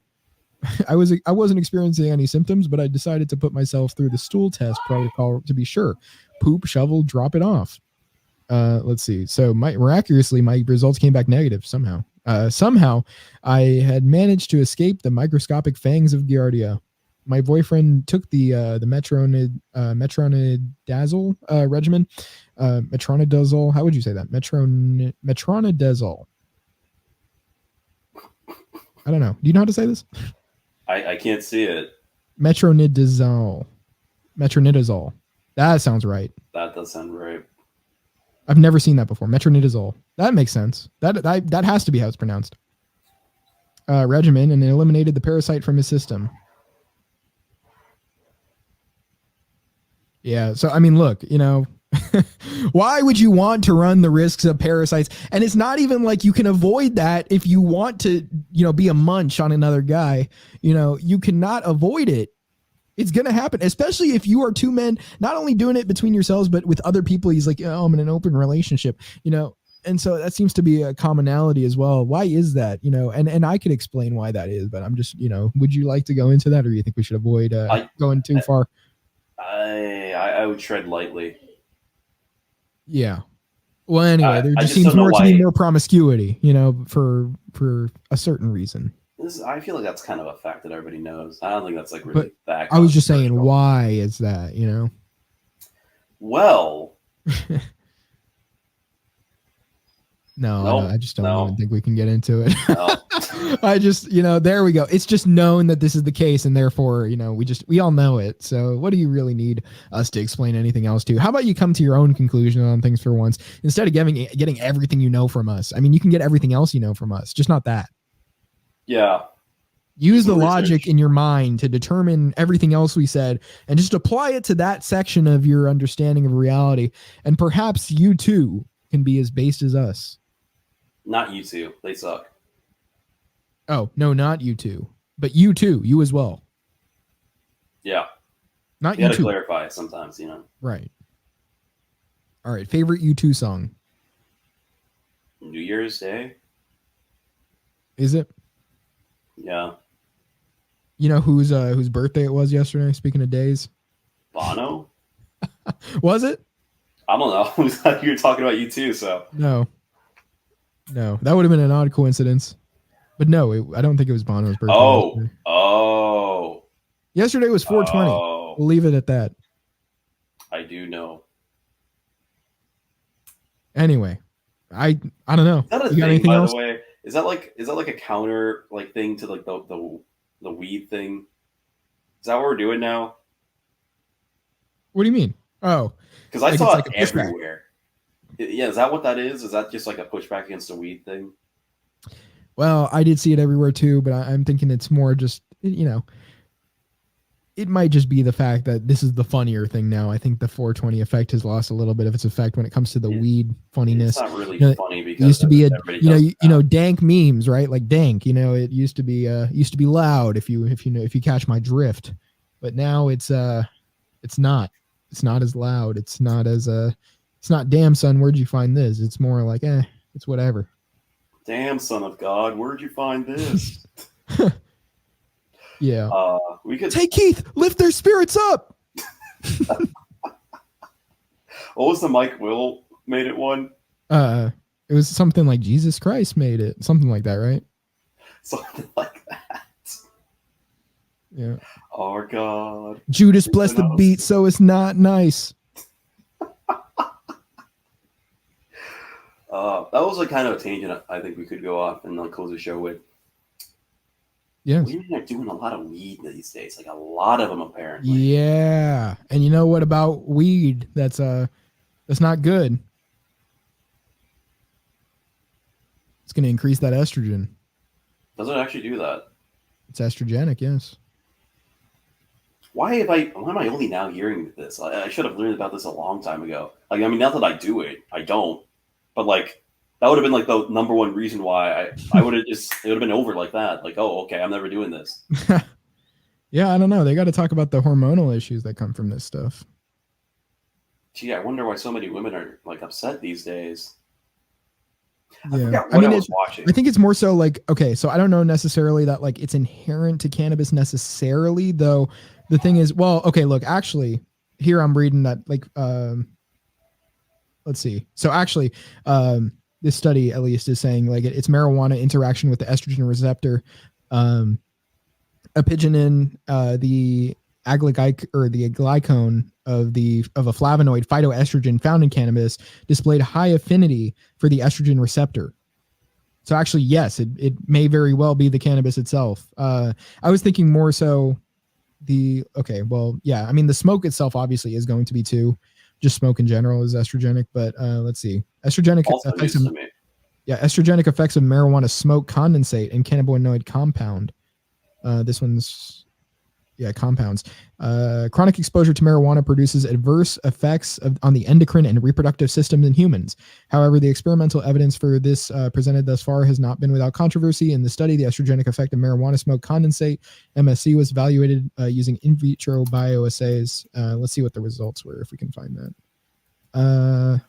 I wasn't experiencing any symptoms, but I decided to put myself through the stool test protocol to be sure. Poop, shovel, drop it off. Let's see. So miraculously, my results came back negative somehow. Somehow, I had managed to escape the microscopic fangs of Giardia. My boyfriend took the metronidazole regimen. Metronidazole. How would you say that? Metronidazole. I don't know. Do you know how to say this? I can't see it. Metronidazole. That sounds right. That does sound right. I've never seen that before. Metronidazole. That makes sense. That has to be how it's pronounced. Regimen, and it eliminated the parasite from his system. Yeah. So, I mean, look, why would you want to run the risks of parasites? And it's not even like you can avoid that if you want to, be a munch on another guy. You cannot avoid it. It's going to happen, especially if you are two men, not only doing it between yourselves, but with other people. He's like, oh, I'm in an open relationship, and so that seems to be a commonality as well. Why is that? And I could explain why that is, but I'm just, would you like to go into that, or do you think we should avoid going too far? I would tread lightly. Yeah. Well, anyway, there just seems to be more promiscuity, for a certain reason. I feel like that's kind of a fact that everybody knows. I don't think that's like really that. I was just saying, why is that? Well. No, I just don't even think we can get into it. No. I just, there we go. It's just known that this is the case, and therefore, we all know it. So what do you really need us to explain anything else to? How about you come to your own conclusion on things for once, instead of getting everything from us? I mean, you can get everything else from us, just not that. Yeah. Use the logic in your mind to determine everything else we said and just apply it to that section of your understanding of reality. And perhaps you too can be as based as us. Not you two. They suck. Oh, no, not you two. But you too. You as well. Yeah. Not you you gotta too. clarify sometimes, Right. All right. Favorite U2 song? New Year's Day? Is it? Yeah. You know whose birthday it was yesterday, speaking of days? Bono? Was it? I don't know. You were talking about you too, so. No, that would have been an odd coincidence. But no, I don't think it was Bono's birthday. Oh. Yesterday was 420. Oh. We'll leave it at that. I do know. Anyway, I don't know. Is that a you got thing, anything by else? the way? Is that like a counter thing to like the weed thing? Is that what we're doing now? What do you mean? Oh, because I like saw it's it like a pushback. everywhere. Yeah, is that what that is? Is that just like a pushback against the weed thing? Well, I did see it everywhere too, but I'm thinking it's more just, it might just be the fact that this is the funnier thing now. I think the 420 effect has lost a little bit of its effect when it comes to the weed funniness. It's not really funny because it used to be dank memes, right? Like dank, it used to be loud if you catch my drift. But now it's not as loud. It's not damn son, where'd you find this? It's more like, it's whatever. Damn son of God, where'd you find this? Yeah. We could. Hey Keith, lift their spirits up. What was the Mike Will made it one? It was something like Jesus Christ made it. Something like that, right? Something like that. Yeah. Oh God. Judas blessed the beat, so it's not nice. That was like kind of a tangent I think we could go off and like close the show with. Yeah. Women are doing a lot of weed these days, like a lot of them apparently. Yeah. And you know what about weed? That's not good. It's going to increase that estrogen. Does it actually do that? It's estrogenic, yes. Why am I only now hearing this? I should have learned about this a long time ago. Like, I mean, not that I do it, I don't. But like, that would have been like the number one reason why I would have it would have been over like that. Like, oh, okay, I'm never doing this. Yeah, I don't know. They got to talk about the hormonal issues that come from this stuff. Gee, I wonder why so many women are like upset these days. Yeah, I was watching. I think it's more so like, okay, so I don't know necessarily that like it's inherent to cannabis necessarily, though. The thing is, well, okay, look, actually, here I'm reading that like, let's see. So actually, this study at least is saying like it's marijuana interaction with the estrogen receptor, epigenin, the glycone of a flavonoid phytoestrogen found in cannabis displayed high affinity for the estrogen receptor. So actually, yes, it may very well be the cannabis itself. I was thinking more so the smoke itself obviously is going to be too. Just smoke in general is estrogenic, but let's see. Estrogenic effects of marijuana smoke condensate and cannabinoid compound. This one's compounds. Chronic exposure to marijuana produces adverse effects on the endocrine and reproductive systems in humans. However, the experimental evidence for this presented thus far has not been without controversy. In the study, the estrogenic effect of marijuana smoke condensate, MSC, was evaluated using in vitro bioassays. Let's see what the results were, if we can find that.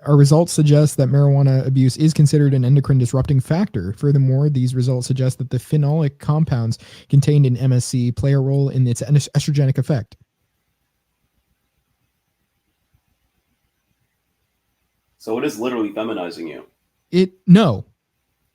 Our results suggest that marijuana abuse is considered an endocrine disrupting factor. Furthermore, these results suggest that the phenolic compounds contained in MSC play a role in its estrogenic effect. So it is literally feminizing you. No,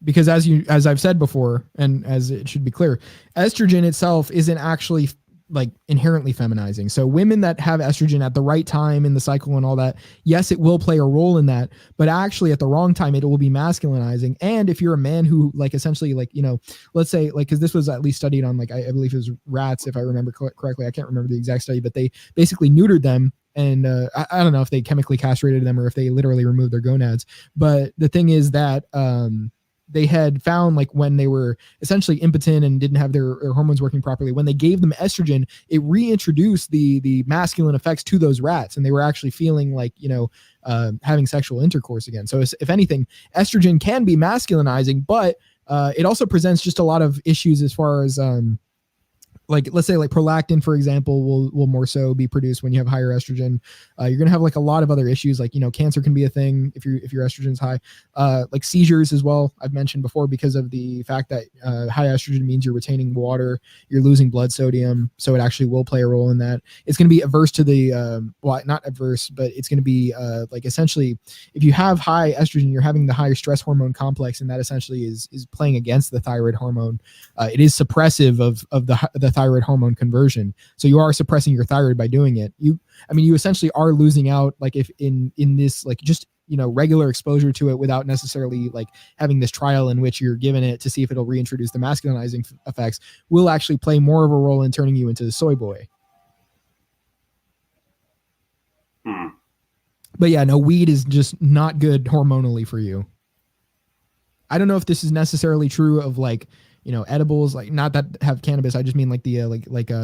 because as I've said before, and as it should be clear, estrogen itself isn't actually like inherently feminizing. So women that have estrogen at the right time in the cycle and all that, yes, it will play a role in that, but actually at the wrong time, it will be masculinizing. And if you're a man who like essentially like, you know, let's say like, cause this was at least studied on like, I believe it was rats, if I remember correctly, I can't remember the exact study, but they basically neutered them. And I don't know if they chemically castrated them or if they literally removed their gonads. But the thing is that they had found like when they were essentially impotent and didn't have their hormones working properly, when they gave them estrogen, it reintroduced the masculine effects to those rats, and they were actually feeling like, you know, having sexual intercourse again. So if anything, estrogen can be masculinizing, but it also presents just a lot of issues as far as like, let's say like prolactin, for example, will more so be produced when you have higher estrogen. You're going to have like a lot of other issues. Like, you know, cancer can be a thing if your estrogen's high, like seizures as well. I've mentioned before, because of the fact that high estrogen means you're retaining water, you're losing blood sodium. So it actually will play a role in that. It's going to be averse to the, well, not adverse, but it's going to be like essentially if you have high estrogen, you're having the higher stress hormone complex, and that essentially is playing against the thyroid hormone. It is suppressive of the thyroid hormone conversion. So you are suppressing your thyroid by doing it. You essentially are losing out, like if in this, like just, you know, regular exposure to it without necessarily like having this trial in which you're given it to see if it'll reintroduce the masculinizing effects, will actually play more of a role in turning you into a soy boy. But yeah, no, weed is just not good hormonally for you. I don't know if this is necessarily true of like, you know, edibles, like not that have cannabis. I just mean like the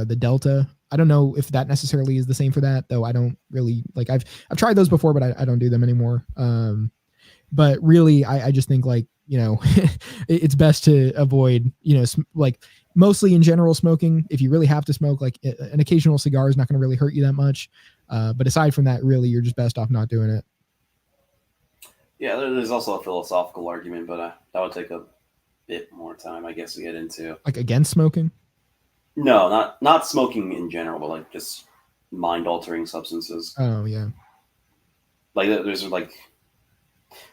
the Delta. I don't know if that necessarily is the same for that, though. I don't really like. I've tried those before, but I don't do them anymore. But really, I just think like, you know, it's best to avoid, you know, like mostly in general smoking. If you really have to smoke, like an occasional cigar is not going to really hurt you that much. But aside from that, really, you're just best off not doing it. Yeah, there's also a philosophical argument, but that would take a bit more time, I guess, to get into. Like against smoking? No, not smoking in general, but like just mind-altering substances. Oh yeah. Like there's like,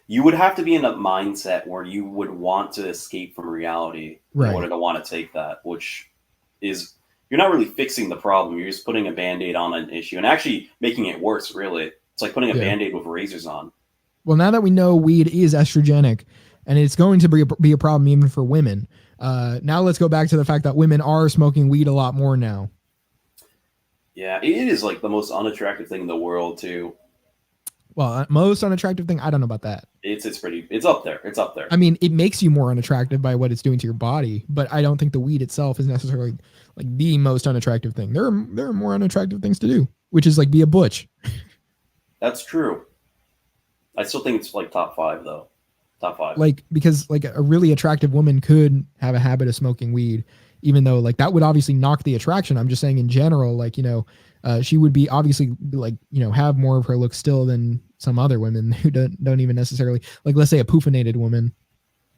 you would have to be in a mindset where you would want to escape from reality in order to want to take that, which is, you're not really fixing the problem. You're just putting a Band-Aid on an issue and actually making it worse, really. It's like putting a Band-Aid with razors on. Well, now that we know weed is estrogenic, and it's going to be a problem even for women, now let's go back to the fact that women are smoking weed a lot more now. Yeah, it is like the most unattractive thing in the world, too. Well, most unattractive thing, I don't know about that. It's up there. It's up there. I mean, it makes you more unattractive by what it's doing to your body, but I don't think the weed itself is necessarily like the most unattractive thing. There are more unattractive things to do, which is like be a butch. That's true. I still think it's like top 5 though. Top 5. Like, because like a really attractive woman could have a habit of smoking weed, even though like that would obviously knock the attraction. I'm just saying in general, like, you know, she would be obviously like, you know, have more of her look still than some other women who don't even necessarily, like, let's say a poofinated woman,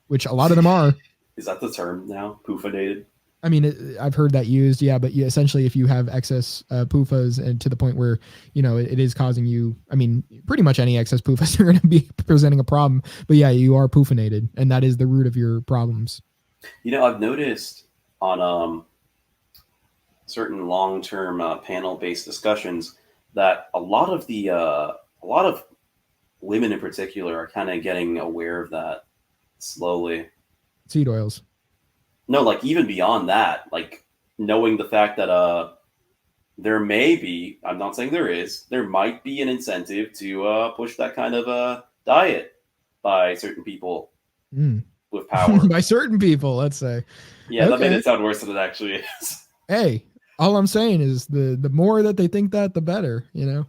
which a lot of them are. Is that the term now? Poofinated? I mean, I've heard that used, yeah, but essentially if you have excess PUFAs and to the point where, you know, it is causing you, I mean, pretty much any excess PUFAs are going to be presenting a problem, but yeah, you are poofinated, and that is the root of your problems. You know, I've noticed on certain long-term panel-based discussions that a lot of women in particular are kind of getting aware of that slowly. Seed oils. No, like even beyond that, like knowing the fact that there may be, I'm not saying there might be an incentive to push that kind of diet by certain people. with power. By certain people, let's say. Yeah, that made Okay. it sound worse than it actually is. Hey, all I'm saying is the more that they think that, the better, you know?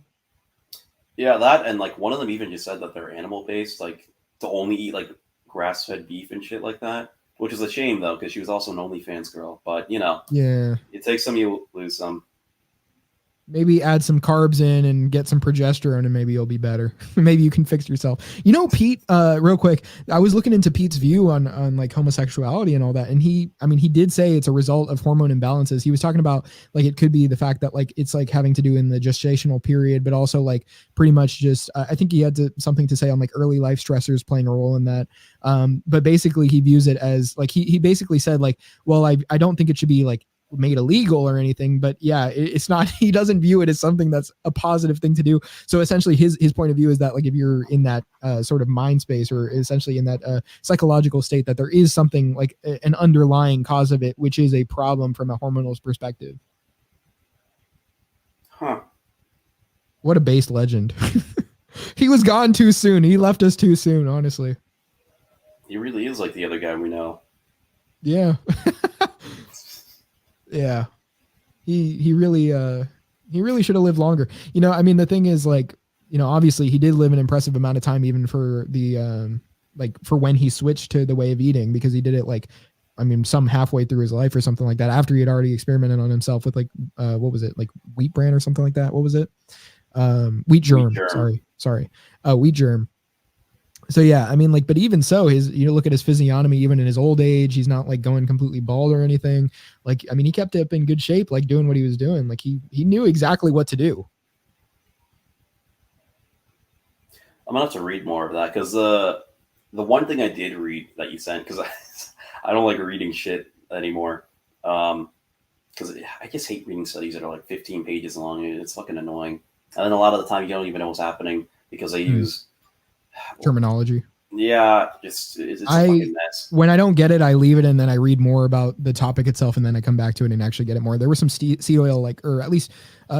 Yeah, that and like one of them even just said that they're animal based, like to only eat like grass fed beef and shit like that. Which is a shame though, because she was also an OnlyFans girl. But you know, Yeah. you take some, you lose some. Maybe add some carbs in and get some progesterone and maybe you'll be better. Maybe you can fix yourself. You know, Pete, real quick, I was looking into Pete's view on like homosexuality and all that. And he did say it's a result of hormone imbalances. He was talking about like, it could be the fact that like, it's like having to do in the gestational period, but also like pretty much just, I think he had something to say on like early life stressors playing a role in that. But basically he views it as like, he basically said like, well, I don't think it should be like made illegal or anything, but yeah, it's not, he doesn't view it as something that's a positive thing to do. So essentially his point of view is that like if you're in that sort of mind space or essentially in that psychological state, that there is something like an underlying cause of it, which is a problem from a hormonal perspective. Huh. What a base legend. He was gone too soon. He left us too soon, honestly. He really is like the other guy we know. Yeah. Yeah. He really should have lived longer. You know, I mean, the thing is like, you know, obviously he did live an impressive amount of time, even for the, like for when he switched to the way of eating, because he did it like, I mean, some halfway through his life or something like that, after he had already experimented on himself with like, what was it? Like wheat bran or something like that. What was it? Wheat germ. Sorry. Wheat germ. So yeah, I mean, like, but even so, you look at his physiognomy, even in his old age, he's not like going completely bald or anything. Like, I mean, he kept up in good shape, like doing what he was doing. Like he knew exactly what to do. I'm gonna have to read more of that because the one thing I did read that you sent, because I don't like reading shit anymore. Because I just hate reading studies that are like 15 pages long. It's fucking annoying. And then a lot of the time you don't even know what's happening because they use terminology. Yeah, it's a fucking mess. When I don't get it, I leave it and then I read more about the topic itself and then I come back to it and actually get it more. There were some seed oil, like, or at least,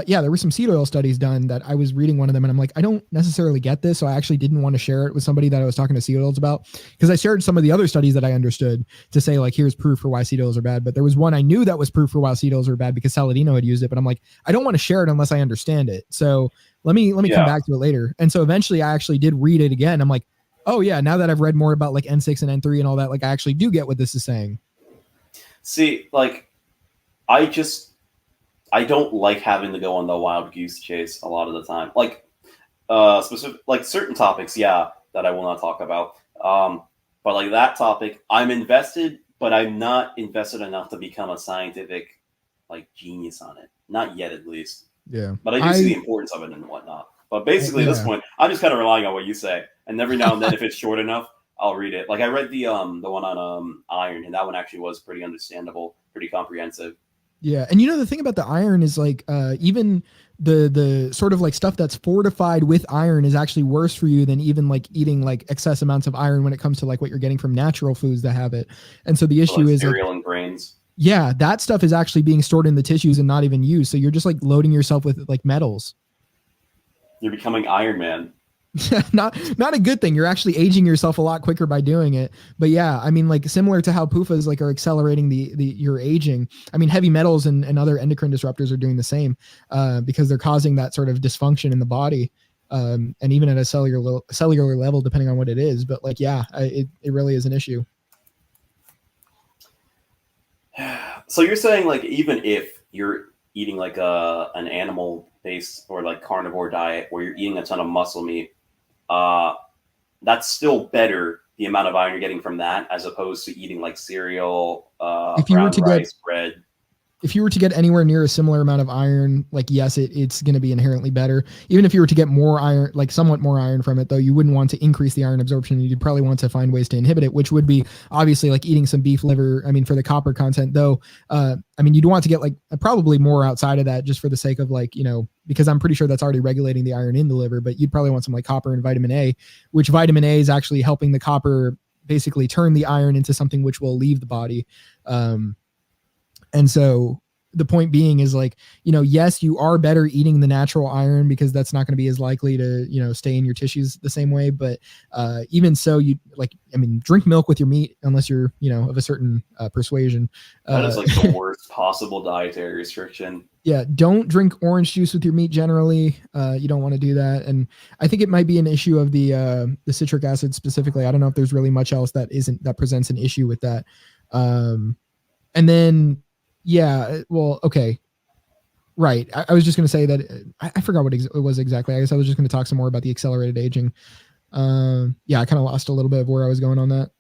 there were some seed oil studies done that I was reading one of them and I'm like, I don't necessarily get this. So I actually didn't want to share it with somebody that I was talking to seed oils about, because I shared some of the other studies that I understood to say like, here's proof for why seed oils are bad. But there was one I knew that was proof for why seed oils are bad because Saladino had used it. But I'm like, I don't want to share it unless I understand it. So let me come back to it later. And so eventually I actually did read it again. I'm like, oh yeah, now that I've read more about like N6 and N3 and all that, like I actually do get what this is saying. See, like, I don't like having to go on the wild goose chase a lot of the time. Like, specific, like certain topics, yeah, that I will not talk about. But like that topic, I'm invested, but I'm not invested enough to become a scientific like genius on it. Not yet, at least. Yeah. But I do see the importance of it and whatnot. But basically, at this point, I'm just kind of relying on what you say. And every now and then, if it's short enough, I'll read it. Like I read the one on iron, and that one actually was pretty understandable, pretty comprehensive. Yeah, and you know the thing about the iron is like even the sort of like stuff that's fortified with iron is actually worse for you than even like eating like excess amounts of iron when it comes to like what you're getting from natural foods that have it. And so the issue is cereal like, and grains. Yeah, that stuff is actually being stored in the tissues and not even used. So you're just like loading yourself with like metals. You're becoming Iron Man. not a good thing. You're actually aging yourself a lot quicker by doing it. But yeah, I mean, like similar to how PUFAs like are accelerating the your aging. I mean, heavy metals and other endocrine disruptors are doing the same because they're causing that sort of dysfunction in the body, and even at a cellular level, depending on what it is. But like, yeah, it really is an issue. So you're saying like even if you're eating like an animal based or like carnivore diet where you're eating a ton of muscle meat, that's still better, the amount of iron you're getting from that, as opposed to eating like cereal, brown rice, bread. If you were to get anywhere near a similar amount of iron, like yes, it's going to be inherently better. Even if you were to get more iron, like somewhat more iron from it, though, you wouldn't want to increase the iron absorption. You'd probably want to find ways to inhibit it, which would be obviously like eating some beef liver. I mean, for the copper content, though, I mean, you'd want to get like probably more outside of that just for the sake of like, you know, because I'm pretty sure that's already regulating the iron in the liver, but you'd probably want some like copper and vitamin A, which vitamin A is actually helping the copper basically turn the iron into something which will leave the body. And so the point being is like, yes, you are better eating the natural iron because that's not going to be as likely to, stay in your tissues the same way. But even so, drink milk with your meat unless you're, of a certain persuasion. That is like the worst possible dietary restriction. Yeah, don't drink orange juice with your meat generally. You don't want to do that. And I think it might be an issue of the citric acid specifically. I don't know if there's really much else that presents an issue with that. And then, yeah, well, okay. Right. I was just going to say that I forgot what it was exactly. I guess I was just going to talk some more about the accelerated aging. Yeah, I kind of lost a little bit of where I was going on that.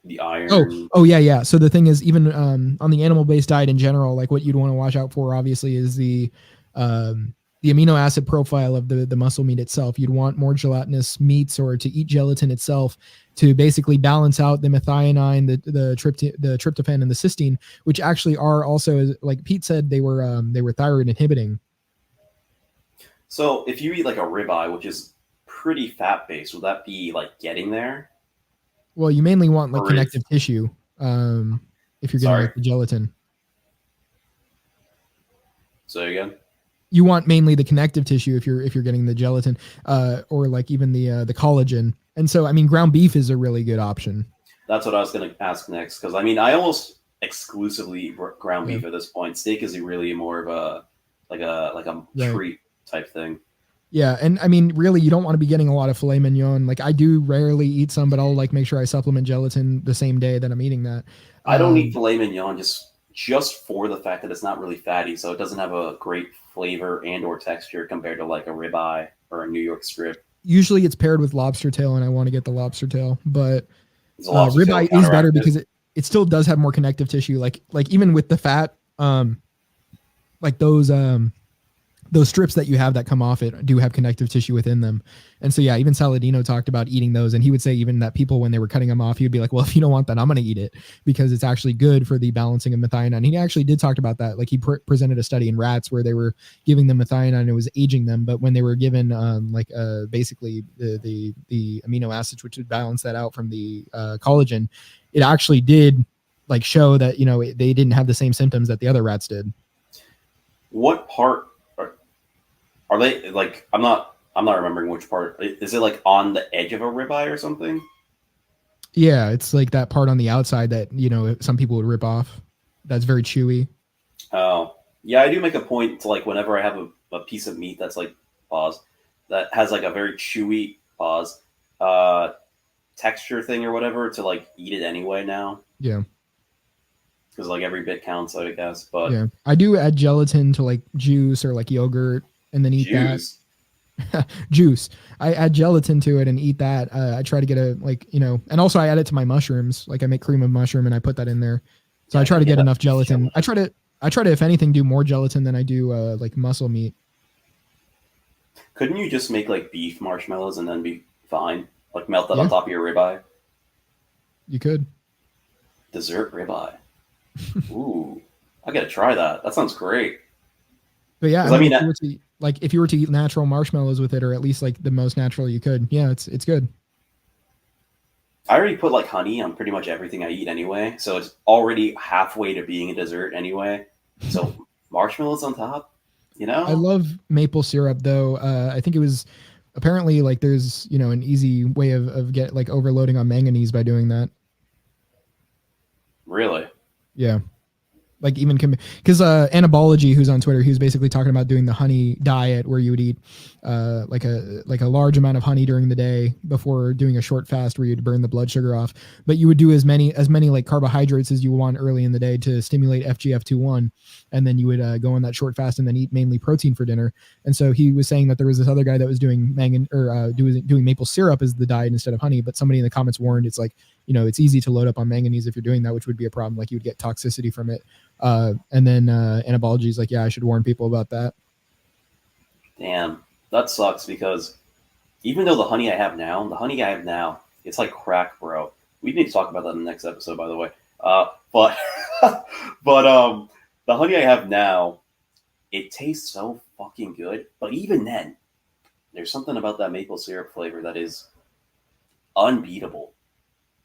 The iron. Oh yeah. So the thing is, even on the animal-based diet in general, like what you'd want to watch out for, obviously, is the amino acid profile of the muscle meat itself. You'd want more gelatinous meats or to eat gelatin itself to basically balance out the methionine, the tryptophan, and the cysteine, which actually are also, like Pete said, they were thyroid inhibiting. So if you eat like a ribeye, which is pretty fat based, would that be like getting there? Well, you mainly want like connective tissue if you're getting like the gelatin. Say again. You want mainly the connective tissue if you're getting the gelatin, or like even the collagen. And so, I mean, ground beef is a really good option. That's what I was going to ask next, because I mean, I almost exclusively eat ground beef at this point. Steak is really more of a treat type thing. Yeah, and I mean, really, you don't want to be getting a lot of filet mignon. Like, I do rarely eat some, but I'll like make sure I supplement gelatin the same day that I'm eating that. I don't eat filet mignon just for the fact that it's not really fatty, so it doesn't have a great flavor and or texture compared to like a ribeye or a New York strip. Usually it's paired with lobster tail, and I want to get the lobster tail, but ribeye is better because it still does have more connective tissue. Like even with the fat, like those strips that you have that come off it do have connective tissue within them. And so, yeah, even Saladino talked about eating those. And he would say even that people, when they were cutting them off, he would be like, well, if you don't want that, I'm going to eat it because it's actually good for the balancing of methionine. And he actually did talk about that. Like he presented a study in rats where they were giving them methionine and it was aging them. But when they were given basically the amino acids, which would balance that out from the collagen, it actually did like show that, they didn't have the same symptoms that the other rats did. What part are they like? I'm not remembering which part. Is it like on the edge of a ribeye or something? Yeah, it's like that part on the outside that, some people would rip off. That's very chewy. Oh, yeah, I do make a point to like whenever I have a piece of meat that's like that has like a very chewy texture thing or whatever to like eat it anyway now. Yeah. Because like every bit counts, I guess. But yeah, I do add gelatin to like juice or like yogurt and then eat that. Juice. I add gelatin to it and eat that. I try to get and also I add it to my mushrooms. Like I make cream of mushroom and I put that in there. So I try to get enough gelatin. I try to, if anything, do more gelatin than I do like muscle meat. Couldn't you just make like beef marshmallows and then be fine? Like melt that on top of your ribeye? You could. Dessert ribeye. Ooh, I gotta try that. That sounds great. But yeah, if you were to eat natural marshmallows with it, or at least like the most natural you could, yeah, it's good. I already put like honey on pretty much everything I eat anyway, so it's already halfway to being a dessert anyway. So marshmallows on top, I love maple syrup though. I think it was apparently like there's an easy way of overloading on manganese by doing that. Really? Yeah. Like even because Anabology, who's on Twitter, he was basically talking about doing the honey diet where you would eat like a large amount of honey during the day before doing a short fast where you'd burn the blood sugar off. But you would do as many like carbohydrates as you want early in the day to stimulate FGF21, and then you would go on that short fast and then eat mainly protein for dinner. And so he was saying that there was this other guy that was doing doing maple syrup as the diet instead of honey. But somebody in the comments warned it's like, it's easy to load up on manganese if you're doing that, which would be a problem. Like you would get toxicity from it. And then Anabology is like, yeah, I should warn people about that. Damn, that sucks because even though the honey I have now, it's like crack, bro. We need to talk about that in the next episode, by the way. But the honey I have now, it tastes so fucking good. But even then, there's something about that maple syrup flavor that is unbeatable.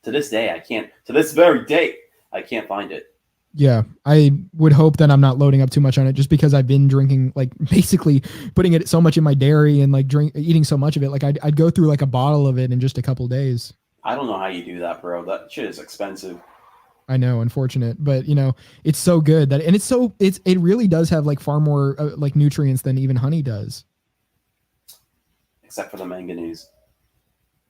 To this day, to this very day, I can't find it. Yeah, I would hope that I'm not loading up too much on it, just because I've been drinking, like basically putting it so much in my dairy and like eating so much of it. Like I'd go through like a bottle of it in just a couple days. I don't know how you do that, bro. That shit is expensive. I know, unfortunate, but it's so good that, and it really does have like far more like nutrients than even honey does. Except for the manganese.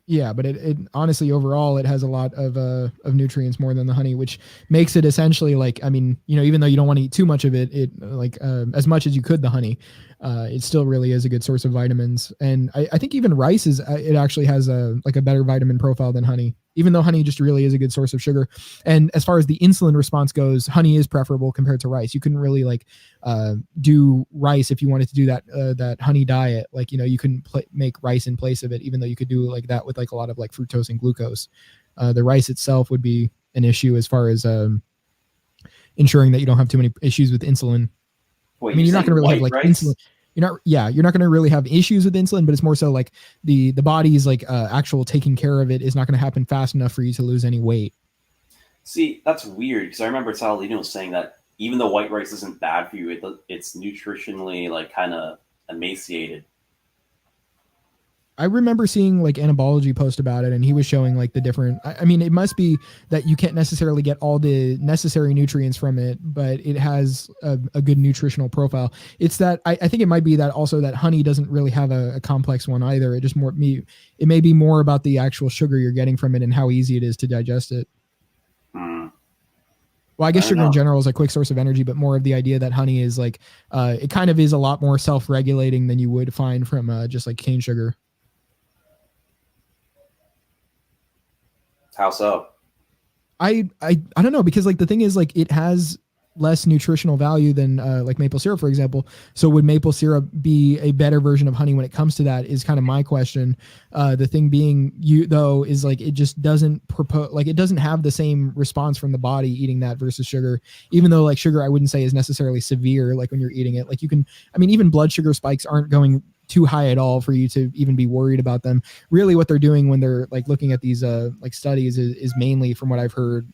Yeah, but it honestly, overall, it has a lot of nutrients more than the honey, which makes it essentially like, I mean, even though you don't want to eat too much of it, like as much as you could the honey, it still really is a good source of vitamins. And I think even rice it actually has a better vitamin profile than honey, even though honey just really is a good source of sugar. And as far as the insulin response goes, honey is preferable compared to rice. You couldn't really do rice if you wanted to do that honey diet. Like, you couldn't make rice in place of it, even though you could do like that with like a lot of like fructose and glucose. The rice itself would be an issue as far as ensuring that you don't have too many issues with insulin. Wait, I mean, you're not going to really have like rice? insulin. You're not going to really have issues with insulin, but it's more so like the body's like actual taking care of it is not going to happen fast enough for you to lose any weight. See, that's weird because I remember Saladino saying that even though white rice isn't bad for you, it's nutritionally like kind of emaciated. I remember seeing like Anabology post about it, and he was showing like the different. I mean, it must be that you can't necessarily get all the necessary nutrients from it, but it has a good nutritional profile. It's that I think it might be that also that honey doesn't really have a complex one either. It just it may be more about the actual sugar you're getting from it and how easy it is to digest it. Well, I guess sugar in general is a quick source of energy, but more of the idea that honey is like, it kind of is a lot more self-regulating than you would find from just like cane sugar. How so? I don't know, because like the thing is like it has less nutritional value than like maple syrup, for example. So would maple syrup be a better version of honey when it comes to that is kind of my question. The thing being, is like it just doesn't it doesn't have the same response from the body eating that versus sugar, even though like sugar I wouldn't say is necessarily severe. Like when you're eating it, like even blood sugar spikes aren't going too high at all for you to even be worried about them. Really what they're doing when they're like looking at these like studies is mainly, from what I've heard,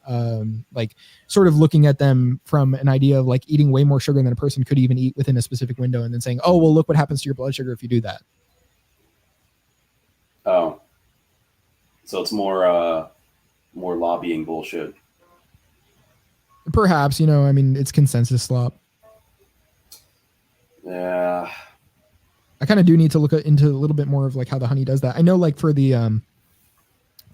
like sort of looking at them from an idea of like eating way more sugar than a person could even eat within a specific window, and then saying, oh, well, look what happens to your blood sugar if you do that. Oh, so it's more lobbying bullshit. Perhaps, I mean, it's consensus slop. Yeah. I kind of do need to look into a little bit more of like how the honey does that. I know like for the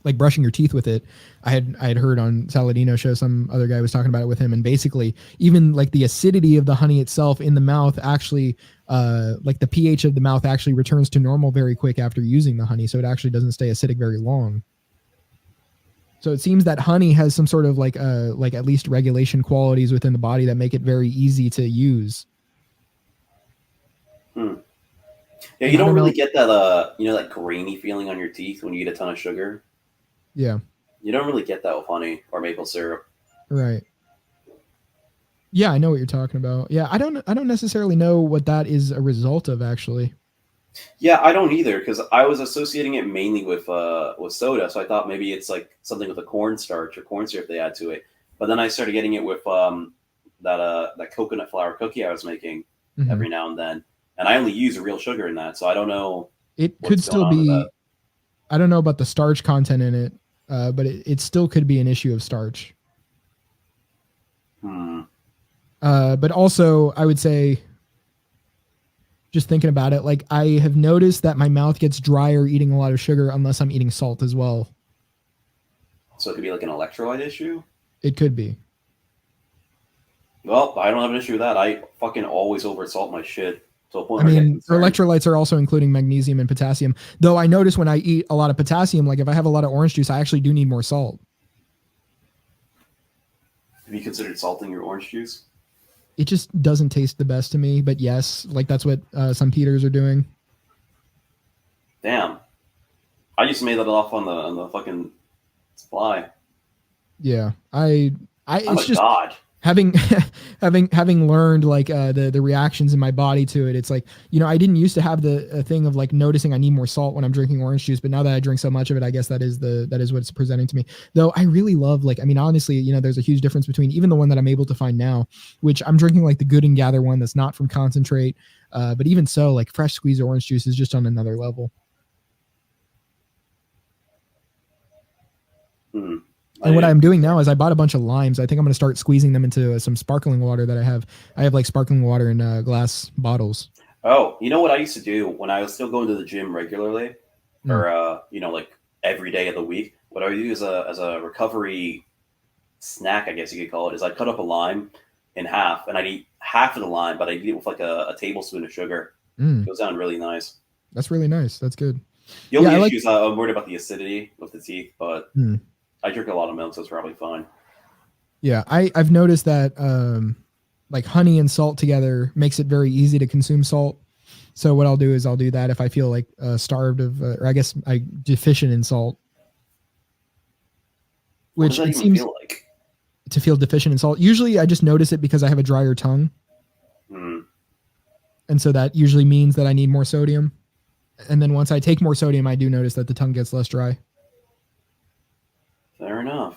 like brushing your teeth with it, I had heard on Saladino show, some other guy was talking about it with him, and basically even like the acidity of the honey itself in the mouth actually like the pH of the mouth actually returns to normal very quick after using the honey, so it actually doesn't stay acidic very long. So it seems that honey has some sort of like at least regulation qualities within the body that make it very easy to use. Yeah, you don't really get that that grainy feeling on your teeth when you eat a ton of sugar. Yeah. You don't really get that with honey or maple syrup. Right. Yeah, I know what you're talking about. Yeah, I don't necessarily know what that is a result of, actually. Yeah, I don't either, because I was associating it mainly with soda, so I thought maybe it's like something with the cornstarch or corn syrup they add to it. But then I started getting it with that coconut flour cookie I was making every now and then. And I only use real sugar in that, so I don't know. It could still be. I don't know about the starch content in it, but it still could be an issue of starch. But also, I would say, just thinking about it, like I have noticed that my mouth gets drier eating a lot of sugar unless I'm eating salt as well. So it could be like an electrolyte issue? It could be. Well, I don't have an issue with that. I fucking always oversalt my shit. I mean, electrolytes are also including magnesium and potassium. Though I notice when I eat a lot of potassium, like if I have a lot of orange juice, I actually do need more salt. Have you considered salting your orange juice? It just doesn't taste the best to me, but yes, like that's what some Peters are doing. Damn. I just made that off on the fucking supply. Yeah. I'm a god. having having learned like the reactions in my body to it, it's like, you know, I didn't used to have the thing of like noticing I need more salt when I'm drinking orange juice, but now that I drink so much of it, I guess that is what it's presenting to me. Though I really love, like, I mean, honestly, you know, there's a huge difference between even the one that I'm able to find now, which I'm drinking like the Good and Gather one that's not from concentrate, but even so, like fresh squeezed orange juice is just on another level. And what I'm doing now is I bought a bunch of limes. I think I'm going to start squeezing them into some sparkling water that I have. I have like sparkling water in glass bottles. Oh, you know what I used to do when I was still going to the gym regularly, or you know, like every day of the week? What I would do as a recovery snack, I guess you could call it, is I'd cut up a lime in half, and I'd eat half of the lime, but I'd eat it with like a tablespoon of sugar. It goes down really nice. That's really nice. That's good. The only issue is I'm worried about the acidity with the teeth, but I drink a lot of milk, so it's probably fine. Yeah, I've noticed that like honey and salt together makes it very easy to consume salt. So what I'll do is I'll do that if I feel like starved of, or I guess I deficient in salt. Which it seems feel like? To feel deficient in salt. Usually I just notice it because I have a drier tongue. And so that usually means that I need more sodium. And then once I take more sodium, I do notice that the tongue gets less dry. Fair enough.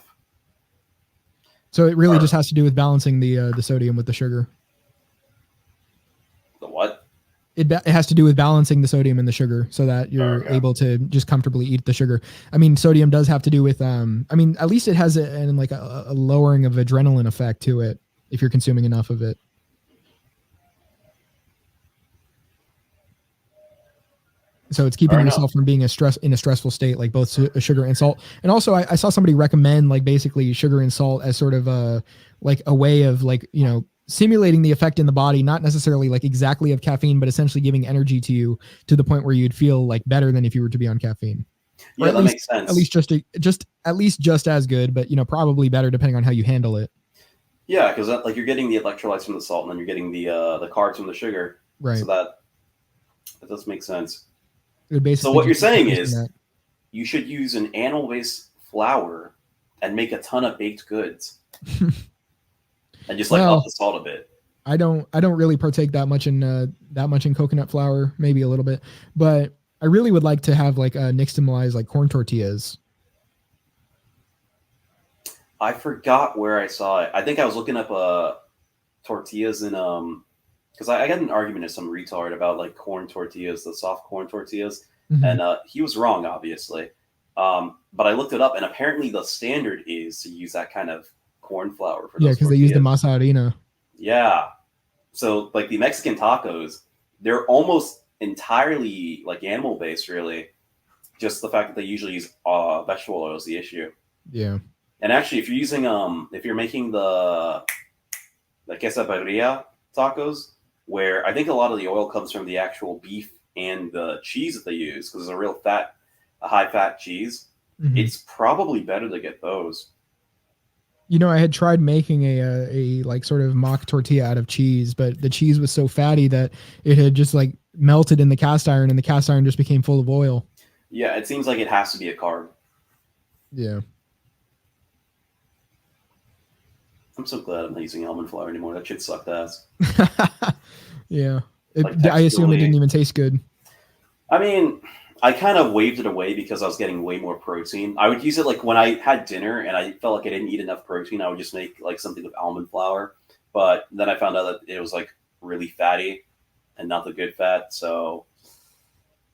So it really just has to do with balancing the sodium with the sugar. The what? It has to do with balancing the sodium and the sugar so that you're able to just comfortably eat the sugar. I mean, sodium does have to do with, I mean, at least it has a lowering of adrenaline effect to it if you're consuming enough of it. So it's keeping yourself from being in a stressful state, like both sugar and salt. And also I saw somebody recommend like basically sugar and salt as sort of a way of like, you know, simulating the effect in the body, not necessarily like exactly of caffeine, but essentially giving energy to you to the point where you'd feel like better than if you were to be on caffeine. Yeah, that makes sense. At least just as good, but you know, probably better depending on how you handle it. Yeah, because like you're getting the electrolytes from the salt, and then you're getting the carbs from the sugar. Right. So that does make sense. So what you're saying is you should use an animal-based flour and make a ton of baked goods, and just like up the salt a bit. I don't really partake that much in coconut flour, maybe a little bit, but I really would like to have like nixtamalized like corn tortillas. I forgot where I saw it. I think I was looking up tortillas in because I got an argument with some retard about like corn tortillas, the soft corn tortillas, and he was wrong, obviously. But I looked it up, and apparently the standard is to use that kind of corn flour for those because they use the masa harina. Yeah. So like the Mexican tacos, they're almost entirely like animal based, really. Just the fact that they usually use vegetable oil is the issue. Yeah. And actually, if you're using if you're making the quesadilla tacos, where I think a lot of the oil comes from the actual beef and the cheese that they use, because it's a high fat cheese, it's probably better to get those. You know, I had tried making a like sort of mock tortilla out of cheese, but the cheese was so fatty that it had just like melted in the cast iron, and the cast iron just became full of oil. Yeah, it seems like it has to be a carb. Yeah. I'm so glad I'm not using almond flour anymore. That shit sucked ass. Yeah. I assume it didn't even taste good. I mean, I kind of waved it away because I was getting way more protein. I would use it like when I had dinner and I felt like I didn't eat enough protein. I would just make like something with almond flour. But then I found out that it was like really fatty and not the good fat. So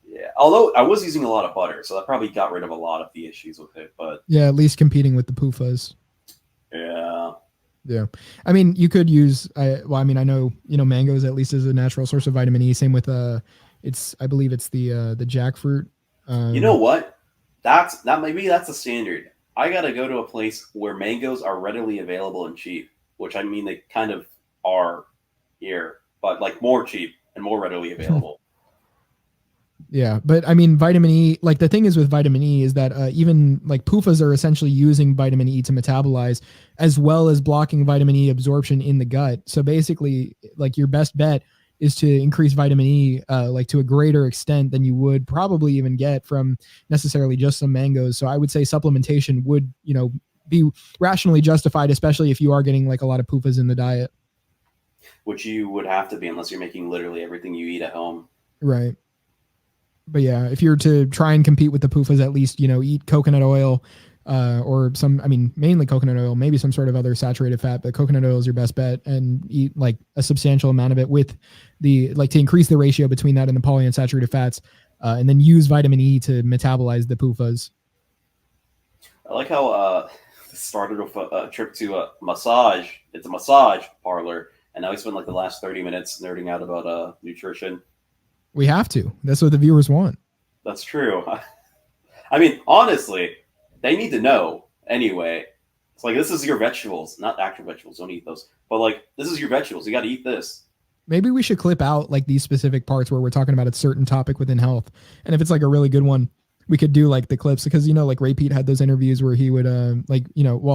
yeah, although I was using a lot of butter, so that probably got rid of a lot of the issues with it. But yeah, at least competing with the PUFAs. Yeah. Yeah. I mean, you could use, I know, mangoes at least is a natural source of vitamin E. Same with, I believe it's the jackfruit. You know what? Maybe that's the standard. I got to go to a place where mangoes are readily available and cheap, which I mean, they kind of are here, but like more cheap and more readily available. Yeah, but I mean, vitamin E, like the thing is with vitamin E is that even like PUFAs are essentially using vitamin E to metabolize as well as blocking vitamin E absorption in the gut. So basically, like your best bet is to increase vitamin E like to a greater extent than you would probably even get from necessarily just some mangoes. So I would say supplementation would, be rationally justified, especially if you are getting like a lot of PUFAs in the diet. Which you would have to be unless you're making literally everything you eat at home. Right. But yeah, if you're to try and compete with the PUFAs, at least, eat coconut oil, or mainly coconut oil, maybe some sort of other saturated fat, but coconut oil is your best bet, and eat like a substantial amount of it with to increase the ratio between that and the polyunsaturated fats, and then use vitamin E to metabolize the PUFAs. I like how started with a trip to a massage. It's a massage parlor, and now we spent like the last 30 minutes nerding out about nutrition. We have to. That's what the viewers want. That's true. I mean, honestly, they need to know anyway. It's like, this is your vegetables, not actual vegetables. Don't eat those. But like, this is your vegetables. You got to eat this. Maybe we should clip out like these specific parts where we're talking about a certain topic within health. And if it's like a really good one, we could do like the clips, because, like Ray Pete had those interviews where he would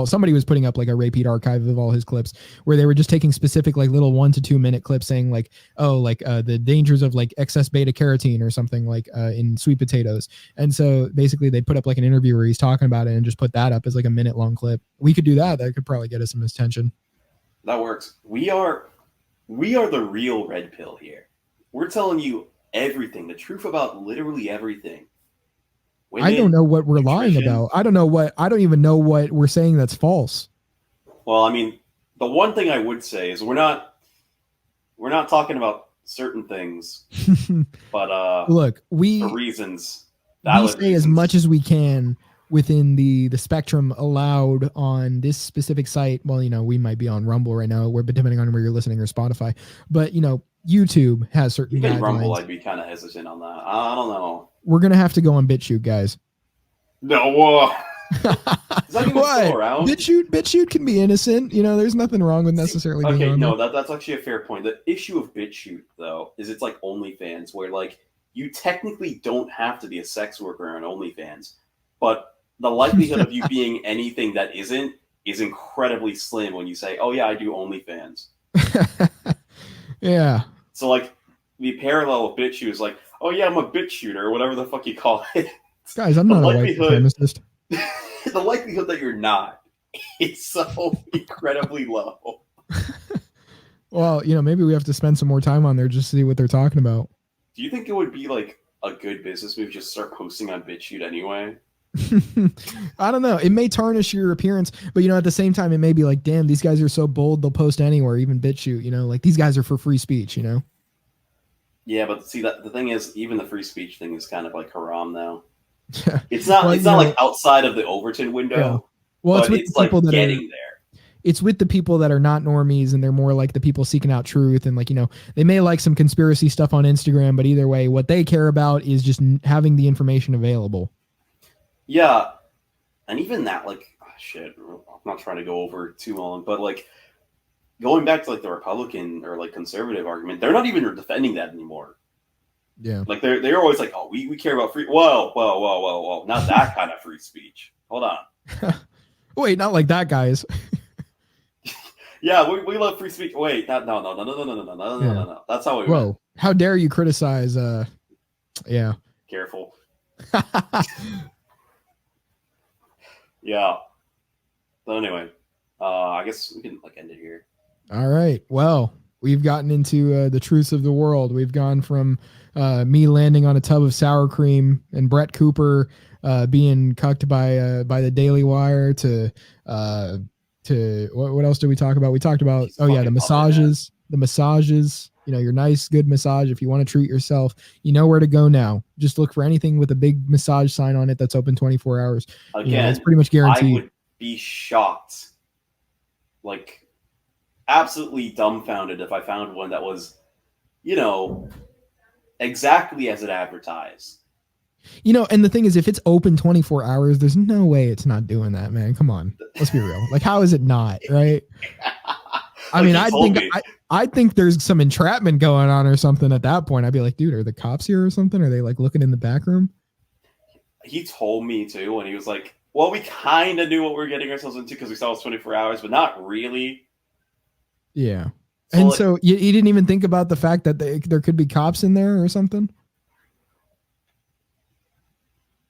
somebody was putting up like a Ray Pete archive of all his clips where they were just taking specific like little 1 to 2 minute clips saying like, the dangers of like excess beta carotene or something like in sweet potatoes. And so basically they put up like an interview where he's talking about it and just put that up as like a minute long clip. We could do that. That could probably get us some attention. That works. We are the real red pill here. We're telling you everything, the truth about literally everything. Women, I don't know what we're lying about. I don't even know what we're saying that's false. Well, I mean, the one thing I would say is we're not talking about certain things, but look, for reasons, we say as much as we can within the spectrum allowed on this specific site. Well, we might be on Rumble right now, depending on where you're listening, or Spotify, but YouTube has certain even guidelines. Rumble, I'd be kind of hesitant on that. I don't know. We're gonna have to go on BitChute, guys. No, is that even still around? BitChute can be innocent. There's nothing wrong with necessarily. Okay, being on that's actually a fair point. The issue of BitChute, though, is it's like OnlyFans, where like you technically don't have to be a sex worker on OnlyFans, but the likelihood of you being anything that isn't is incredibly slim when you say, "Oh yeah, I do OnlyFans." Yeah. So like the parallel with BitChute is like, "Oh yeah, I'm a BitChuter," or whatever the fuck you call it. Guys, I'm not a white supremacist. The likelihood that you're not is so incredibly low. Well, maybe we have to spend some more time on there just to see what they're talking about. Do you think it would be like a good business move just start posting on BitChute anyway? I don't know. It may tarnish your appearance, but at the same time, it may be like, damn, these guys are so bold, they'll post anywhere, even BitChute. Like these guys are for free speech. Yeah, but see, that the thing is, even the free speech thing is kind of like haram now. It's not. Well, it's not like outside of the Overton window. Yeah. Well, it's with it's the people like that getting there. It's with the people that are not normies, and they're more like the people seeking out truth, and like they may like some conspiracy stuff on Instagram, but either way, what they care about is just having the information available. Yeah, and even that, like, shit. I'm not trying to go over too long, but like going back to like the Republican or like conservative argument, they're not even defending that anymore. Yeah, like they're always like, oh, we care about free. Whoa, not that kind of free speech. Hold on. Wait, not like that, guys. Yeah, we love free speech. Wait, no. That's how we. Whoa, went. How dare you criticize? Yeah. Careful. Yeah. So anyway, I guess we can like end it here. All right. Well, we've gotten into the truths of the world. We've gone from me landing on a tub of sour cream and Brett Cooper being cucked by the Daily Wire to what else did we talk about? We talked about the massages. The massages. Your nice, good massage. If you want to treat yourself, you know where to go now. Just look for anything with a big massage sign on it that's open 24 hours. Again, it's pretty much guaranteed. I would be shocked, like absolutely dumbfounded, if I found one that was, exactly as it advertised. And the thing is, if it's open 24 hours, there's no way it's not doing that, man. Come on. Let's be real. Like, how is it not, right? I mean, I think there's some entrapment going on or something at that point. I'd be like, dude, are the cops here or something? Are they like looking in the back room? He told me too, and he was like, well, we kind of knew what we were getting ourselves into because we saw it was 24 hours, but not really. Yeah. So you didn't even think about the fact that there could be cops in there or something?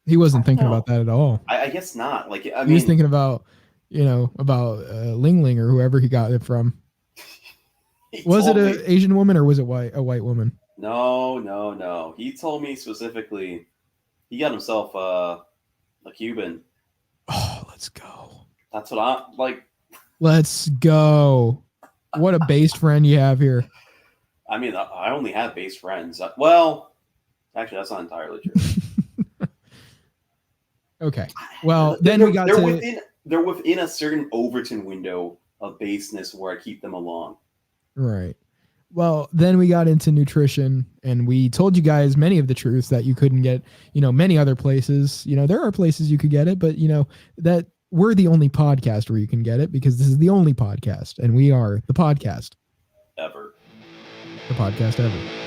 He wasn't thinking about that at all. I guess not. Like, he was thinking about, about Ling Ling or whoever he got it from. He Was it told an me- Asian woman or was it a white woman? No. He told me specifically he got himself a Cuban. Oh, let's go. That's what I like. Let's go. What a based friend you have here. I mean, I only have base friends. Well, actually, that's not entirely true. Okay. Well, then we got they're within a certain Overton window of baseness where I keep them along. Right. Well, then we got into nutrition and we told you guys many of the truths that you couldn't get, many other places. There are places you could get it, but that we're the only podcast where you can get it because this is the only podcast and we are the podcast. Ever. The podcast ever.